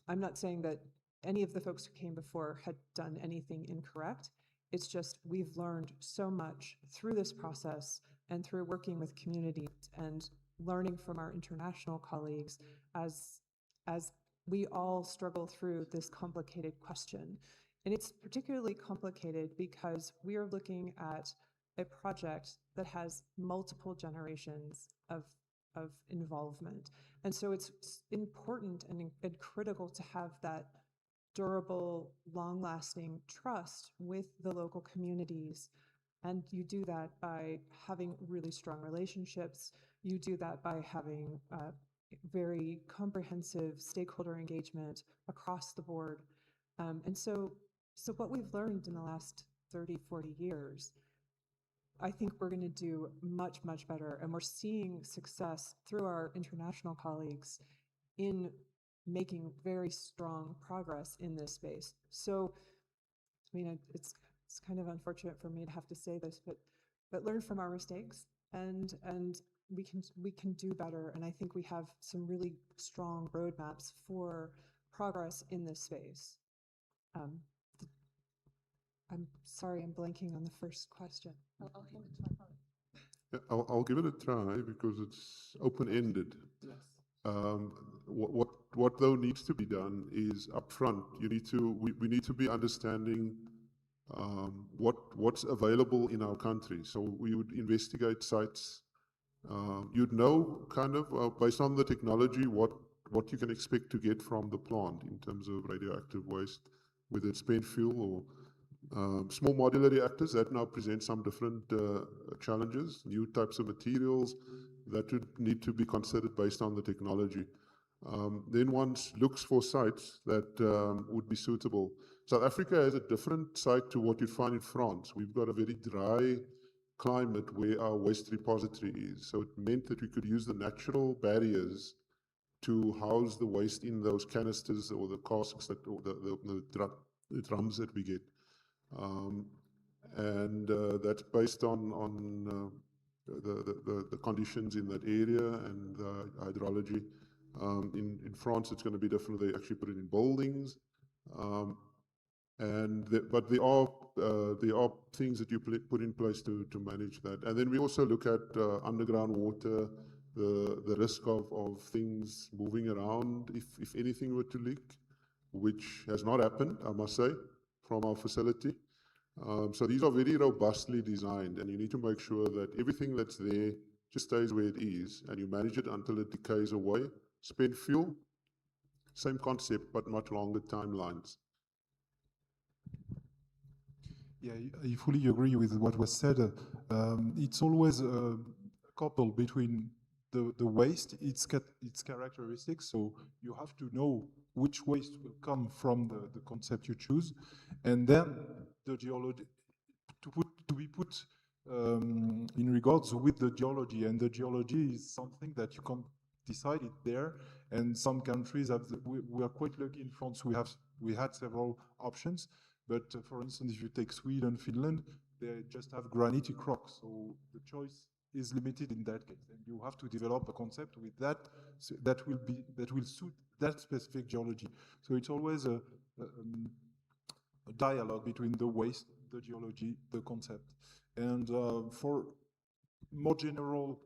not saying that any of the folks who came before had done anything incorrect. It's just we've learned so much through this process and through working with communities and learning from our international colleagues as we all struggle through this complicated question. And it's particularly complicated because we are looking at a project that has multiple generations of involvement. And so it's important and critical to have that durable, long-lasting trust with the local communities. And you do that by having really strong relationships. You do that by having very comprehensive stakeholder engagement across the board. And so what we've learned in the last 30, 40 years, I think we're going to do much, much better. And we're seeing success through our international colleagues in making very strong progress in this space. So, I mean, it's kind of unfortunate for me to have to say this, but learn from our mistakes, and we can do better. And I think we have some really strong roadmaps for progress in this space. I'm sorry, I'm blanking on the first question. I'll hand it to my colleague. Yeah, I'll give it a try because it's open-ended. Yes. What though needs to be done is upfront. We need to be understanding what's available in our country. So we would investigate sites. You'd know kind of based on the technology what you can expect to get from the plant in terms of radioactive waste, whether it's spent fuel or small modular reactors that now present some different challenges, new types of materials that would need to be considered based on the technology. Then one looks for sites that would be suitable. South Africa has a different site to what you find in France. We've got a very dry climate where our waste repository is. So it meant that we could use the natural barriers to house the waste in those canisters or the casks that, or the drums that we get. That's based on the conditions in that area and the hydrology. In France, it's going to be different. They actually put it in buildings, but there are things that you put in place to manage that. And then we also look at underground water, the risk of things moving around if anything were to leak, which has not happened, I must say, from our facility. So these are very robustly designed, and you need to make sure that everything that's there just stays where it is, and you manage it until it decays away. Spent fuel, same concept, but much longer timelines. Yeah, I fully agree with what was said. It's always a couple between the waste, its characteristics, so you have to know which waste will come from the concept you choose, and then the geology to be put in regards with the geology, and the geology is something that you can't decide it there, and some countries have. We are quite lucky in France. We had several options, but for instance, if you take Sweden, Finland, they just have granitic rocks, so the choice is limited in that case, and you have to develop a concept with that will suit that specific geology. So it's always a dialogue between the waste, the geology, the concept. And for more general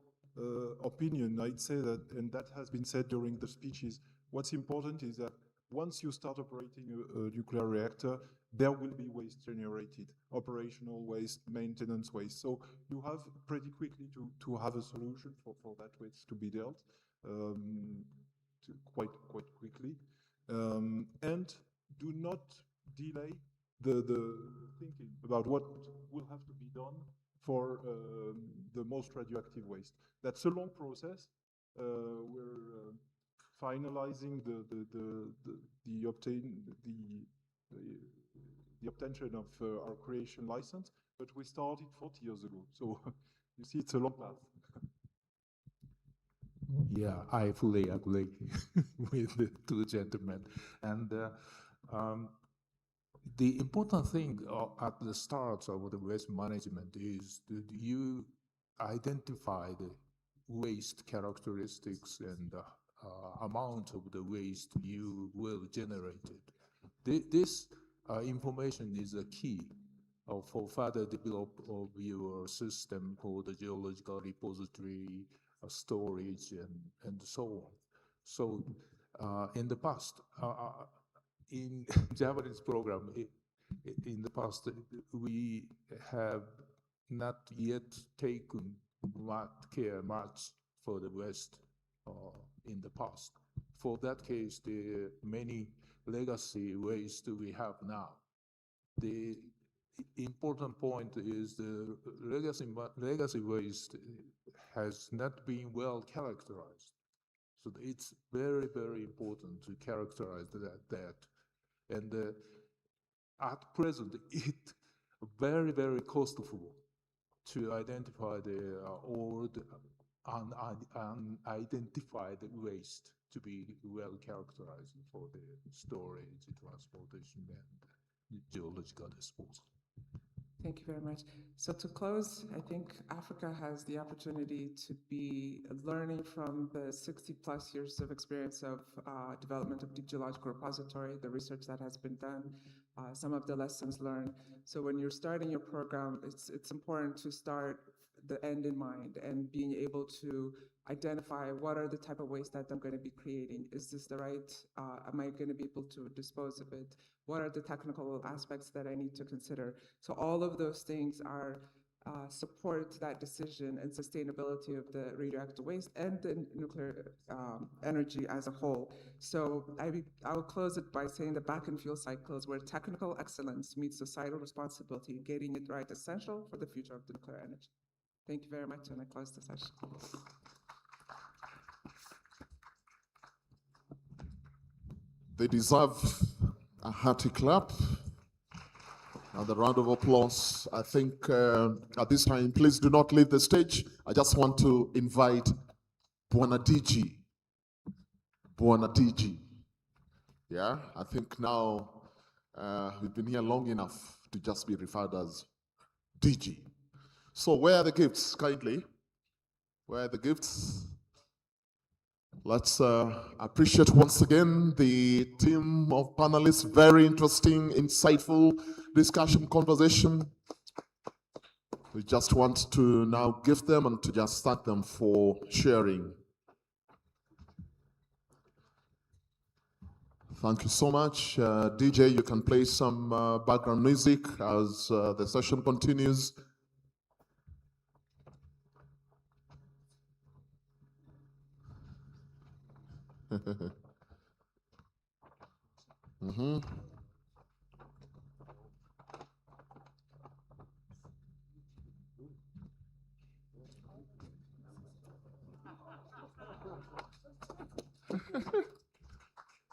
opinion, I'd say that, and that has been said during the speeches, what's important is that once you start operating a nuclear reactor, there will be waste generated, operational waste, maintenance waste. So you have pretty quickly to have a solution for that waste to be dealt quite quickly. And do not delay the thinking about what will have to be done for the most radioactive waste. That's a long process. We're finalizing the obtention of our creation license, but we started 40 years ago. So you see, it's a long path. Yeah, I fully agree with the two gentlemen. And the important thing at the start of the waste management is that you identify the waste characteristics and amount of the waste you will generate it. This information is a key for further develop of your system for the geological repository, storage, and so on. So in the past, in Japanese program, in the past, we have not yet taken care much for the West in the past. For that case, the many legacy waste we have now. The important point is the legacy waste has not been well characterized. So it's very, very important to characterize that. And at present, it's very, very costly to identify the old unidentified waste to be well characterized for the storage, transportation, and geological disposal. Thank you very much. So to close, I think Africa has the opportunity to be learning from the 60+ years of experience of development of the geological repository, the research that has been done, some of the lessons learned. So when you're starting your program, it's important to start the end in mind and being able to identify what are the type of waste that I'm going to be creating. Is this the right, am I going to be able to dispose of it? What are the technical aspects that I need to consider? So all of those things are support that decision and sustainability of the radioactive waste and the nuclear energy as a whole. So I will close it by saying that back in fuel cycles where technical excellence meets societal responsibility, getting it right essential for the future of the nuclear energy. Thank you very much, and I close the session. They deserve a hearty clap and a round of applause. I think at this time, please do not leave the stage. I just want to invite Bwana DG. Bwana DG. Yeah, I think now we've been here long enough to just be referred as DG. So where are the gifts, kindly? Where are the gifts? Let's appreciate once again the team of panelists. Very interesting, insightful discussion, conversation. We just want to now give them and to just thank them for sharing. Thank you so much. DJ, you can play some background music as the session continues. Mm-hmm.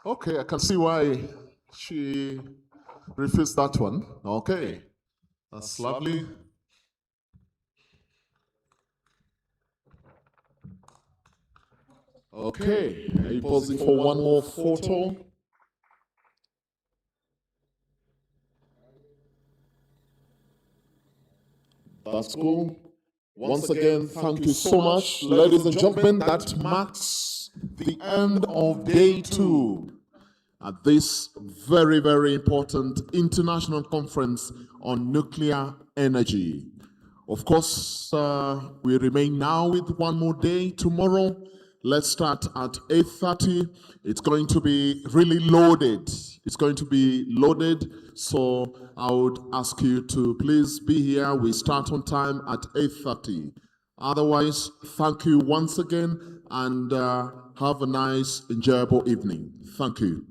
Okay, I can see why she refused that one. Okay, that's lovely. Okay, are you posing for one more photo? That's cool. Once again, thank you so much. Ladies and gentlemen, that marks the end of day 2 at this very, very important international conference on nuclear energy. Of course, we remain now with one more day tomorrow. Let's start at 8:30. It's going to be really loaded. It's going to be loaded. So I would ask you to please be here. We start on time at 8:30. Otherwise, thank you once again and have a nice, enjoyable evening. Thank you.